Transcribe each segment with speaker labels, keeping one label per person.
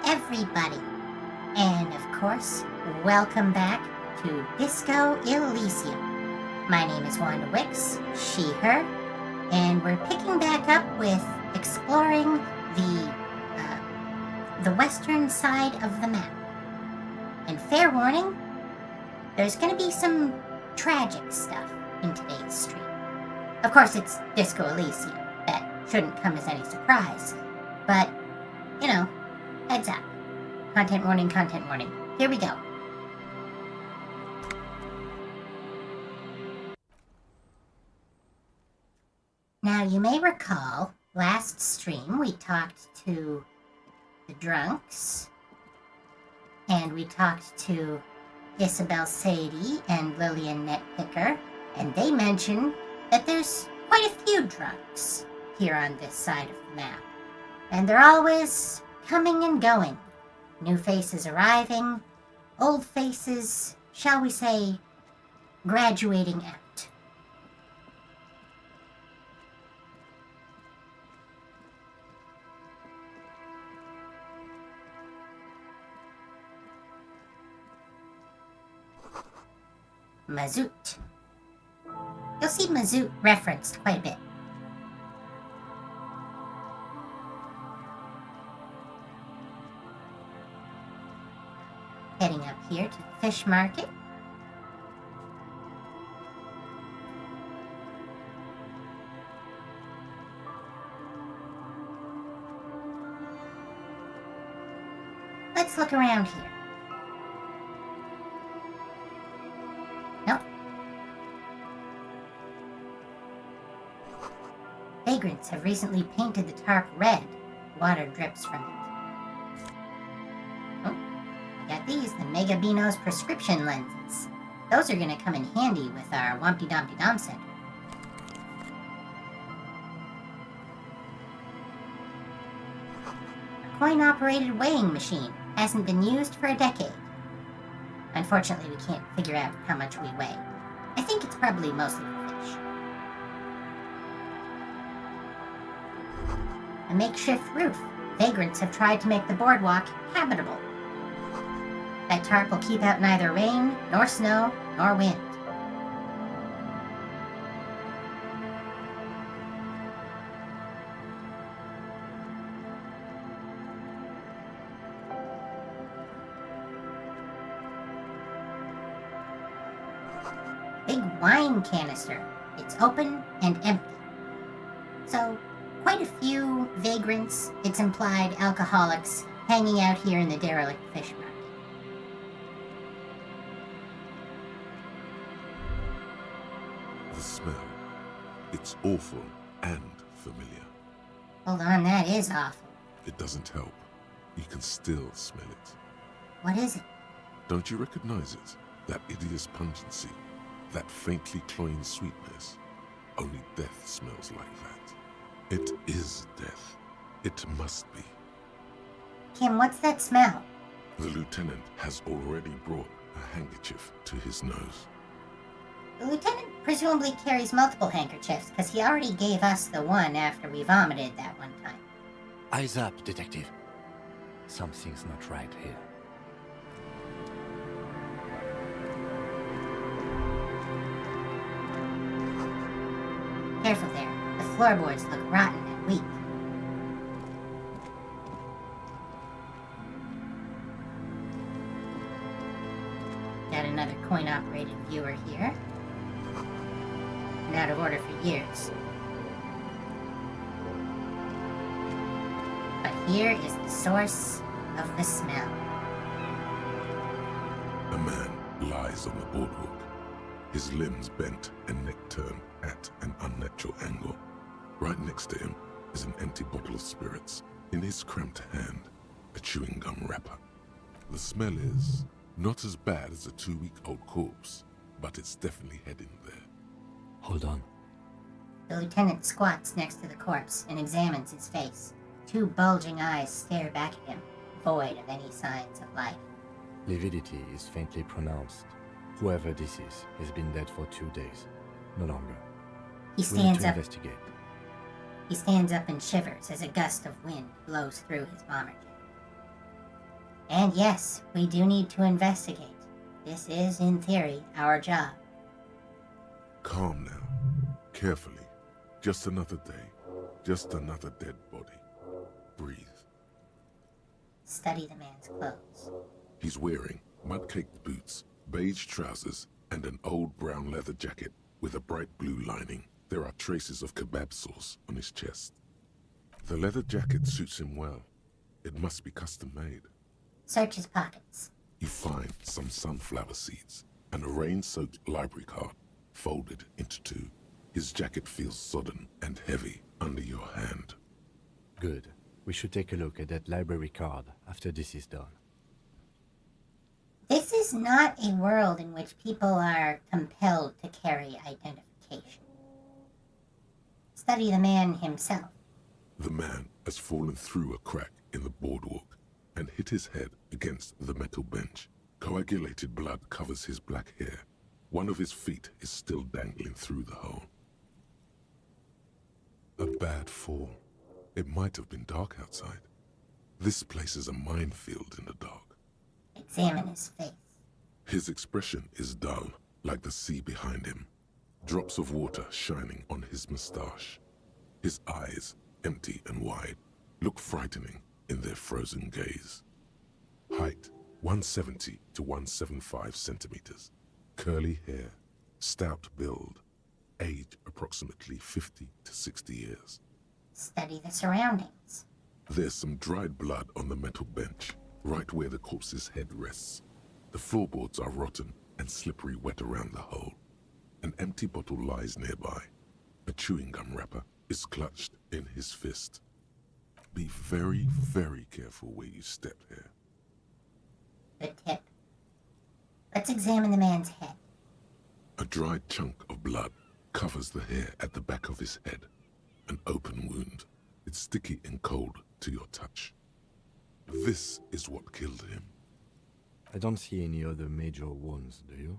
Speaker 1: everybody. And of course, welcome back to Disco Elysium. My name is Wanda Wicks, she, her, and we're picking back up with exploring the western side of the map. And fair warning, there's going to be some tragic stuff in today's stream. Of course, it's Disco Elysium. That shouldn't come as any surprise. But, heads up. Content warning, content warning. Here we go. Now, you may recall, last stream we talked to the drunks, and we talked to Isabel Sadie and Lillian Netpicker, and they mentioned that there's quite a few drunks here on this side of the map. And they're always coming and going. New faces arriving, old faces, shall we say, graduating out. Mazoot. You'll see Mazoot referenced quite a bit. Heading up here to the fish market. Let's look around here. Nope. Vagrants have recently painted the tarp red. Water drips from it. Got these, the Megabino's prescription lenses. Those are going to come in handy with our Wompty Dumpty Dom Center. A coin-operated weighing machine hasn't been used for a decade. Unfortunately, we can't figure out how much we weigh. I think it's probably mostly fish. A makeshift roof. Vagrants have tried to make the boardwalk habitable. That tarp will keep out neither rain, nor snow, nor wind. Big wine canister. It's open and empty. So, quite a few vagrants, it's implied alcoholics, hanging out here in the derelict fish market.
Speaker 2: The smell. It's awful and familiar.
Speaker 1: Hold on, that is awful.
Speaker 2: It doesn't help. You can still smell it.
Speaker 1: What is it?
Speaker 2: Don't you recognize it? That hideous pungency. That faintly cloying sweetness. Only death smells like that. It is death. It must be.
Speaker 1: Kim, what's that smell?
Speaker 2: The lieutenant has already brought a handkerchief to his nose.
Speaker 1: The lieutenant presumably carries multiple handkerchiefs, because he already gave us the one after we vomited that one time.
Speaker 3: Eyes up, detective. Something's not right here.
Speaker 1: Careful there. The floorboards look rotten and weak. Got another coin-operated viewer here. Been out of order for years. But here is the source of the smell.
Speaker 2: A man lies on the boardwalk, his limbs bent and neck turned at an unnatural angle. Right next to him is an empty bottle of spirits. In his cramped hand, a chewing gum wrapper. The smell is not as bad as a 2-week-old corpse, but it's definitely heading there.
Speaker 3: Hold on.
Speaker 1: The lieutenant squats next to the corpse and examines his face. 2 bulging eyes stare back at him, void of any signs of life.
Speaker 3: Lividity is faintly pronounced. Whoever this is has been dead for 2 days. No longer.
Speaker 1: He
Speaker 3: We need
Speaker 1: stands
Speaker 3: to
Speaker 1: up.
Speaker 3: investigate.
Speaker 1: He stands up and shivers as a gust of wind blows through his bomber jacket. And yes, we do need to investigate. This is, in theory, our job.
Speaker 2: Calm now. Carefully. Just another day. Just another dead body. Breathe.
Speaker 1: Study the man's clothes.
Speaker 2: He's wearing mud-caked boots, beige trousers, and an old brown leather jacket with a bright blue lining. There are traces of kebab sauce on his chest. The leather jacket suits him well. It must be custom-made.
Speaker 1: Search his pockets.
Speaker 2: You find some sunflower seeds and a rain-soaked library card folded into two. His jacket feels sodden and heavy under your hand.
Speaker 3: Good. We should take a look at that library card after this is done.
Speaker 1: This is not a world in which people are compelled to carry identification. Study the man himself.
Speaker 2: The man has fallen through a crack in the boardwalk and hit his head against the metal bench. Coagulated blood covers his black hair. One of his feet is still dangling through the hole. A bad fall. It might have been dark outside. This place is a minefield in the dark.
Speaker 1: Examine his face.
Speaker 2: His expression is dull, like the sea behind him. Drops of water shining on his mustache. His eyes, empty and wide, look frightening in their frozen gaze. Height, 170 to 175 centimeters. Curly hair, stout build. Age, approximately 50 to 60 years.
Speaker 1: Study the surroundings.
Speaker 2: There's some dried blood on the metal bench, right where the corpse's head rests. The floorboards are rotten and slippery wet around the hole. An empty bottle lies nearby. A chewing gum wrapper is clutched in his fist. Be very, very careful where you step here.
Speaker 1: Good tip. Let's examine the man's head.
Speaker 2: A dried chunk of blood covers the hair at the back of his head. An open wound. It's sticky and cold to your touch. This is what killed him.
Speaker 3: I don't see any other major wounds, do you?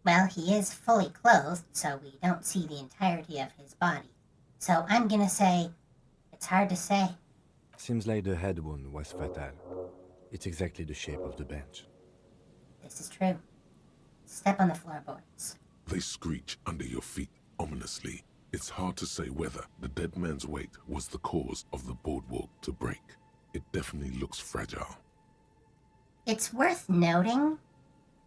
Speaker 1: Well, he is fully clothed, so we don't see the entirety of his body. So I'm gonna say, it's hard to say.
Speaker 3: Seems like the head wound was fatal. It's exactly the shape of the bench.
Speaker 1: This is true. Step on the floorboards.
Speaker 2: They screech under your feet ominously. It's hard to say whether the dead man's weight was the cause of the boardwalk to break. It definitely looks fragile.
Speaker 1: It's worth noting,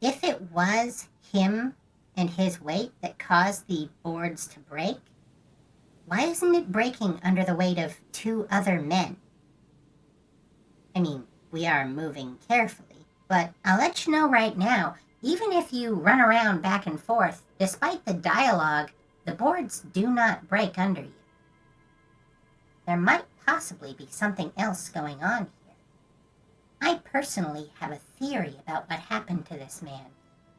Speaker 1: if it was him and his weight that caused the boards to break, why isn't it breaking under the weight of two other men? I mean, we are moving carefully, but I'll let you know right now, even if you run around back and forth, despite the dialogue, the boards do not break under you. There might possibly be something else going on here. I personally have a theory about what happened to this man,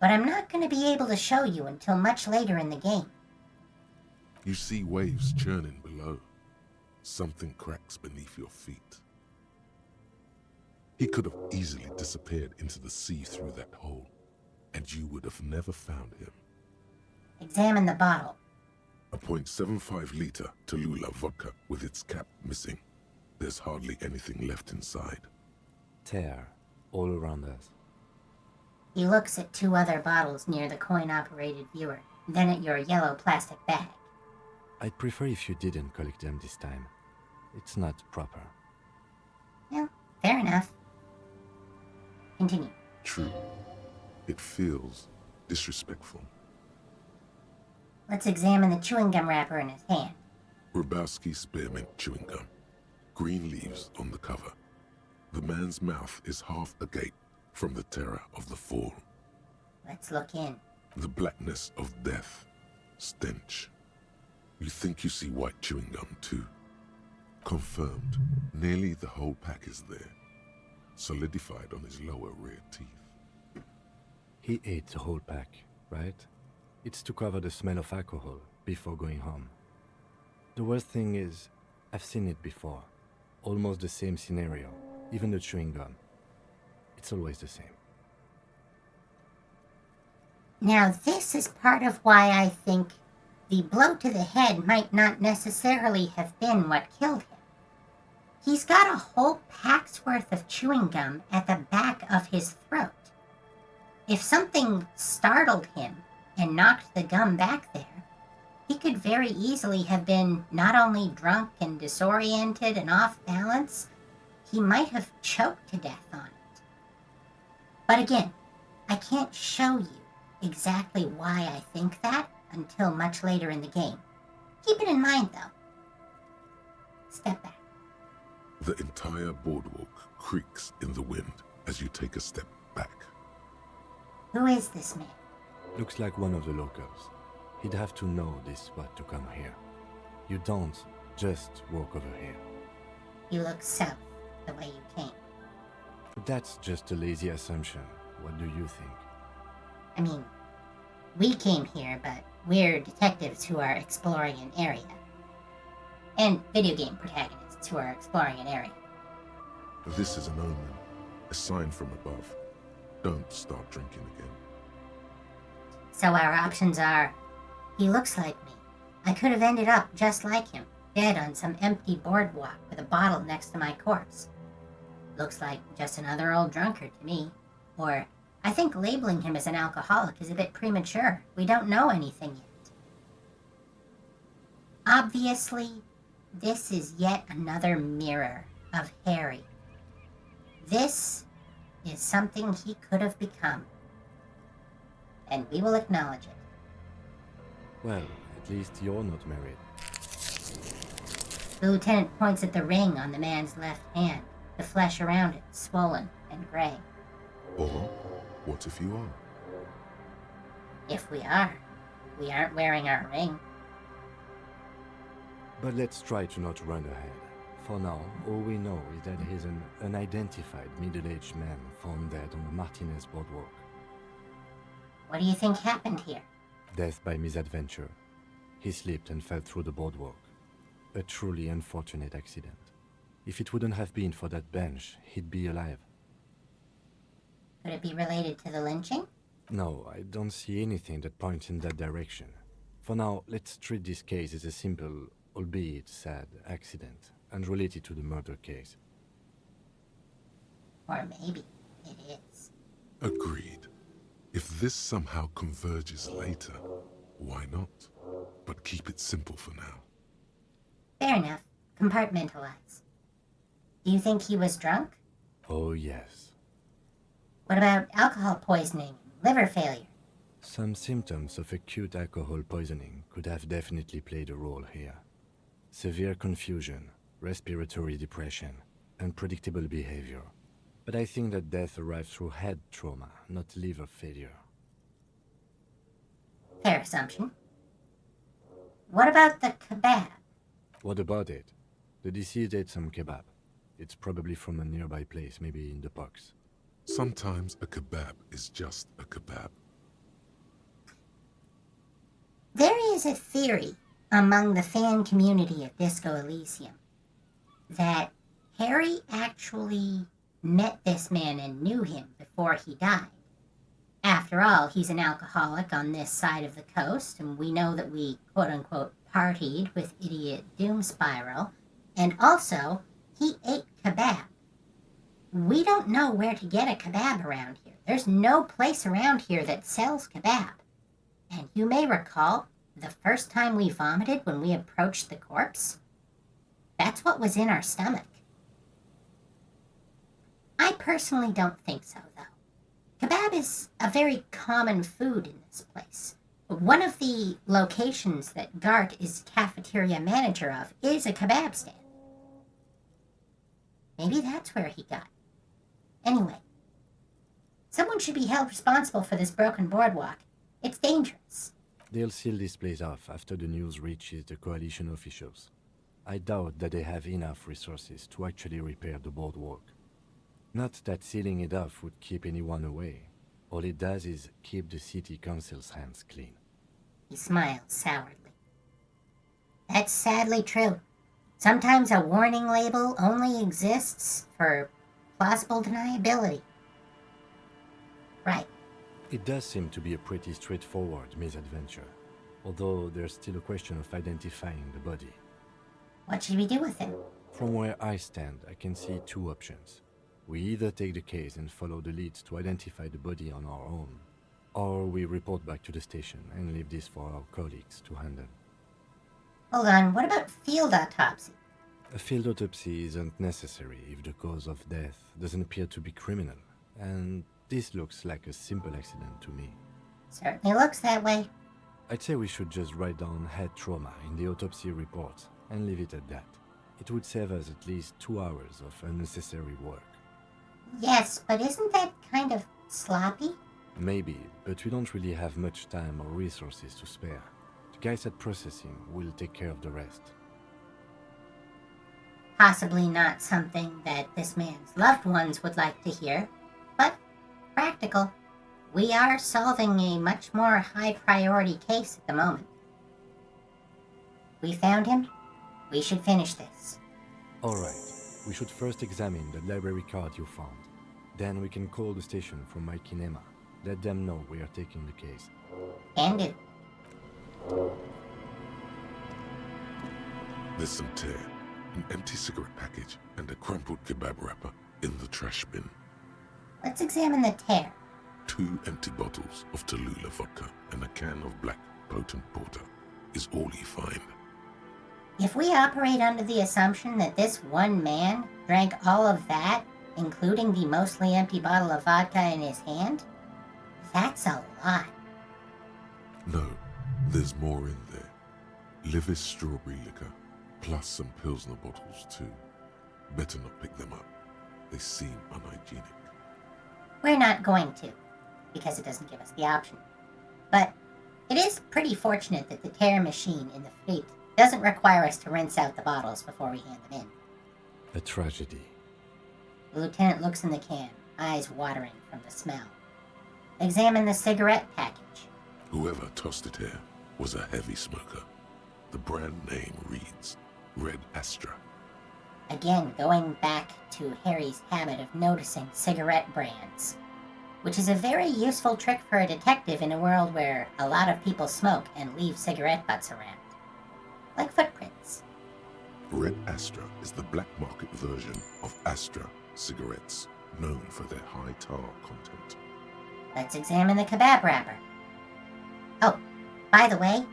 Speaker 1: but I'm not going to be able to show you until much later in the game.
Speaker 2: You see waves churning below. Something cracks beneath your feet. He could have easily disappeared into the sea through that hole, and you would have never found him.
Speaker 1: Examine the bottle.
Speaker 2: A .75 liter Tallulah vodka with its cap missing. There's hardly anything left inside.
Speaker 3: Tear all around us.
Speaker 1: He looks at two other bottles near the coin-operated viewer, then at your yellow plastic bag.
Speaker 3: I'd prefer if you didn't collect them this time. It's not proper.
Speaker 1: Well, fair enough. Continue.
Speaker 2: True. It feels disrespectful.
Speaker 1: Let's examine the chewing gum wrapper in his hand.
Speaker 2: Grabowski spearmint chewing gum. Green leaves on the cover. The man's mouth is half agape from the terror of the fall.
Speaker 1: Let's look in.
Speaker 2: The blackness of death. Stench. You think you see white chewing gum too. Confirmed. Nearly the whole pack is there. Solidified on his lower rear teeth.
Speaker 3: He ate the whole pack, right? It's to cover the smell of alcohol before going home. The worst thing is, I've seen it before. Almost the same scenario, even the chewing gum. It's always the same.
Speaker 1: Now, this is part of why I think the blow to the head might not necessarily have been what killed him. He's got a whole pack's worth of chewing gum at the back of his throat. If something startled him and knocked the gum back there, he could very easily have been not only drunk and disoriented and off balance, he might have choked to death on it. But again, I can't show you exactly why I think that until much later in the game. Keep it in mind, though. Step back.
Speaker 2: The entire boardwalk creaks in the wind as you take a step back.
Speaker 1: Who is this man?
Speaker 3: Looks like one of the locals. He'd have to know this spot to come here. You don't just walk over here.
Speaker 1: You look south, the way you came.
Speaker 3: But that's just a lazy assumption. What do you think?
Speaker 1: I mean, we came here, but we're detectives who are exploring an area. And video game protagonists who are exploring an area.
Speaker 2: This is an omen, a sign from above. Don't start drinking again.
Speaker 1: So our options are, he looks like me. I could have ended up just like him, dead on some empty boardwalk with a bottle next to my corpse. Looks like just another old drunkard to me. Or, I think labeling him as an alcoholic is a bit premature. We don't know anything yet. Obviously, this is yet another mirror of Harry. This is something he could have become. And we will acknowledge it.
Speaker 3: Well, at least you're not married.
Speaker 1: The lieutenant points at the ring on the man's left hand, the flesh around it swollen and gray.
Speaker 2: Or, what if you are?
Speaker 1: If we aren't wearing our ring.
Speaker 3: But let's try to not run ahead. For now, all we know is that he's an unidentified middle-aged man found dead on the Martinez boardwalk.
Speaker 1: What do you think happened here?
Speaker 3: Death by misadventure. He slipped and fell through the boardwalk. A truly unfortunate accident. If it wouldn't have been for that bench, he'd be alive.
Speaker 1: Could it be related to the lynching?
Speaker 3: No, I don't see anything that points in that direction. For now, let's treat this case as a simple, albeit sad, accident, unrelated to the murder case.
Speaker 1: Or maybe it is.
Speaker 2: Agreed. If this somehow converges later, why not? But keep it simple for now.
Speaker 1: Fair enough. Compartmentalize. Do you think he was drunk?
Speaker 3: Oh, yes.
Speaker 1: What about alcohol poisoning, liver failure?
Speaker 3: Some symptoms of acute alcohol poisoning could have definitely played a role here. Severe confusion, respiratory depression, unpredictable behavior. But I think that death arrived through head trauma, not liver failure.
Speaker 1: Fair assumption. What about the kebab?
Speaker 3: What about it? The deceased ate some kebab. It's probably from a nearby place, maybe in the box.
Speaker 2: Sometimes a kebab is just a kebab.
Speaker 1: There is a theory among the fan community of Disco Elysium that Harry actually met this man and knew him before he died. After all, he's an alcoholic on this side of the coast, and we know that we quote-unquote partied with idiot Doom Spiral, and also, he ate kebab. We don't know where to get a kebab around here. There's no place around here that sells kebab. And you may recall, the first time we vomited when we approached the corpse, that's what was in our stomach. I personally don't think so, though. Kebab is a very common food in this place. One of the locations that Gart is cafeteria manager of is a kebab stand. Maybe that's where he got it. Anyway, someone should be held responsible for this broken boardwalk. It's dangerous.
Speaker 3: They'll seal this place off after the news reaches the coalition officials. I doubt that they have enough resources to actually repair the boardwalk. Not that sealing it off would keep anyone away. All it does is keep the city council's hands clean.
Speaker 1: He smiles sourly. That's sadly true. Sometimes a warning label only exists for plausible deniability. Right.
Speaker 3: It does seem to be a pretty straightforward misadventure, although there's still a question of identifying the body.
Speaker 1: What should we do with him?
Speaker 3: From where I stand, I can see two options. We either take the case and follow the leads to identify the body on our own, or we report back to the station and leave this for our colleagues to handle.
Speaker 1: Hold on, what about field autopsy?
Speaker 3: A field autopsy isn't necessary if the cause of death doesn't appear to be criminal, and this looks like a simple accident to me.
Speaker 1: Certainly looks that way.
Speaker 3: I'd say we should just write down head trauma in the autopsy report and leave it at that. It would save us at least 2 hours of unnecessary work.
Speaker 1: Yes, but isn't that kind of sloppy?
Speaker 3: Maybe, but we don't really have much time or resources to spare. The guys at processing will take care of the rest.
Speaker 1: Possibly not something that this man's loved ones would like to hear, but practical. We are solving a much more high-priority case at the moment. We found him. We should finish this.
Speaker 3: Alright, we should first examine the library card you found. Then we can call the station from my kinema. Let them know we are taking the case.
Speaker 1: Can do.
Speaker 2: There's some tear, an empty cigarette package, and a crumpled kebab wrapper in the trash bin.
Speaker 1: Let's examine the tear.
Speaker 2: 2 empty bottles of Tallulah vodka and a can of black potent porter is all you find.
Speaker 1: If we operate under the assumption that this one man drank all of that, including the mostly empty bottle of vodka in his hand, that's a lot.
Speaker 2: No, there's more in there. Livis strawberry liquor, plus some Pilsner bottles too. Better not pick them up. They seem unhygienic.
Speaker 1: We're not going to, because it doesn't give us the option. But it is pretty fortunate that the tear machine in the fleet doesn't require us to rinse out the bottles before we hand them in.
Speaker 3: A tragedy.
Speaker 1: The lieutenant looks in the can, eyes watering from the smell. Examine the cigarette package.
Speaker 2: Whoever tossed it here was a heavy smoker. The brand name reads Red Astra.
Speaker 1: Again, going back to Harry's habit of noticing cigarette brands, which is a very useful trick for a detective in a world where a lot of people smoke and leave cigarette butts around. Like footprints.
Speaker 2: Red Astra is the black market version of Astra cigarettes, known for their high tar content.
Speaker 1: Let's examine the kebab wrapper. Oh, by the way,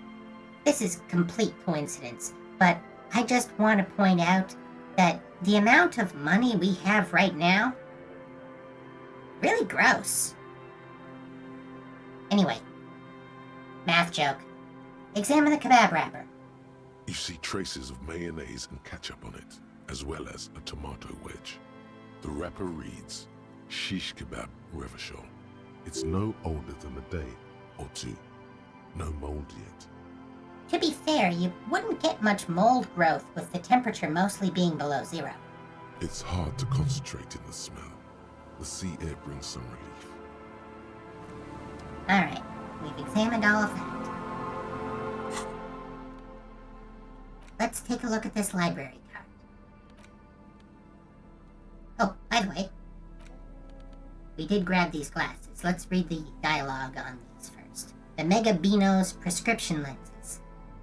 Speaker 1: this is complete coincidence, but I just want to point out that the amount of money we have right now, really gross. Anyway, math joke. Examine the kebab wrapper.
Speaker 2: You see traces of mayonnaise and ketchup on it, as well as a tomato wedge. The wrapper reads, Shish Kebab Revachol. It's no older than a day or two. No mold yet.
Speaker 1: To be fair, you wouldn't get much mold growth with the temperature mostly being below 0.
Speaker 2: It's hard to concentrate in the smell. The sea air brings some relief.
Speaker 1: Alright, we've examined all of that. Let's take a look at this library card. Oh, by the way, we did grab these glasses. Let's read the dialogue on these first. The Mega Beano's prescription lenses.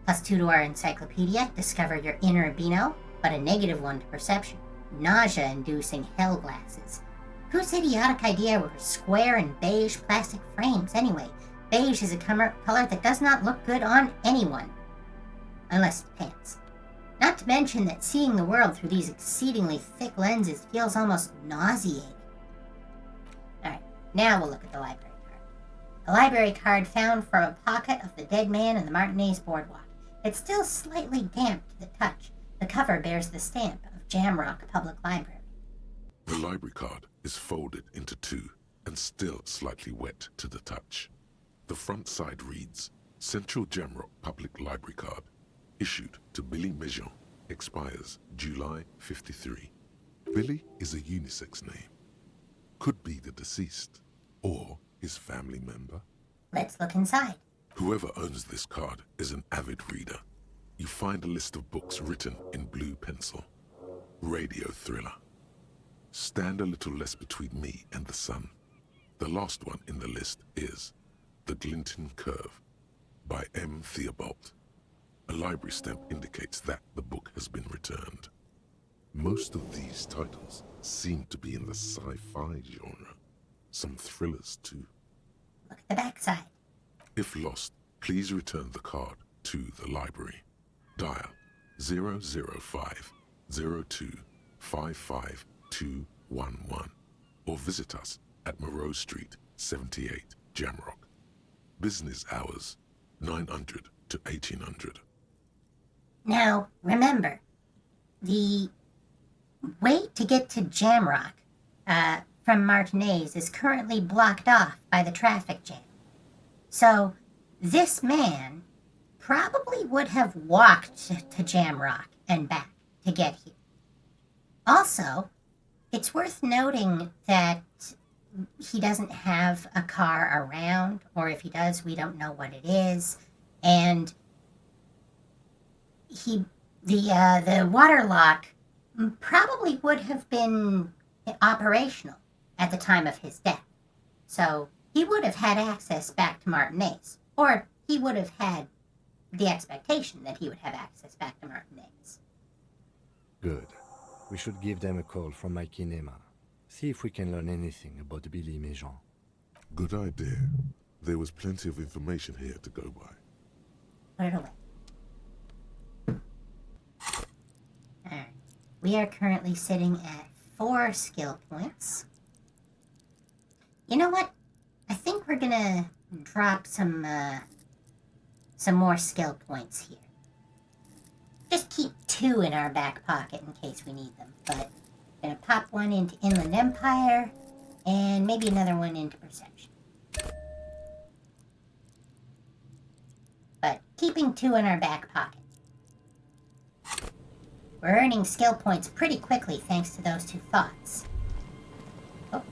Speaker 1: +2 to our encyclopedia. Discover your inner Beano, but a -1 to perception. Nausea-inducing hell glasses. Whose idiotic idea were square and beige plastic frames anyway? Beige is a color that does not look good on anyone. Unless it's pants. Not to mention that seeing the world through these exceedingly thick lenses feels almost nauseating. Alright, now we'll look at the library card. A library card found from a pocket of the dead man in the Martinez boardwalk. It's still slightly damp to the touch. The cover bears the stamp of Jamrock Public Library.
Speaker 2: The library card is folded into 2 and still slightly wet to the touch. The front side reads, Central Jamrock Public Library Card, issued to Billy Mejean, expires July 53. Billy is a unisex name. Could be the deceased, or his family member.
Speaker 1: Let's look inside.
Speaker 2: Whoever owns this card is an avid reader. You find a list of books written in blue pencil. Radio thriller. Stand a little less between me and the sun. The last one in the list is The Glinton Curve by M. Theobald. A library stamp indicates that the book has been returned. Most of these titles seem to be in the sci-fi genre. Some thrillers too.
Speaker 1: Look at the backside.
Speaker 2: If lost, please return the card to the library. Dial 005 02 55211 or visit us at Moreau Street, 78, Jamrock. Business hours, 900 to 1800.
Speaker 1: Now, remember, the way to get to Jamrock from Martinez is currently blocked off by the traffic jam. So, this man probably would have walked to Jamrock and back to get here. Also, it's worth noting that he doesn't have a car around, or if he does, we don't know what it is. And the water lock probably would have been operational at the time of his death. So he would have had access back to Martinez, or he would have had the expectation that he would have access back to Martinez.
Speaker 3: Good. We should give them a call from my kinema. See if we can learn anything about Billy Méjean.
Speaker 2: Good idea. There was plenty of information here to go by.
Speaker 1: Put it away. Alright. We are currently sitting at 4 skill points. You know what? I think we're gonna drop some more skill points here. Just keep 2 in our back pocket in case we need them, but I'm gonna pop one into Inland Empire, and maybe another one into Perception. But keeping 2 in our back pocket. We're earning skill points pretty quickly thanks to those 2 thoughts. Oh.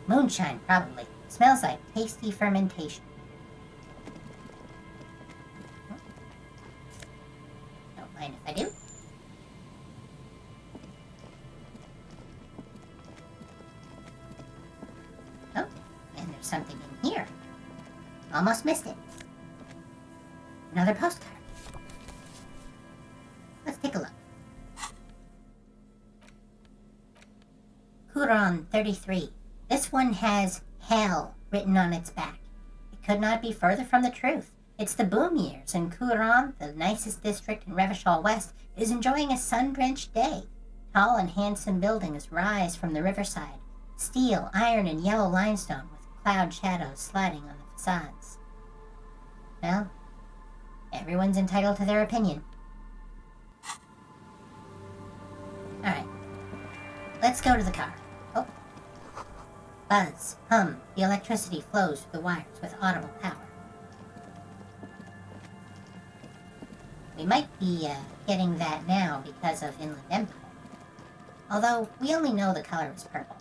Speaker 1: Moonshine, probably. Smells like tasty fermentation. Don't mind if I do. Oh, and there's something in here. Almost missed it. Another postcard. Let's take a look. Huron 33. This one has hell written on its back. It could not be further from the truth. It's the boom years, and Huron, the nicest district in Revachol West, is enjoying a sun-drenched day. Tall and handsome buildings rise from the riverside. Steel, iron, and yellow limestone with cloud shadows sliding on the facades. Well, everyone's entitled to their opinion. Alright. Let's go to the car. Oh. Buzz, hum, the electricity flows through the wires with audible power. We might be getting that now because of Inland Empire. Although, we only know the color is purple.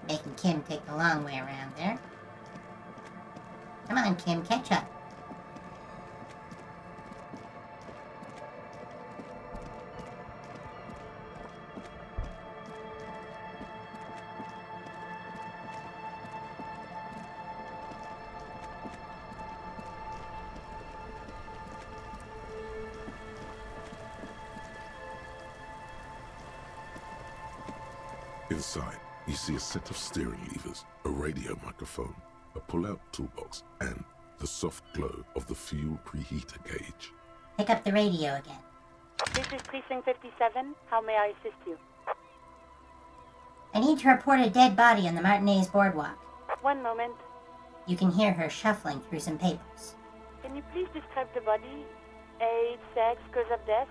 Speaker 1: Making Kim take the long way around there. Come on, Kim, catch up.
Speaker 2: Inside, you see a set of steering levers, a radio microphone, a pull-out toolbox, and the soft glow of the fuel preheater gauge.
Speaker 1: Pick up the radio again.
Speaker 4: This is Precinct 57. How may I assist you?
Speaker 1: I need to report a dead body on the Martinez boardwalk.
Speaker 4: One moment.
Speaker 1: You can hear her shuffling through some papers.
Speaker 4: Can you please describe the body? Age, sex, cause of death?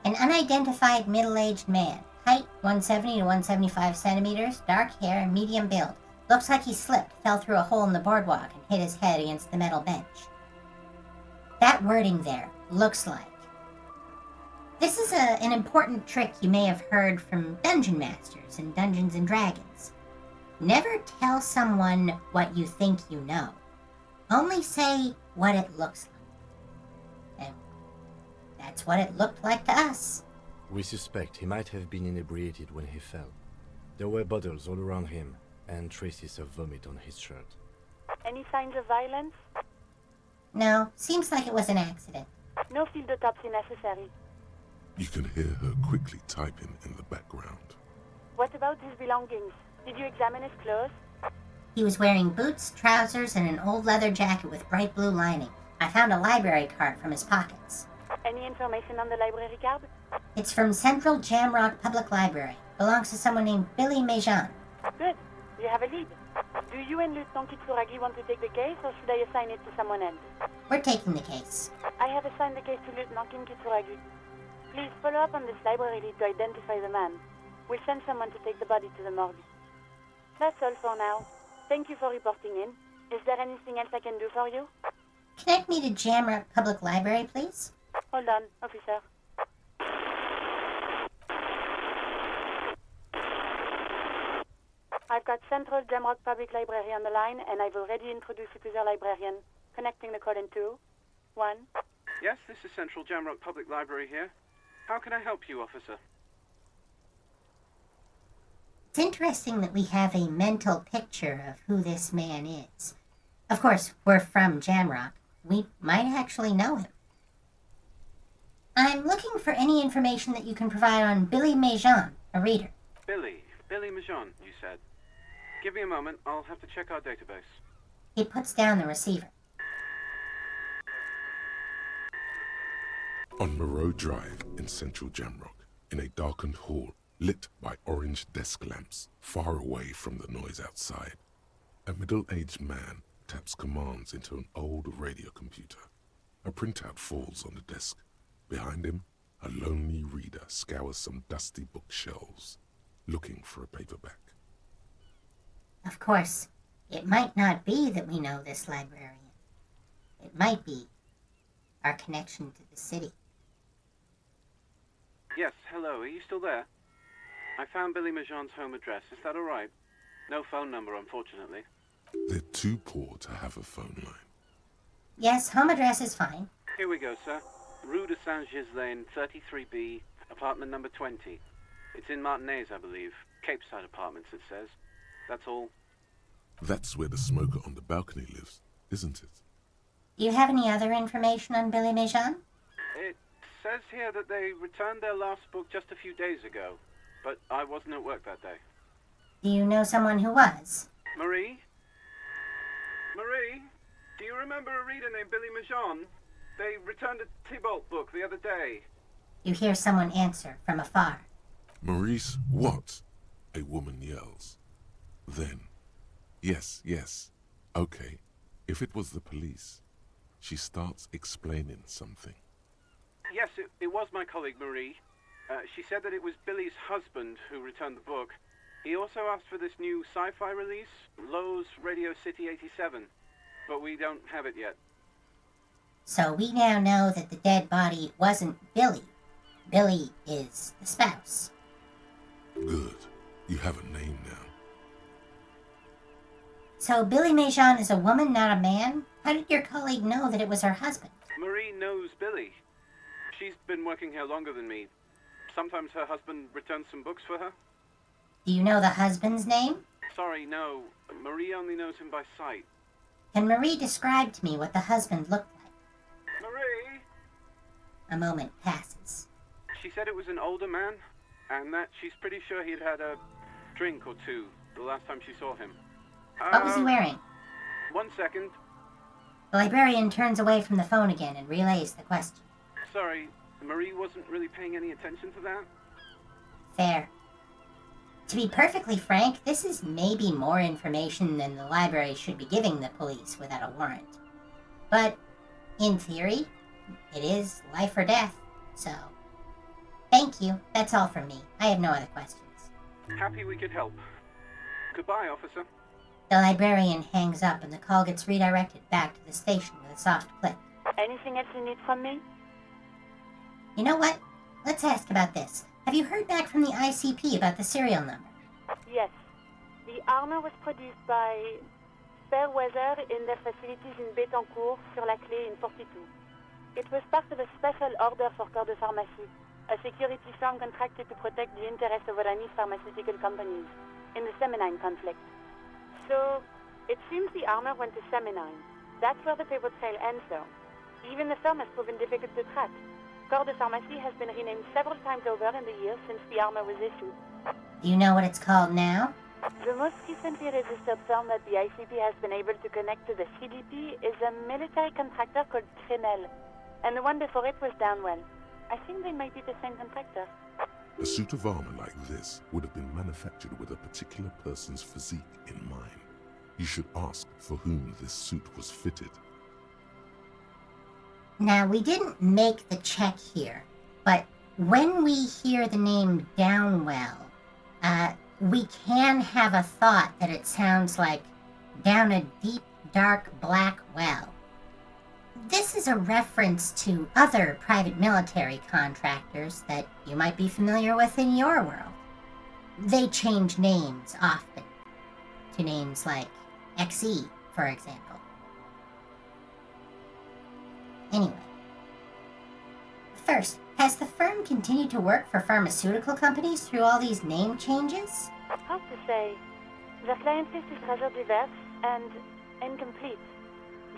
Speaker 1: An unidentified middle-aged man. Height 170 to 175 centimeters, dark hair, and medium build. Looks like he slipped, fell through a hole in the boardwalk, and hit his head against the metal bench. That wording there, looks like. This is an important trick you may have heard from dungeon masters in Dungeons and Dragons. Never tell someone what you think you know. Only say what it looks like. And that's what it looked like to us.
Speaker 3: We suspect he might have been inebriated when he fell. There were bottles all around him, and traces of vomit on his shirt.
Speaker 4: Any signs of violence?
Speaker 1: No, seems like it was an accident.
Speaker 4: No field autopsy necessary.
Speaker 2: You can hear her quickly typing in the background.
Speaker 4: What about his belongings? Did you examine his clothes?
Speaker 1: He was wearing boots, trousers, and an old leather jacket with bright blue lining. I found a library card from his pockets.
Speaker 4: Any information on the library card?
Speaker 1: It's from Central Jamrock Public Library. Belongs to someone named Billy Mejan.
Speaker 4: Good. You have a lead. Do you and Lieutenant Kitsuragi want to take the case, or should I assign it to someone else?
Speaker 1: We're taking the case.
Speaker 4: I have assigned the case to Lieutenant Kitsuragi. Please follow up on this library lead to identify the man. We'll send someone to take the body to the morgue. That's all for now. Thank you for reporting in. Is there anything else I can do for you?
Speaker 1: Connect me to Jamrock Public Library, please.
Speaker 4: Hold on, officer. I've got Central Jamrock Public Library on the line, and I've already introduced you to their librarian. Connecting the call in 2, 1.
Speaker 5: Yes, this is Central Jamrock Public Library here. How can I help you, officer?
Speaker 1: It's interesting that we have a mental picture of who this man is. Of course, we're from Jamrock. We might actually know him. I'm looking for any information that you can provide on Billy Mejan, a reader.
Speaker 5: Billy Majon, you said. Give me a moment, I'll have to check our database.
Speaker 1: He puts down the receiver.
Speaker 2: On Moreau Drive in central Jamrock, in a darkened hall lit by orange desk lamps far away from the noise outside, a middle-aged man taps commands into an old radio computer. A printout falls on the desk. Behind him, a lonely reader scours some dusty bookshelves, looking for a paperback.
Speaker 1: Of course, it might not be that we know this librarian. It might be our connection to the city.
Speaker 5: Yes, hello, are you still there? I found Billy Majon's home address, is that alright? No phone number, unfortunately.
Speaker 2: They're too poor to have a phone line.
Speaker 1: Yes, home address is fine.
Speaker 5: Here we go, sir. Rue de Saint-Ghislain, 33B, apartment number 20. It's in Martinez, I believe. Cape Side Apartments, it says. That's all.
Speaker 2: That's where the smoker on the balcony lives, isn't it?
Speaker 1: Do you have any other information on Billy Mejan?
Speaker 5: It says here that they returned their last book just a few days ago, but I wasn't at work that day.
Speaker 1: Do you know someone who was?
Speaker 5: Marie? Marie? Do you remember a reader named Billy Majon? They returned a Tybalt book the other day.
Speaker 1: You hear someone answer from afar.
Speaker 2: Maurice, what? A woman yells. Then, yes, okay, if it was the police, she starts explaining something.
Speaker 5: Yes, it was my colleague Marie. She said that it was Billy's husband who returned the book. He also asked for this new sci-fi release, Lowe's Radio City 87, but we don't have it yet.
Speaker 1: So we now know that the dead body wasn't Billy. Billy is the spouse.
Speaker 2: Good. You have a name now.
Speaker 1: So Billy Mejan is a woman, not a man? How did your colleague know that it was her husband?
Speaker 5: Marie knows Billy. She's been working here longer than me. Sometimes her husband returns some books for her.
Speaker 1: Do you know the husband's name?
Speaker 5: Sorry, no. Marie only knows him by sight.
Speaker 1: Can Marie describe to me what the husband looked like?
Speaker 5: Marie?
Speaker 1: A moment passes.
Speaker 5: She said it was an older man, and that she's pretty sure he'd had a drink or two the last time she saw him.
Speaker 1: What was he wearing?
Speaker 5: 1 second.
Speaker 1: The librarian turns away from the phone again and relays the question.
Speaker 5: Sorry, Marie wasn't really paying any attention to that.
Speaker 1: Fair. To be perfectly frank, this is maybe more information than the library should be giving the police without a warrant. But, in theory, it is life or death, so... Thank you. That's all from me. I have no other questions.
Speaker 5: Happy we could help. Goodbye, officer.
Speaker 1: The librarian hangs up and the call gets redirected back to the station with a soft click.
Speaker 4: Anything else you need from me?
Speaker 1: You know what? let's ask about this. Have you heard back from the ICP about the serial number?
Speaker 4: Yes. The armor was produced by Fairweather in their facilities in Betancourt sur la Clé in 42. It was part of a special order for Corps de Pharmacie, a security firm contracted to protect the interests of Oranese pharmaceutical companies in the Seminine conflict. So, it seems the armor went to Seminine. That's where the paper trail ends, though. Even the firm has proven difficult to track. Corps de Pharmacie has been renamed several times over in the years since the armor was issued.
Speaker 1: Do you know what it's called now?
Speaker 4: The most recently registered firm that the ICP has been able to connect to the CDP is a military contractor called Crenel, and the one before it was Downwell. I think they might be the same contractor.
Speaker 2: A suit of armor like this would have been manufactured with a particular person's physique in mind. You should ask for whom this suit was fitted.
Speaker 1: Now, we didn't make the check here, but when we hear the name Downwell, we can have a thought that it sounds like down a deep, dark, black well. This is a reference to other private military contractors that you might be familiar with in your world. They change names often to names like XE, for example. Anyway. First, has the firm continued to work for pharmaceutical companies through all these name changes?
Speaker 4: Hard to say. Their client list is rather diverse and incomplete.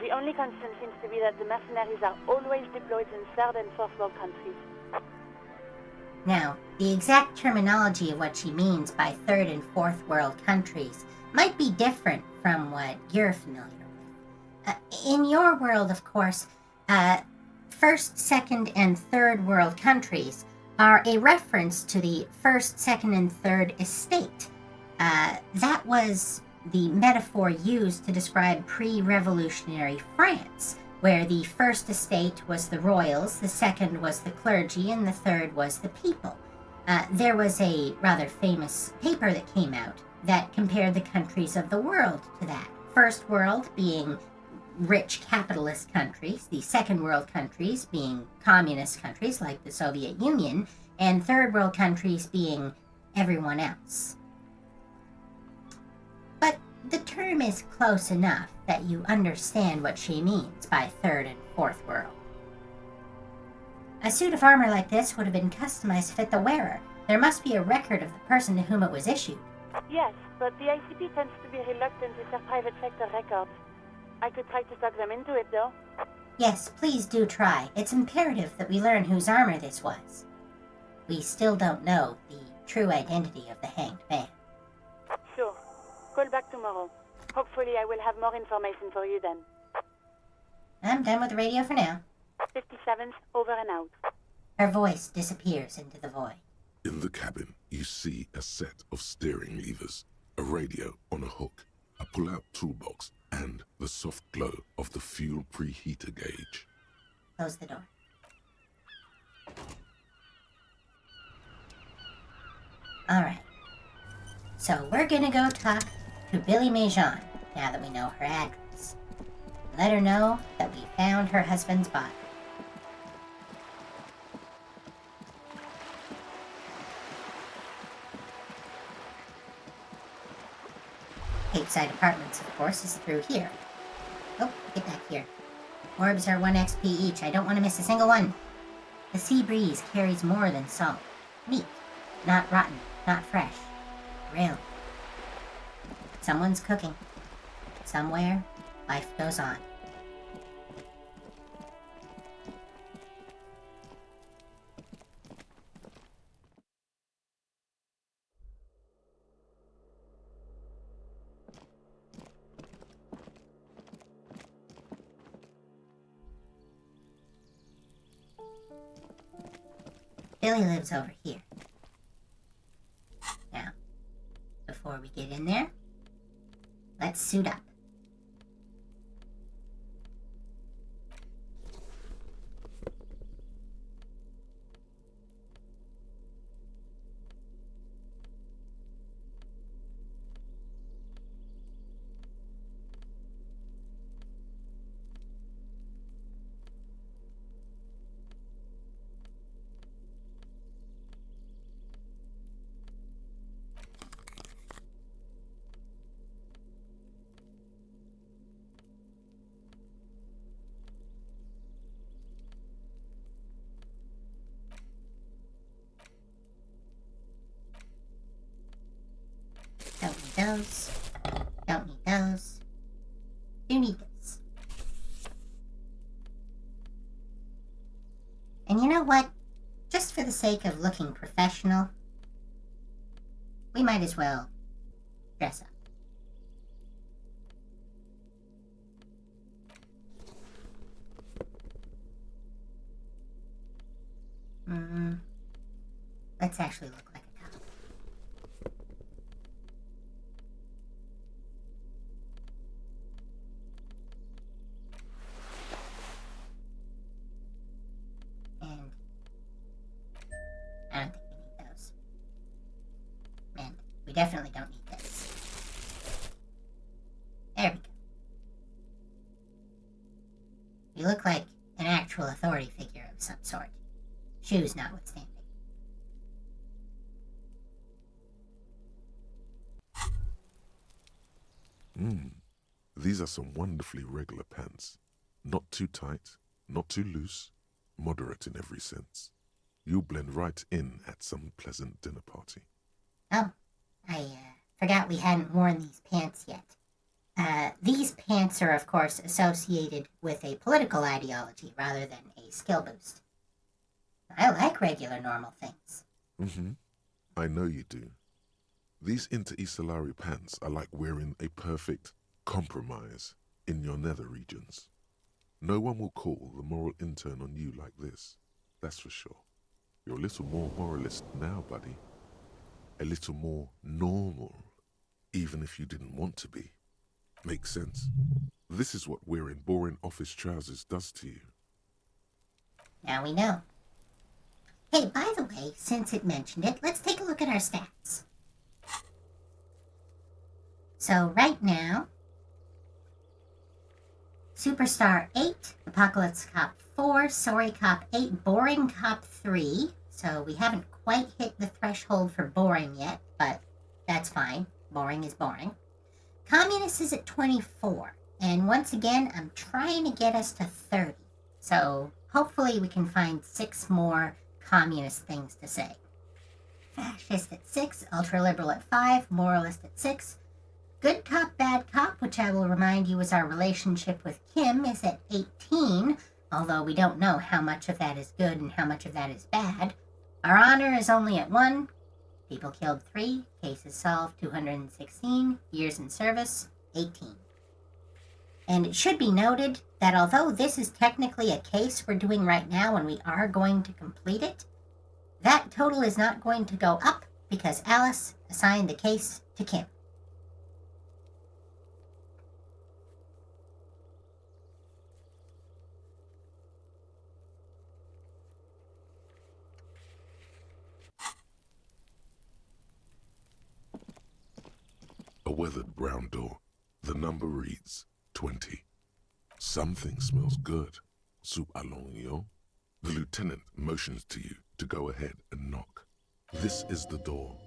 Speaker 4: The only constant seems to be that the mercenaries are always deployed in third and fourth world countries.
Speaker 1: Now, the exact terminology of what she means by third and fourth world countries might be different from what you're familiar with. In your world, of course, first, second, and third world countries are a reference to the first, second, and third estate. That was the metaphor used to describe pre-revolutionary France, where the first estate was the royals, the second was the clergy, and the third was the people. There was a rather famous paper that came out that compared the countries of the world to that. First world being rich capitalist countries, the second world countries being communist countries like the Soviet Union, and third world countries being everyone else. But the term is close enough that you understand what she means by third and fourth world. A suit of armor like this would have been customized to fit the wearer. There must be a record of the person to whom it was issued.
Speaker 4: Yes, but the ICP tends to be reluctant to share private sector records. I could try to talk them into it, though.
Speaker 1: Yes, please do try. It's imperative that we learn whose armor this was. We still don't know the true identity of the hanged man.
Speaker 4: Sure. Call back tomorrow. Hopefully I will have more information for you then.
Speaker 1: I'm done with the radio for now.
Speaker 4: 57's over and out.
Speaker 1: Her voice disappears into the void.
Speaker 2: In the cabin, you see a set of steering levers, a radio on a hook, a pull-out toolbox, and the soft glow of the fuel preheater gauge.
Speaker 1: Close the door. Alright. So we're gonna go talk to Billy Majon, now that we know her address. Let her know that we found her husband's body. Capeside Apartments, of course, is through here. Oh, get back here. Orbs are 1 XP each. I don't want to miss a single one. The sea breeze carries more than salt. Meat. Not rotten. Not fresh. Real. Someone's cooking. Somewhere, life goes on. Billy lives over here. Now, before we get in there, let's suit up. those. Don't need those. Do need this. And you know what? Just for the sake of looking professional, we might as well dress up. Let's actually look like a cop. And I don't think we need those. And we definitely don't need this. There we go. You look like an actual authority figure of some sort. Shoes notwithstanding.
Speaker 2: These are some wonderfully regular pants. Not too tight, not too loose, moderate in every sense. You'll blend right in at some pleasant dinner party.
Speaker 1: Oh, I forgot we hadn't worn these pants yet. These pants are, of course, associated with a political ideology rather than a skill boost. I like regular, normal things.
Speaker 2: I know you do. These inter-Isolari pants are like wearing a perfect compromise in your nether regions. No one will call the moral intern on you like this, that's for sure. You're a little more moralist now, buddy. A little more normal, even if you didn't want to be. Makes sense. This is what wearing boring office trousers does to you.
Speaker 1: Now we know. Hey, by the way, since it mentioned it, let's take a look at our stats. So right now, Superstar 8, Apocalypse Cop 4, Sorry Cop 8, Boring Cop 3. So we haven't quite hit the threshold for boring yet, but that's fine. Boring is boring. Communist is at 24. And once again, I'm trying to get us to 30. So hopefully we can find 6 more communist things to say. Fascist at 6, ultra-liberal at 5, moralist at 6. Good cop, bad cop, which I will remind you is our relationship with Kim, is at 18, although we don't know how much of that is good and how much of that is bad. Our honor is only at 1. People killed 3, cases solved 216, years in service 18. And it should be noted that although this is technically a case we're doing right now and we are going to complete it, that total is not going to go up because Alice assigned the case to Kim.
Speaker 2: A weathered brown door. The number reads 20. Something smells good. Soup allons, yo. The lieutenant motions to you to go ahead and knock. This is the door.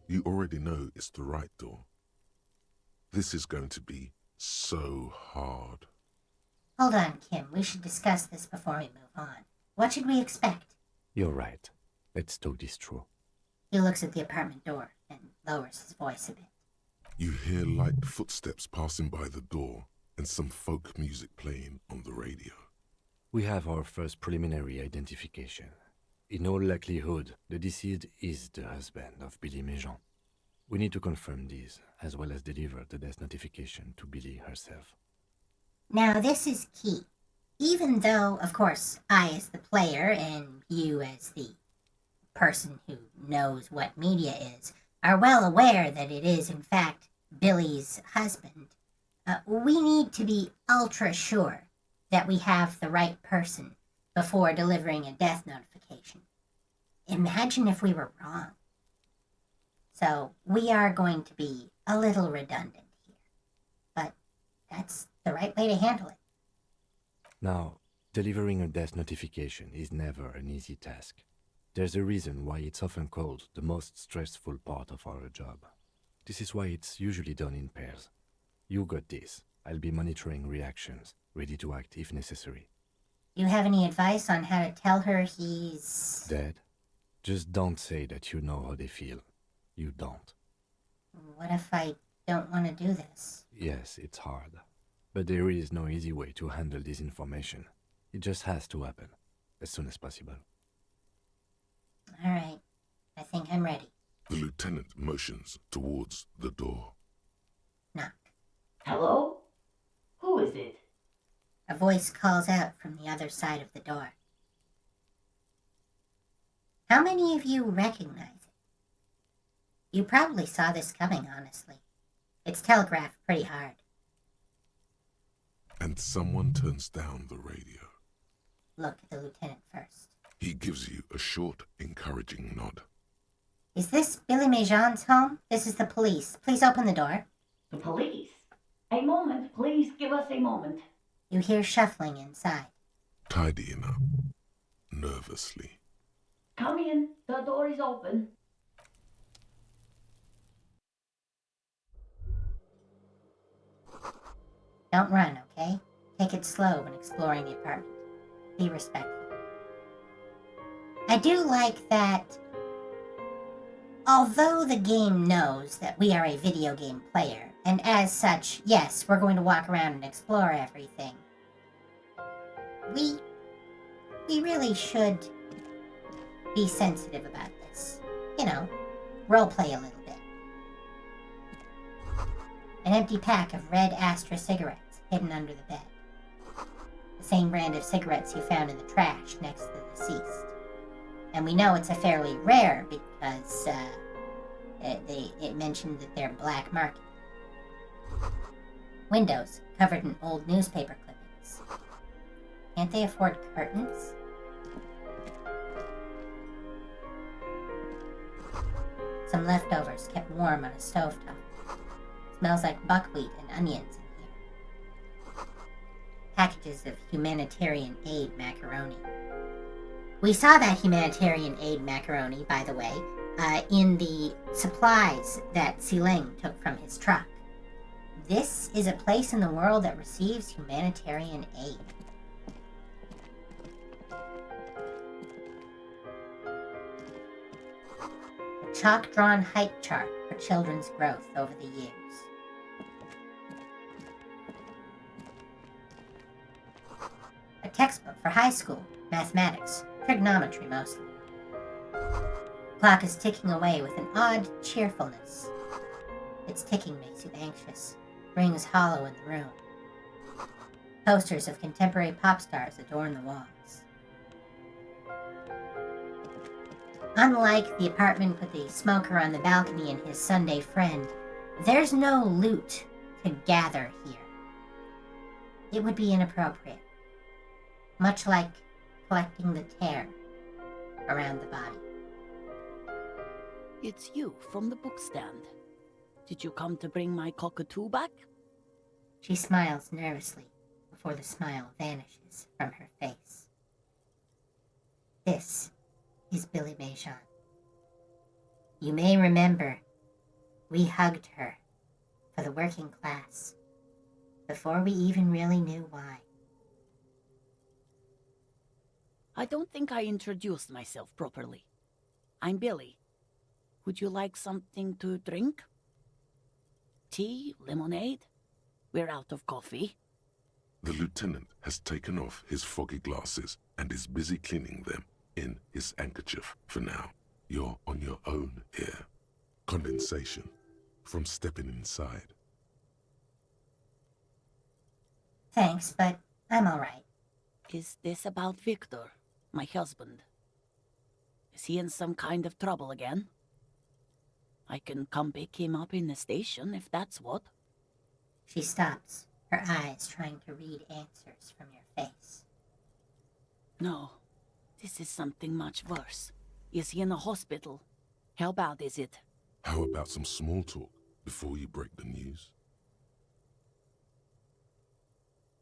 Speaker 2: You already know it's the right door. This is going to be so hard.
Speaker 1: Hold on, Kim. We should discuss this before we move on. What should we expect?
Speaker 3: You're right. Let's talk this through.
Speaker 1: He looks at the apartment door and lowers his voice a bit.
Speaker 2: You hear light footsteps passing by the door and some folk music playing on the radio.
Speaker 3: We have our first preliminary identification. In all likelihood, the deceased is the husband of Billy Méjean. We need to confirm this, as well as deliver the death notification to Billy herself.
Speaker 1: Now, this is key. Even though, of course, I as the player and you as the person who knows what media is, are well aware that it is, in fact, Billy's husband, we need to be ultra sure that we have the right person before delivering a death notification. Imagine if we were wrong. So we are going to be a little redundant here, but that's the right way to handle it.
Speaker 3: Now, delivering a death notification is never an easy task. There's a reason why it's often called the most stressful part of our job. This is why it's usually done in pairs. You got this. I'll be monitoring reactions, ready to act if necessary.
Speaker 1: You have any advice on how to tell her he's...
Speaker 3: Dead? Just don't say that you know how they feel. You don't.
Speaker 1: What if I don't want to do this.
Speaker 3: Yes, it's hard. But there is no easy way to handle this information. It just has to happen, as soon as possible.
Speaker 1: All right, I think I'm ready.
Speaker 2: The lieutenant motions towards the door.
Speaker 1: Knock.
Speaker 6: Hello? Who is it?
Speaker 1: A voice calls out from the other side of the door. How many of you recognize it? You probably saw this coming, honestly. It's telegraphed pretty hard.
Speaker 2: And someone turns down the radio.
Speaker 1: Look at the lieutenant first.
Speaker 2: He gives you a short, encouraging nod.
Speaker 1: Is this Billy Méjean's home? This is the police. Please open the door.
Speaker 6: The police? A moment, please give us a moment.
Speaker 1: You hear shuffling inside.
Speaker 2: Tidying up. Nervously.
Speaker 6: Come in, the door is open.
Speaker 1: Don't run, okay? Take it slow when exploring the apartment. Be respectful. I do like that, although the game knows that we are a video game player, and as such, yes, we're going to walk around and explore everything, we really should be sensitive about this. You know, roleplay a little bit. An empty pack of red Astra cigarettes hidden under the bed. The same brand of cigarettes you found in the trash next to the deceased. And we know it's a fairly rare because it mentioned that they're black market. Windows covered in old newspaper clippings. Can't they afford curtains? Some leftovers kept warm on a stovetop. Smells like buckwheat and onions in here. Packages of humanitarian aid macaroni. We saw that humanitarian aid macaroni, by the way, in the supplies that Siling took from his truck. This is a place in the world that receives humanitarian aid. A chalk-drawn height chart for children's growth over the years. A textbook for high school, mathematics, trigonometry mostly. Clock is ticking away with an odd cheerfulness. Its ticking makes you anxious, rings hollow in the room. Posters of contemporary pop stars adorn the walls. Unlike the apartment with the smoker on the balcony and his Sunday friend, there's no loot to gather here. It would be inappropriate, much like collecting the tear around the body.
Speaker 7: It's you from the bookstand. Did you come to bring my cockatoo back?
Speaker 1: She smiles nervously before the smile vanishes from her face. This is Billy Méjean. You may remember we hugged her for the working class before we even really knew why.
Speaker 7: I don't think I introduced myself properly. I'm Billy. Would you like something to drink? Tea? Lemonade? We're out of coffee.
Speaker 2: The lieutenant has taken off his foggy glasses and is busy cleaning them in his handkerchief for now. You're on your own here. Condensation from stepping inside.
Speaker 1: Thanks, but I'm all right.
Speaker 7: Is this about Victor, my husband? Is he in some kind of trouble again? I can come pick him up in the station if that's what.
Speaker 1: She stops, her eyes trying to read answers from your face.
Speaker 7: No, this is something much worse. Is he in a hospital? How bad is it?
Speaker 2: How about some small talk before you break the news?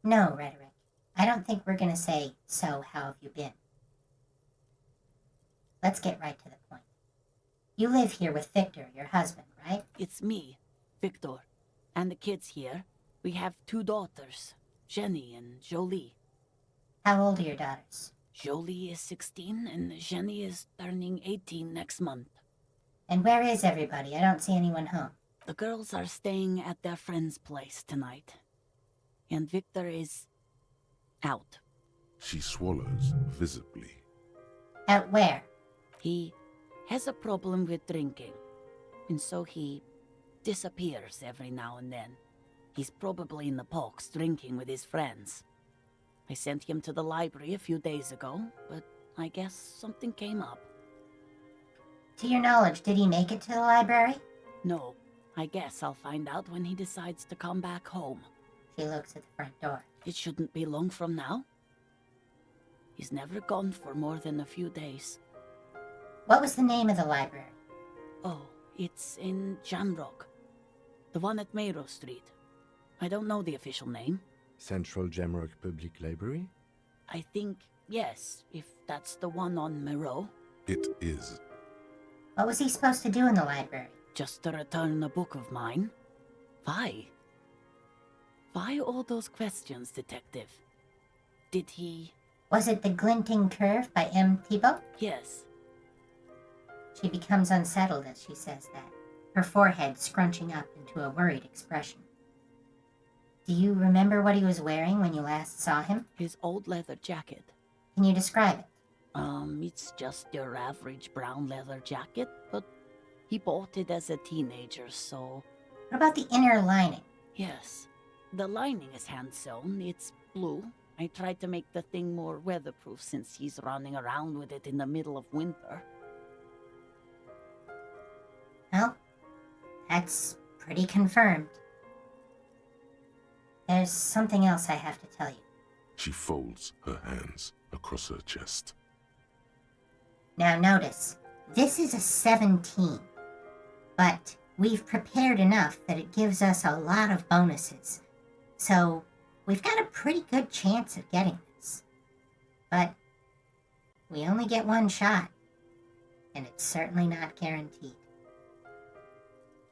Speaker 1: No, Rhetoric. I don't think we're gonna say, so how have you been? Let's get right to the point. You live here with Victor, your husband, right?
Speaker 7: It's me, Victor, and the kids here. We have 2 daughters, Jenny and Jolie.
Speaker 1: How old are your daughters?
Speaker 7: Jolie is 16 and Jenny is turning 18 next month.
Speaker 1: And where is everybody? I don't see anyone home.
Speaker 7: The girls are staying at their friend's place tonight. And Victor is out.
Speaker 2: She swallows visibly.
Speaker 1: Out where?
Speaker 7: He has a problem with drinking, and so he disappears every now and then. He's probably in the parks drinking with his friends. I sent him to the library a few days ago, but I guess something came up.
Speaker 1: To your knowledge, did he make it to the library?
Speaker 7: No, I guess I'll find out when he decides to come back home.
Speaker 1: She looks at the front door.
Speaker 7: It shouldn't be long from now. He's never gone for more than a few days.
Speaker 1: What was the name of the library?
Speaker 7: Oh, it's in Jamrock. The one at Mayro Street. I don't know the official name.
Speaker 3: Central Jamrock Public Library?
Speaker 7: I think, yes, if that's the one on Mayro.
Speaker 2: It is.
Speaker 1: What was he supposed to do in the library?
Speaker 7: Just to return a book of mine. Why? Why all those questions, Detective? Did he...
Speaker 1: Was it The Glinting Curve by M. Thibault?
Speaker 7: Yes.
Speaker 1: She becomes unsettled as she says that, her forehead scrunching up into a worried expression. Do you remember what he was wearing when you last saw him?
Speaker 7: His old leather jacket.
Speaker 1: Can you describe it?
Speaker 7: It's just your average brown leather jacket, but he bought it as a teenager, so...
Speaker 1: What about the inner lining?
Speaker 7: Yes. The lining is hand-sewn. It's blue. I tried to make the thing more weatherproof since he's running around with it in the middle of winter.
Speaker 1: Well, that's pretty confirmed. There's something else I have to tell you.
Speaker 2: She folds her hands across her chest.
Speaker 1: Now notice, this is a 17, but we've prepared enough that it gives us a lot of bonuses. So we've got a pretty good chance of getting this. But we only get one shot, and it's certainly not guaranteed.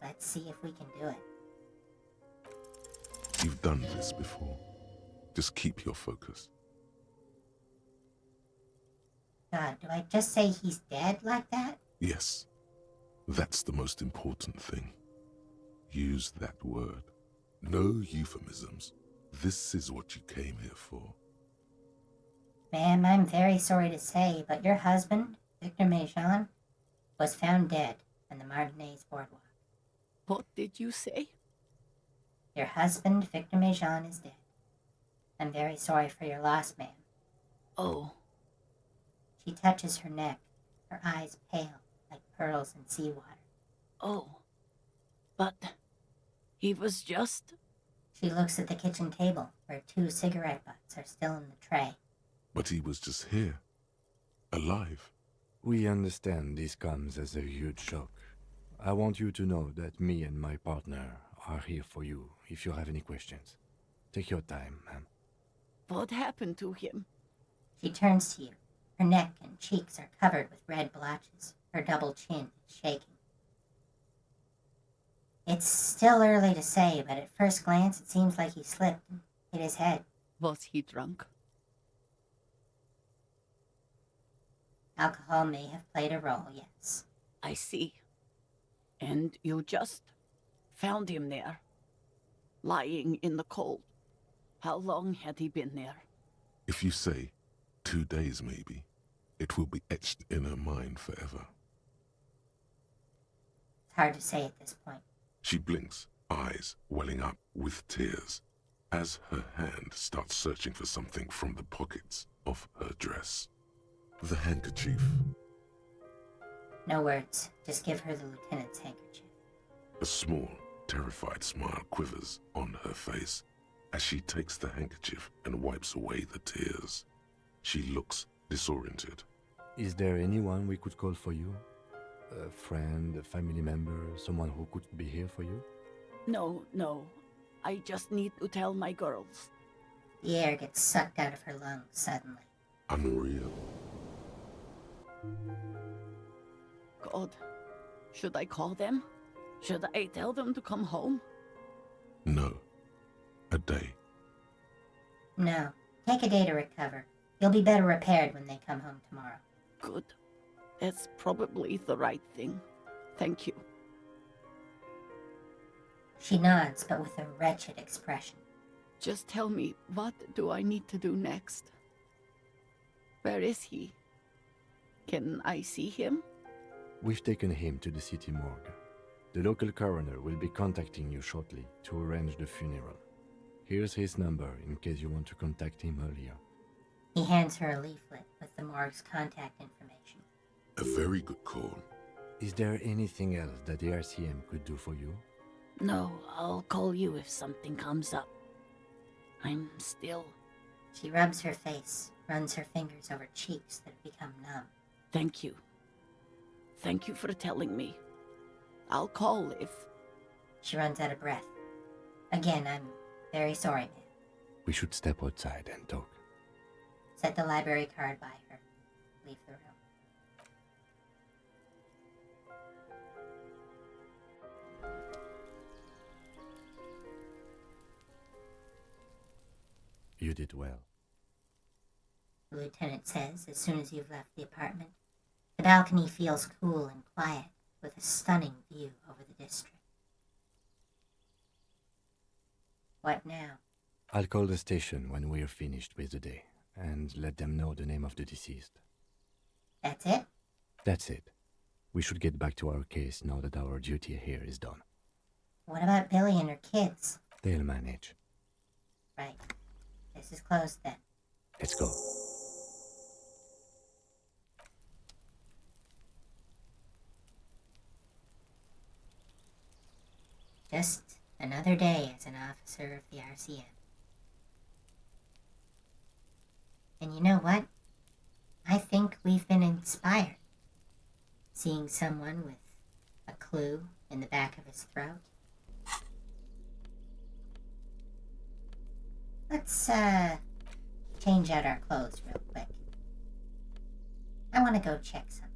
Speaker 1: Let's see if we can do it.
Speaker 2: You've done this before. Just keep your focus.
Speaker 1: God, do I just say he's dead like that?
Speaker 2: Yes. That's the most important thing. Use that word. No euphemisms. This is what you came here for.
Speaker 1: Ma'am, I'm very sorry to say, but your husband, Victor Mejean, was found dead on the Martinez boardwalk.
Speaker 7: What did you say?
Speaker 1: Your husband, Victor Mejean, is dead. I'm very sorry for your loss, ma'am.
Speaker 7: Oh.
Speaker 1: She touches her neck, her eyes pale like pearls in seawater.
Speaker 7: Oh. But he was just...
Speaker 1: She looks at the kitchen table, where 2 cigarette butts are still in the tray.
Speaker 2: But he was just here. Alive.
Speaker 3: We understand this comes as a huge shock. I want you to know that me and my partner are here for you if you have any questions. Take your time, ma'am.
Speaker 7: What happened to him?
Speaker 1: She turns to you. Her neck and cheeks are covered with red blotches. Her double chin is shaking. It's still early to say, but at first glance it seems like he slipped and hit his head.
Speaker 7: Was he drunk?
Speaker 1: Alcohol may have played a role, yes.
Speaker 7: I see. And you just found him there, lying in the cold. How long had he been there?
Speaker 2: If you say 2 days maybe, it will be etched in her mind forever.
Speaker 1: It's hard to say at this point.
Speaker 2: She blinks, eyes welling up with tears, as her hand starts searching for something from the pockets of her dress. The handkerchief.
Speaker 1: No words. Just give her the lieutenant's handkerchief.
Speaker 2: A small, terrified smile quivers on her face as she takes the handkerchief and wipes away the tears. She looks disoriented.
Speaker 3: Is there anyone we could call for you? A friend, a family member, someone who could be here for you?
Speaker 7: No. I just need to tell my girls.
Speaker 1: The air gets sucked out of her lungs suddenly.
Speaker 2: Unreal.
Speaker 7: God, should I call them? Should I tell them to come home?
Speaker 2: No. A day.
Speaker 1: No. Take a day to recover. You'll be better repaired when they come home tomorrow.
Speaker 7: Good. That's probably the right thing. Thank you.
Speaker 1: She nods, but with a wretched expression.
Speaker 7: Just tell me, what do I need to do next? Where is he? Can I see him?
Speaker 3: We've taken him to the city morgue. The local coroner will be contacting you shortly to arrange the funeral. Here's his number in case you want to contact him earlier.
Speaker 1: He hands her a leaflet with the morgue's contact information.
Speaker 2: A very good call.
Speaker 3: Is there anything else that the RCM could do for you?
Speaker 7: No, I'll call you if something comes up. I'm still...
Speaker 1: She rubs her face, runs her fingers over cheeks that have become numb.
Speaker 7: Thank you. Thank you for telling me. I'll call if...
Speaker 1: She runs out of breath. Again, I'm very sorry, ma'am.
Speaker 3: We should step outside and talk.
Speaker 1: Set the library card by her. Leave the room.
Speaker 3: You did well.
Speaker 1: The lieutenant says as soon as you've left the apartment. The balcony feels cool and quiet, with a stunning view over the district. What now?
Speaker 3: I'll call the station when we're finished with the day, and let them know the name of the deceased.
Speaker 1: That's it?
Speaker 3: That's it. We should get back to our case now that our duty here is done.
Speaker 1: What about Billy and her kids?
Speaker 3: They'll manage.
Speaker 1: Right. This is closed then.
Speaker 3: Let's go.
Speaker 1: Just another day as an officer of the RCM. And you know what? I think we've been inspired. Seeing someone with a clue in the back of his throat. Let's, change out our clothes real quick. I want to go check something.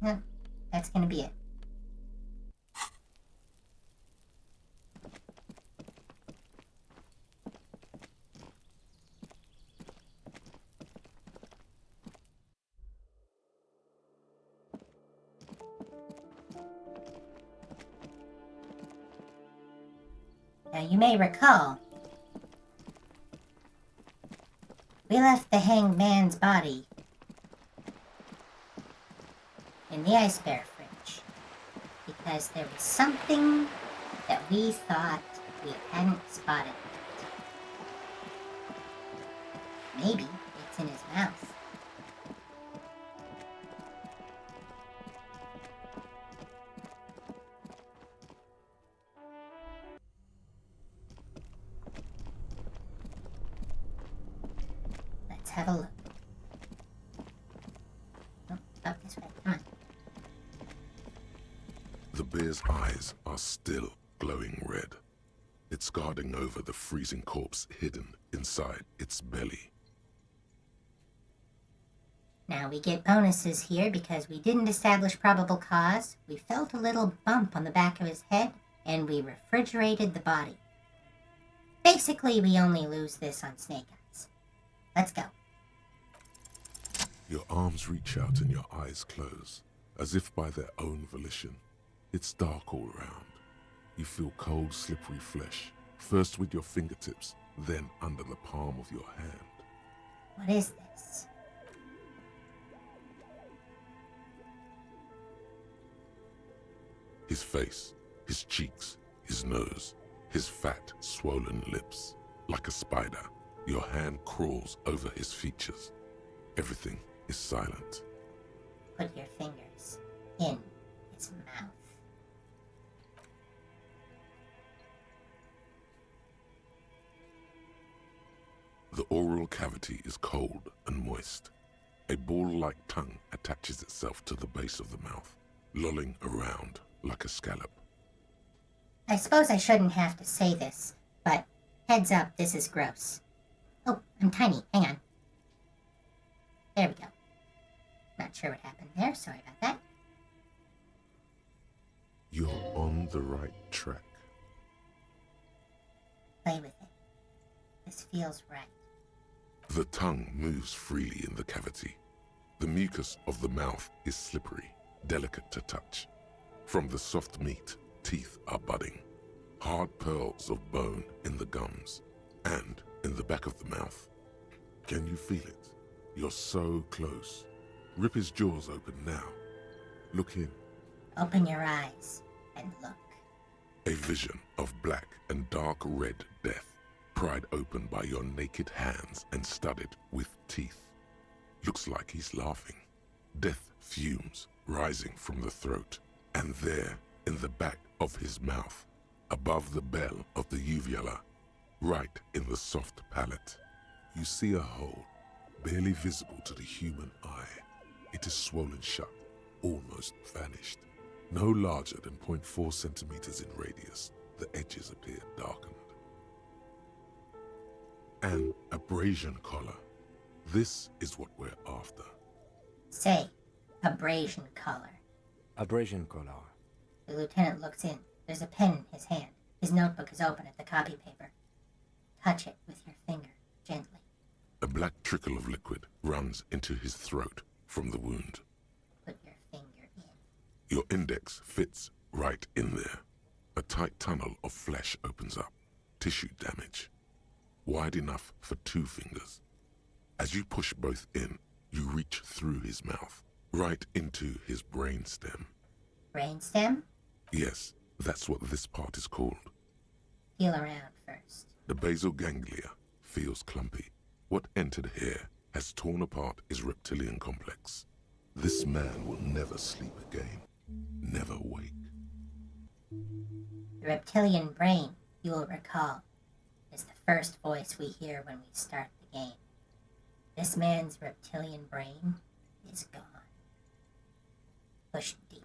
Speaker 1: No, that's gonna be it. Now you may recall, we left the hanged man's body in the ice bear fridge because there was something that we thought we hadn't spotted yet. Maybe it's in his mouth. Let's have a look. Oh, up this way, come on.
Speaker 2: The bear's eyes are still glowing red. It's guarding over the freezing corpse hidden inside its belly.
Speaker 1: Now we get bonuses here because we didn't establish probable cause, we felt a little bump on the back of his head, and we refrigerated the body. Basically, we only lose this on snake eyes. Let's go.
Speaker 2: Your arms reach out and your eyes close, as if by their own volition. It's dark all around. You feel cold, slippery flesh, first with your fingertips, then under the palm of your hand.
Speaker 1: What is this?
Speaker 2: His face, his cheeks, his nose, his fat, swollen lips. Like a spider, your hand crawls over his features. Everything is silent.
Speaker 1: Put your fingers in his mouth.
Speaker 2: The oral cavity is cold and moist. A ball-like tongue attaches itself to the base of the mouth, lolling around like a scallop.
Speaker 1: I suppose I shouldn't have to say this, but Heads up, this is gross. Oh, I'm tiny. Hang on. There we go. Not sure what happened there. Sorry about that.
Speaker 2: You're on the right track.
Speaker 1: Play with it. This feels right.
Speaker 2: The tongue moves freely in the cavity. The mucus of the mouth is slippery, delicate to touch. From the soft meat, teeth are budding. Hard pearls of bone in the gums and in the back of the mouth. Can you feel it? You're so close. Rip his jaws open now. Look in.
Speaker 1: Open your eyes and look.
Speaker 2: A vision of black and dark red death, pried open by your naked hands and studded with teeth. Looks like he's laughing. Death fumes rising from the throat, and there, in the back of his mouth, above the bell of the uvula, right in the soft palate, you see a hole, barely visible to the human eye. It is swollen shut, almost vanished. No larger than 0.4 centimeters in radius, the edges appear darkened. An abrasion collar. This is what we're after.
Speaker 1: Say, abrasion collar.
Speaker 3: Abrasion collar.
Speaker 1: The lieutenant looks in. There's a pen in his hand. His notebook is open at the copy paper. Touch it with your finger, gently.
Speaker 2: A black trickle of liquid runs into his throat from the wound.
Speaker 1: Put your finger in.
Speaker 2: Your index fits right in there. A tight tunnel of flesh opens up. Tissue damage. Wide enough for 2 fingers. As you push both in, you reach through his mouth, right into his brainstem.
Speaker 1: Brainstem?
Speaker 2: Yes, that's what this part is called.
Speaker 1: Feel around first.
Speaker 2: The basal ganglia feels clumpy. What entered here has torn apart his reptilian complex. This man will never sleep again. Never wake.
Speaker 1: The reptilian brain, you will recall, is the first voice we hear when we start the game. This man's reptilian brain is gone. Push deeper.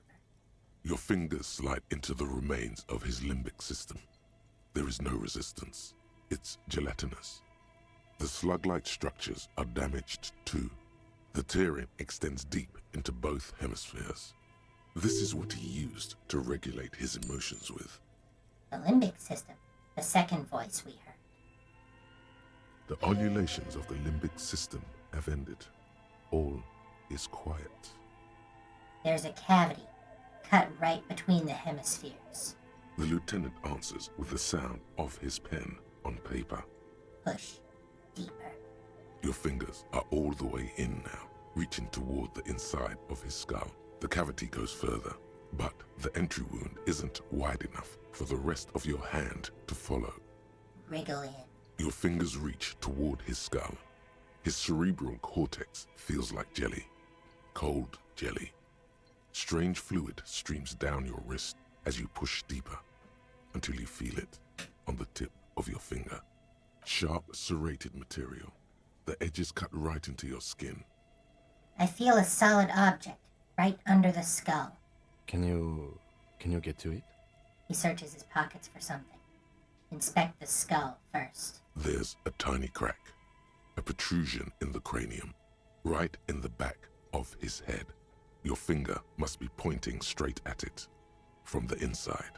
Speaker 2: Your fingers slide into the remains of his limbic system. There is no resistance. It's gelatinous. The slug-like structures are damaged too. The tearing extends deep into both hemispheres. This is what he used to regulate his emotions with.
Speaker 1: The limbic system, the second voice we heard.
Speaker 2: The ululations of the limbic system have ended. All is quiet.
Speaker 1: There's a cavity cut right between the hemispheres.
Speaker 2: The lieutenant answers with the sound of his pen on paper.
Speaker 1: Push deeper.
Speaker 2: Your fingers are all the way in now, reaching toward the inside of his skull. The cavity goes further, but the entry wound isn't wide enough for the rest of your hand to follow.
Speaker 1: Wriggle in.
Speaker 2: Your fingers reach toward his skull. His cerebral cortex feels like jelly. Cold jelly. Strange fluid streams down your wrist as you push deeper until you feel it on the tip of your finger. Sharp, serrated material. The edges cut right into your skin.
Speaker 1: I feel a solid object right under the skull.
Speaker 3: Can you get to it?
Speaker 1: He searches his pockets for something. Inspect the skull first.
Speaker 2: There's a tiny crack. A protrusion in the cranium. Right in the back of his head. Your finger must be pointing straight at it. From the inside.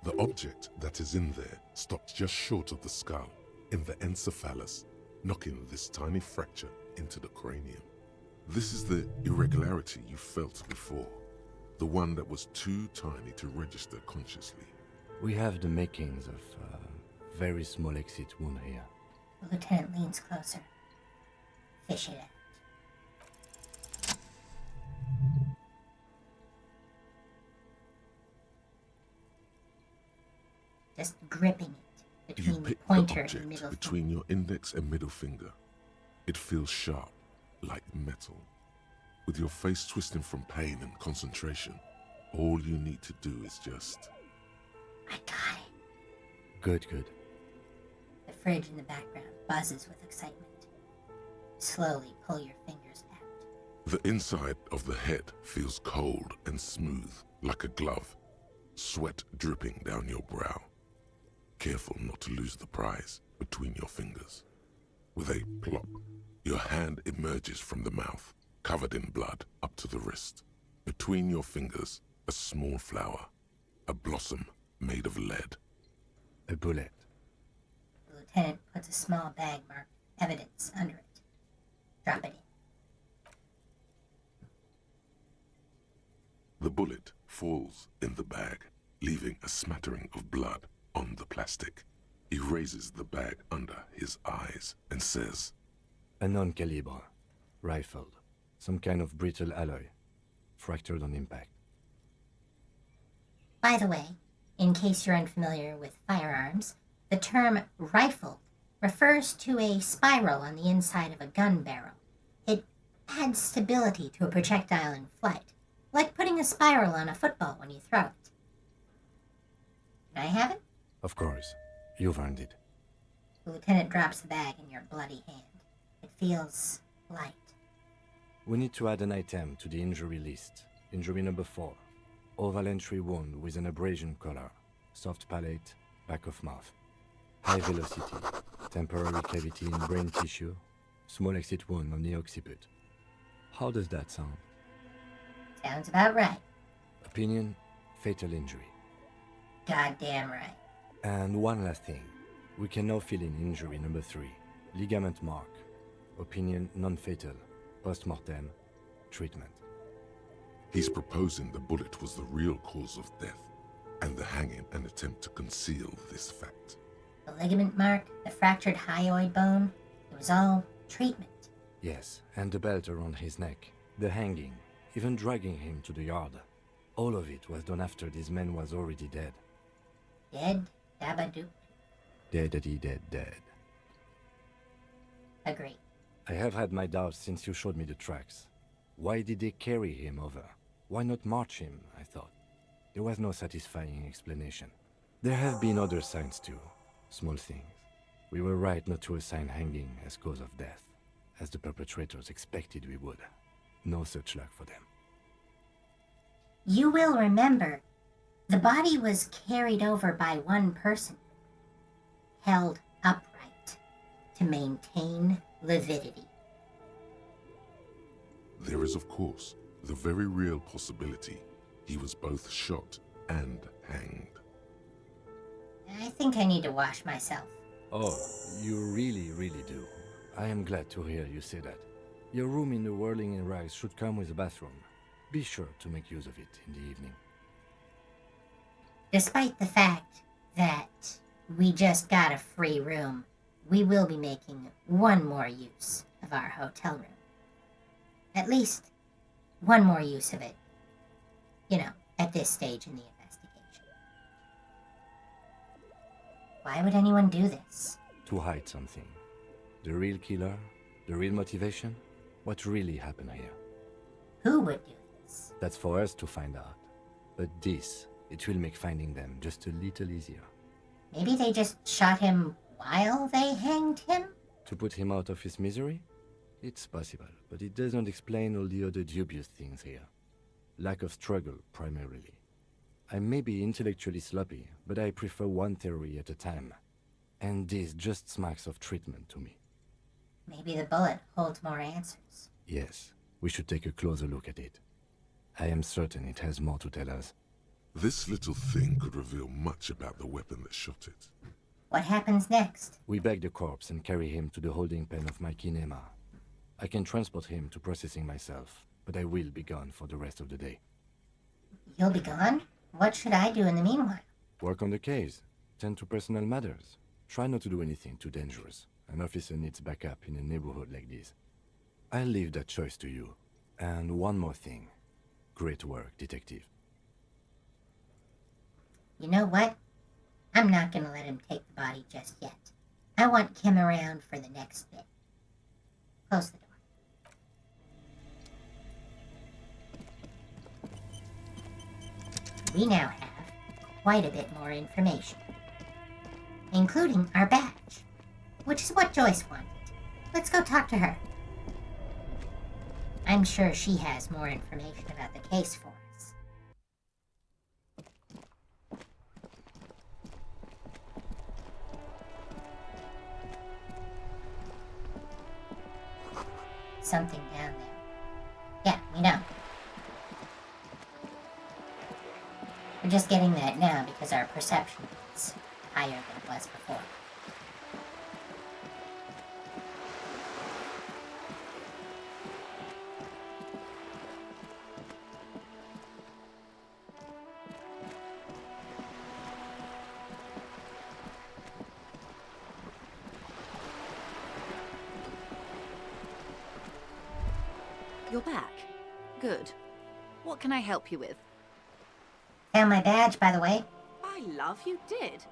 Speaker 2: The object that is in there stops just short of the skull, in the encephalus, knocking this tiny fracture into the cranium. This is the irregularity you felt before. The one that was too tiny to register consciously.
Speaker 3: We have the makings of a very small exit wound here.
Speaker 1: The lieutenant leans closer. Fish it out. Just gripping it
Speaker 2: You
Speaker 1: between the
Speaker 2: pick the
Speaker 1: pointer and
Speaker 2: object
Speaker 1: middle
Speaker 2: between
Speaker 1: finger.
Speaker 2: your index and middle finger. It feels sharp, like metal. With your face twisting from pain and concentration, all you need to do is just...
Speaker 1: I got it.
Speaker 3: Good.
Speaker 1: The fridge in the background buzzes with excitement. Slowly pull your fingers out.
Speaker 2: The inside of the head feels cold and smooth, like a glove. Sweat dripping down your brow. Careful not to lose the prize. between your fingers. With a plop, your hand emerges from the mouth, covered in blood up to the wrist. Between your fingers, a small flower, a blossom made of lead.
Speaker 3: A bullet.
Speaker 1: The lieutenant puts a small bag marked evidence under it. Drop it in.
Speaker 2: The bullet falls in the bag, leaving a smattering of blood on the plastic. He raises the bag under his eyes and says,
Speaker 3: A non-caliber. Rifled. Some kind of brittle alloy. Fractured on impact.
Speaker 1: By the way, in case you're unfamiliar with firearms, the term rifled refers to a spiral on the inside of a gun barrel. It adds stability to a projectile in flight, like putting a spiral on a football when you throw it. Can I have it?
Speaker 3: Of course. You've earned it.
Speaker 1: The lieutenant drops the bag in your bloody hand. It feels light.
Speaker 3: We need to add an item to the injury list. Injury number 4. Oval entry wound with an abrasion color. Soft palate, back of mouth. High velocity. Temporary cavity in brain tissue. Small exit wound on the occiput. How does that sound?
Speaker 1: Sounds about right.
Speaker 3: Opinion, fatal injury.
Speaker 1: Goddamn right.
Speaker 3: And one last thing. We can now fill in injury number 3. Ligament mark. Opinion, non-fatal. Post-mortem. Treatment.
Speaker 2: he's proposing the bullet was the real cause of death, and the hanging an attempt to conceal this fact.
Speaker 1: The ligament mark, the fractured hyoid bone, it was all treatment.
Speaker 3: Yes, and the belt around his neck, the hanging, even dragging him to the yard. All of it was done after this man was already dead.
Speaker 1: Dead? Dabadoop?
Speaker 3: Dead.
Speaker 1: Agree.
Speaker 3: I have had my doubts since you showed me the tracks. Why did they carry him over? Why not march him, I thought. There was no satisfying explanation. There have been other signs too. Small things. We were right not to assign hanging as cause of death, as the perpetrators expected we would. No such luck for them.
Speaker 1: You will remember, the body was carried over by one person, held upright to maintain lividity.
Speaker 2: There is, of course, the very real possibility he was both shot and hanged.
Speaker 1: I think I need to wash myself.
Speaker 3: Oh, you really do. I am glad to hear you say that. Your room in the Whirling in Rags should come with a bathroom. Be sure to make use of it in the evening.
Speaker 1: Despite the fact that we just got a free room, we will be making one more use of our hotel room. At least, one more use of it. You know, at this stage in the investigation. Why would anyone do this?
Speaker 3: To hide something. The real killer? The real motivation? What really happened here?
Speaker 1: Who would do this?
Speaker 3: That's for us to find out. But this, it will make finding them just a little easier.
Speaker 1: Maybe they just shot him while they hanged him?
Speaker 3: To put him out of his misery? It's possible, but it doesn't explain all the other dubious things here. Lack of struggle, primarily. I may be intellectually sloppy, but I prefer one theory at a time. And this just smacks of treatment to me.
Speaker 1: Maybe the bullet holds more answers.
Speaker 3: Yes, we should take a closer look at it. I am certain it has more to tell us.
Speaker 2: This little thing could reveal much about the weapon that shot it.
Speaker 1: What happens next?
Speaker 3: We bag the corpse and carry him to the holding pen of my kinema. I can transport him to processing myself, but I will be gone for the rest of the day.
Speaker 1: You'll be gone? What should I do in the meanwhile?
Speaker 3: Work on the case. Tend to personal matters. Try not to do anything too dangerous. An officer needs backup in a neighborhood like this. I'll leave that choice to you. And one more thing. Great work, detective.
Speaker 1: You know what? I'm not gonna let him take the body just yet. I want Kim around for the next bit. Close the door. We now have quite a bit more information, including our badge, which is what Joyce wanted. Let's go talk to her. I'm sure she has more information about the case for us. something down there. Yeah, we know. We're just getting that now because our perception is higher than it was before.
Speaker 8: You're back. Good. What can I help you with?
Speaker 1: Found my badge, by the way.
Speaker 8: By love, you did.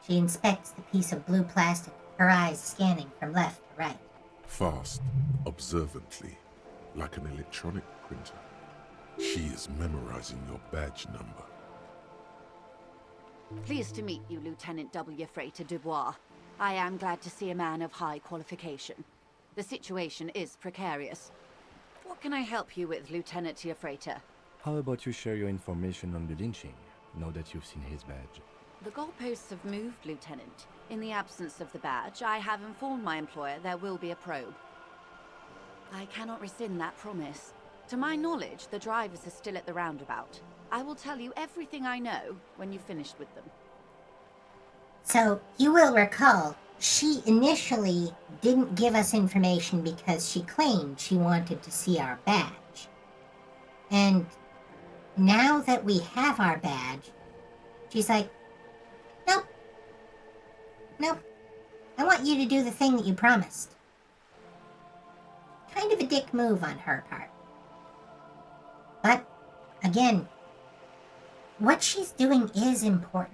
Speaker 1: She inspects the piece of blue plastic, her eyes scanning from left to right.
Speaker 2: Fast, observantly, like an electronic printer. She is memorizing your badge number.
Speaker 8: Pleased to meet you, Lieutenant W. Freighter Dubois. I am glad to see a man of high qualification. The situation is precarious. What can I help you with, Lieutenant Freighter?
Speaker 3: How about you share your information on the lynching, now that you've seen his badge?
Speaker 8: The goalposts have moved, Lieutenant. In the absence of the badge, I have informed my employer there will be a probe. I cannot rescind that promise. To my knowledge, the drivers are still at the roundabout. I will tell you everything I know when you've finished with them.
Speaker 1: So, you will recall, she initially didn't give us information because she claimed she wanted to see our badge. And now that we have our badge, she's like, nope. Nope. I want you to do the thing that you promised. Kind of a dick move on her part. But, again, what she's doing is important.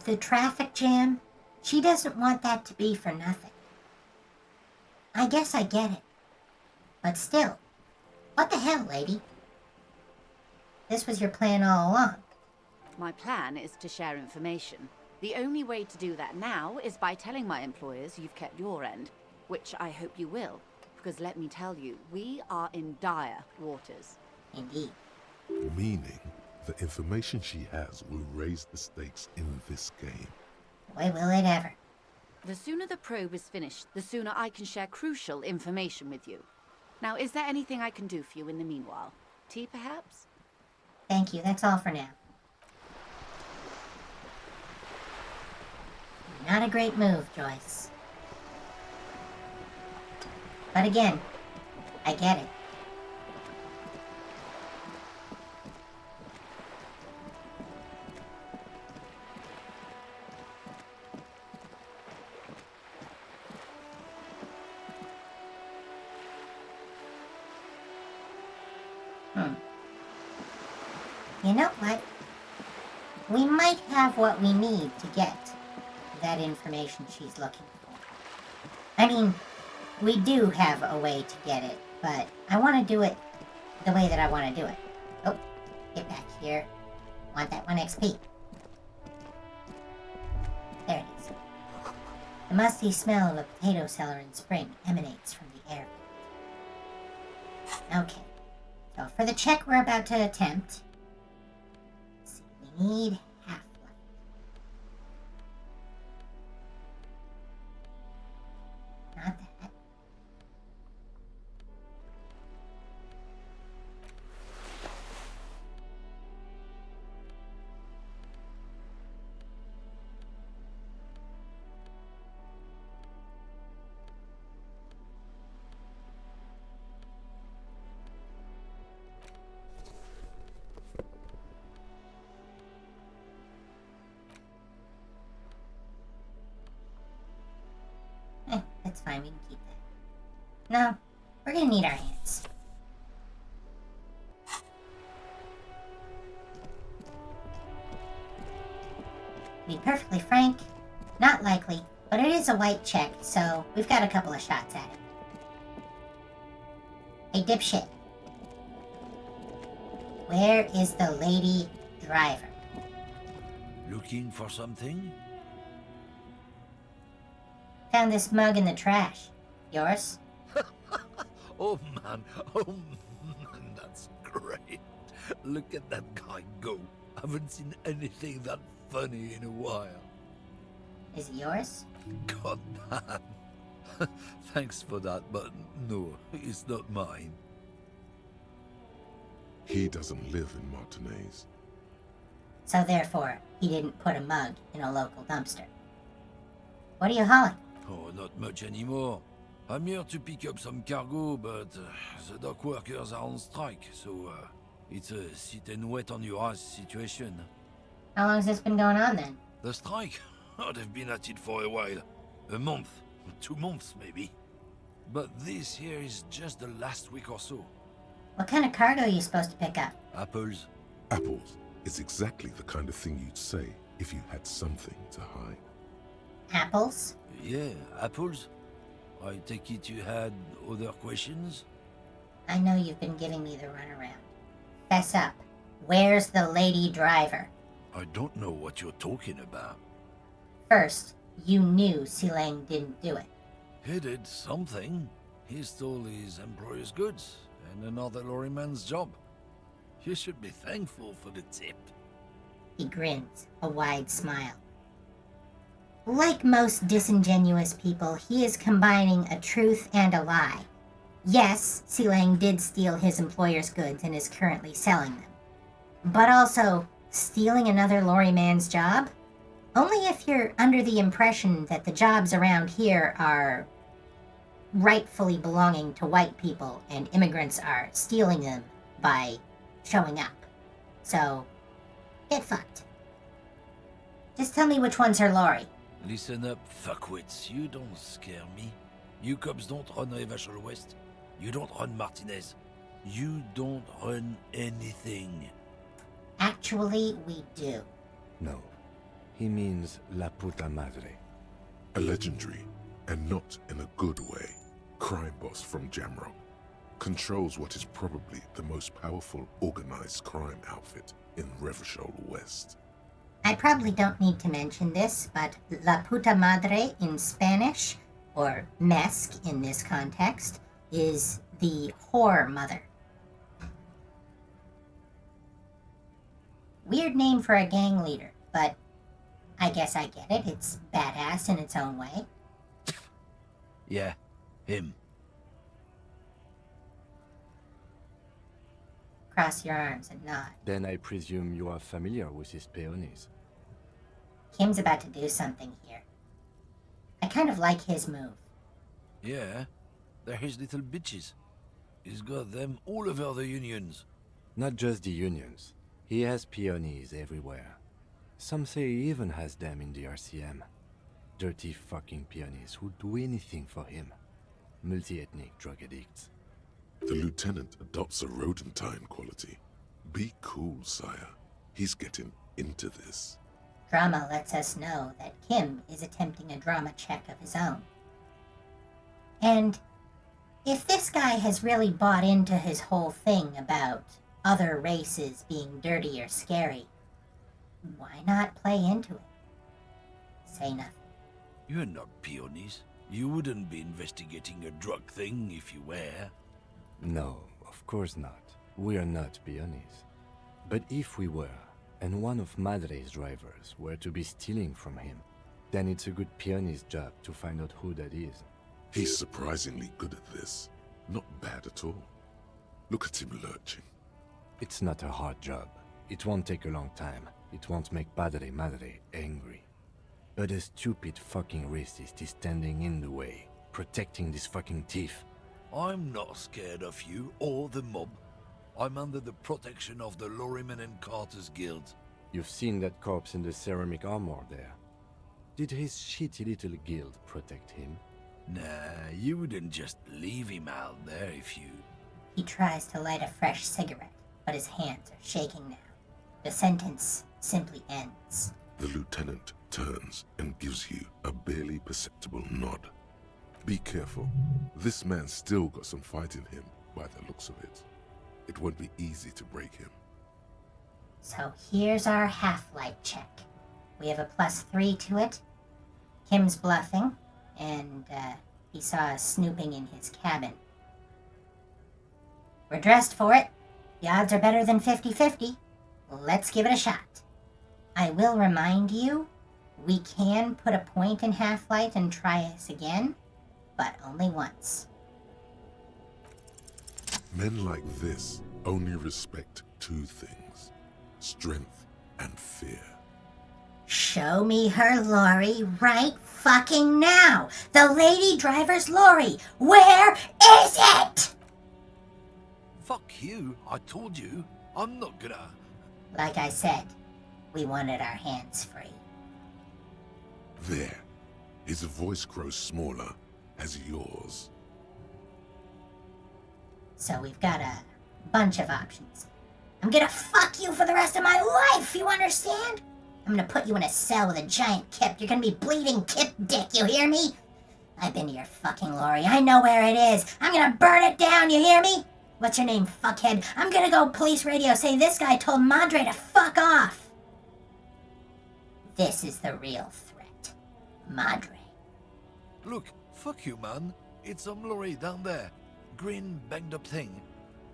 Speaker 1: The traffic jam, she doesn't want that to be for nothing. I guess I get it. But still, what the hell, lady? This was your plan all along.
Speaker 8: My plan is to share information. The only way to do that now is by telling my employers you've kept your end, which I hope you will, because let me tell you, we are in dire waters.
Speaker 1: Indeed.
Speaker 2: Meaning, the information she has will raise the stakes in this game.
Speaker 1: Boy, will it ever.
Speaker 8: The sooner the probe is finished, the sooner I can share crucial information with you. Now, is there anything I can do for you in the meanwhile? Tea, perhaps?
Speaker 1: Thank you, that's all for now. Not a great move, Joyce. But again, I get it. You know what? We might have what we need to get that information she's looking for. I mean, we do have a way to get it, but I want to do it the way that I want to do it. Oh, get back here. Want that 1 XP. There it is. The musty smell of a potato cellar in spring emanates from the air. Okay. So for the check we're about to attempt, let's see, we need half light. Not that. That's fine, we can keep that. No, we're gonna need our hands. To be perfectly frank, not likely, but it is a white check, so we've got a couple of shots at it. Hey, dipshit. Where is the lady driver?
Speaker 9: Looking for something?
Speaker 1: Found this mug in the trash. Yours?
Speaker 9: Oh man, that's great. Look at that guy go. Haven't seen anything that funny in a while.
Speaker 1: Is it yours?
Speaker 9: God damn. Thanks for that, but no, it's not mine.
Speaker 2: He doesn't live in Martinez.
Speaker 1: So therefore, he didn't put a mug in a local dumpster. What are you hauling?
Speaker 9: Oh, not much anymore. I'm here to pick up some cargo, but the dock workers are on strike, so it's a sit and wait on your ass situation.
Speaker 1: How long has this been going on then?
Speaker 9: The strike? Oh, they've been at it for a while. A month, 2 months maybe. But this here is just the last week or so.
Speaker 1: What kind of cargo are you supposed to pick up?
Speaker 9: Apples?
Speaker 2: Apples is exactly the kind of thing you'd say if you had something to hide.
Speaker 1: Apples?
Speaker 9: Yeah, apples. I take it you had other questions?
Speaker 1: I know you've been giving me the runaround. Fess up. Where's the lady driver?
Speaker 9: I don't know what you're talking about.
Speaker 1: First, you knew Silang didn't do it.
Speaker 9: He did something. He stole his employer's goods and another lorryman's job. You should be thankful for the tip.
Speaker 1: He grins, a wide smile. Like most disingenuous people, he is combining a truth and a lie. Yes, Silang did steal his employer's goods and is currently selling them. But also, stealing another lorryman's job? Only if you're under the impression that the jobs around here are rightfully belonging to white people and immigrants are stealing them by showing up. So, get fucked. Just tell me which one's her lorry.
Speaker 9: Listen up, fuckwits. You don't scare me. You cops don't run Revachol West. You don't run Martinez. You don't run anything.
Speaker 1: Actually, we do.
Speaker 3: No. He means La Puta Madre.
Speaker 2: A legendary, and not in a good way, crime boss from Jamrock controls what is probably the most powerful organized crime outfit in Revachol West.
Speaker 1: I probably don't need to mention this, but La Puta Madre in Spanish, or Mesque in this context, is the whore mother. Weird name for a gang leader, but I guess I get it. It's badass in its own way.
Speaker 9: Yeah, him.
Speaker 1: Cross your arms and nod.
Speaker 3: Then I presume you are familiar with his peonies.
Speaker 1: Kim's about to do something here. I kind of like his move.
Speaker 9: Yeah, they're his little bitches. He's got them all over the unions.
Speaker 3: Not just the unions. He has peonies everywhere. Some say he even has them in the RCM. Dirty fucking peonies who'd do anything for him. Multi-ethnic drug addicts.
Speaker 2: The lieutenant adopts a rodentine quality. Be cool, sire. He's getting into this.
Speaker 1: Drama lets us know that Kim is attempting a drama check of his own. And if this guy has really bought into his whole thing about other races being dirty or scary, why not play into it? Say nothing.
Speaker 9: You're not peonies. You wouldn't be investigating a drug thing if you were.
Speaker 3: No, of course not. We are not peonies. But if we were, and one of Madre's drivers were to be stealing from him, then it's a good peony's job to find out who that is.
Speaker 2: He's surprisingly good at this. Not bad at all. Look at him lurching.
Speaker 3: It's not a hard job. It won't take a long time. It won't make Padre Madre angry. But a stupid fucking racist is standing in the way, protecting this fucking thief.
Speaker 9: I'm not scared of you or the mob. I'm under the protection of the Lorrymen and Carters Guild.
Speaker 3: You've seen that corpse in the ceramic armor there. Did his shitty little guild protect him?
Speaker 9: Nah, you wouldn't just leave him out there if you...
Speaker 1: He tries to light a fresh cigarette, but his hands are shaking now. The sentence simply ends.
Speaker 2: The lieutenant turns and gives you a barely perceptible nod. Be careful. This man's still got some fight in him, by the looks of it. It won't be easy to break him.
Speaker 1: So here's our half-life check. We have a +3 to it. Kim's bluffing, and he saw us snooping in his cabin. We're dressed for it. The odds are better than 50-50. Let's give it a shot. I will remind you, We can put a point in Half-Light and try us again, but only once.
Speaker 2: Men like this only respect two things: strength and fear.
Speaker 1: Show me her lorry right fucking now! The lady driver's lorry! Where is it?
Speaker 9: Fuck you, I told you. I'm not gonna...
Speaker 1: Like I said, we wanted our hands free.
Speaker 2: There. His voice grows smaller as yours.
Speaker 1: So we've got a bunch of options. I'm gonna fuck you for the rest of my life, you understand? I'm gonna put you in a cell with a giant kip. You're gonna be bleeding kip dick, you hear me? I've been to your fucking lorry. I know where it is. I'm gonna burn it down, you hear me? What's your name, fuckhead? I'm gonna go police radio say this guy told Madre to fuck off. This is the real threat. Madre.
Speaker 9: Look, fuck you, man. It's some lorry down there. Green, banged up thing.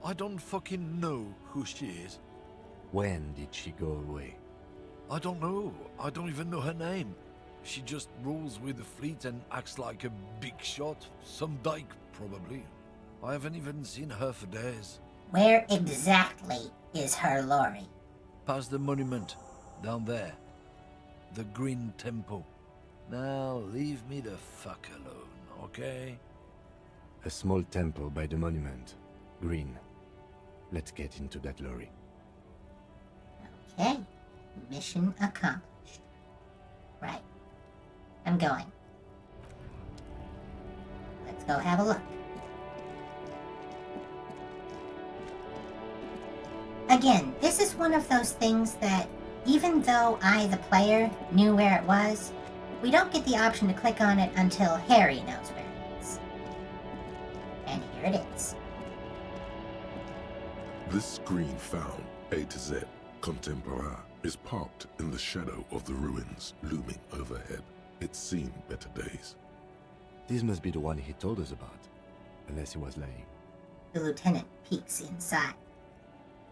Speaker 9: I don't fucking know who she is.
Speaker 3: When did she go away?
Speaker 9: I don't know. I don't even know her name. She just rolls with the fleet and acts like a big shot. Some dyke, probably. I haven't even seen her for days.
Speaker 1: Where exactly is her lorry?
Speaker 9: Past the monument. Down there. The Green Temple. Now, leave me the fuck alone, okay?
Speaker 3: A small temple by the monument. Green. Let's get into that lorry.
Speaker 1: Okay. Mission accomplished. Right. I'm going. Let's go have a look. Again, this is one of those things that, even though I, the player, knew where it was, we don't get the option to click on it until Harry knows where it is. And here it is.
Speaker 2: This screen found, A to Z, contemporary, is parked in the shadow of the ruins looming overhead. It's seen better days.
Speaker 3: This must be the one he told us about. Unless he was lying.
Speaker 1: The lieutenant peeks inside.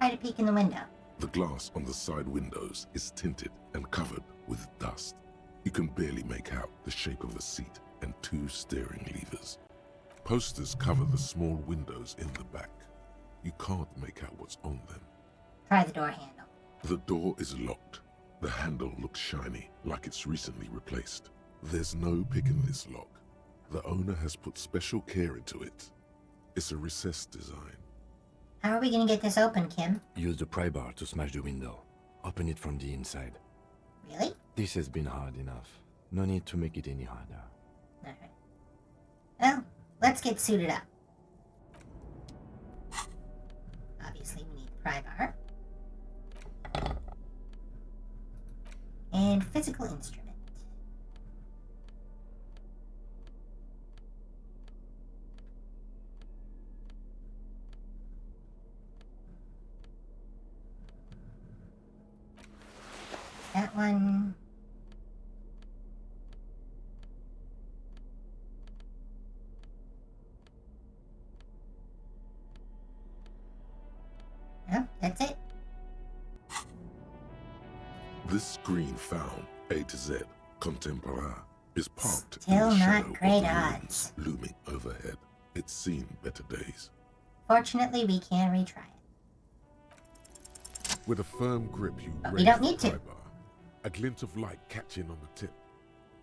Speaker 1: Try to peek in the window.
Speaker 2: The glass on the side windows is tinted and covered with dust. You can barely make out the shape of a seat and two steering levers. Posters cover the small windows in the back. You can't make out what's on them.
Speaker 1: Try the door handle.
Speaker 2: The door is locked. The handle looks shiny, like it's recently replaced. There's no pick in this lock. The owner has put special care into it. It's a recessed design.
Speaker 1: How are we gonna get this open, Kim?
Speaker 3: Use the pry bar to smash the window. Open it from the inside.
Speaker 1: Really?
Speaker 3: This has been hard enough. No need to make it any harder.
Speaker 1: Alright. Well, let's get suited up. Obviously, we need pry bar. And physical instrument. That one. Oh, that's it.
Speaker 2: This screen found, A to Z, contemporary, is parked
Speaker 1: Still
Speaker 2: in the
Speaker 1: not
Speaker 2: shadow
Speaker 1: great
Speaker 2: of the
Speaker 1: odds.
Speaker 2: ruins looming overhead. It's seen better days.
Speaker 1: Fortunately, we can retry it.
Speaker 2: With a firm grip, you
Speaker 1: But we
Speaker 2: raise
Speaker 1: don't
Speaker 2: the
Speaker 1: need to.
Speaker 2: pry bar, a glint of light catching on the tip.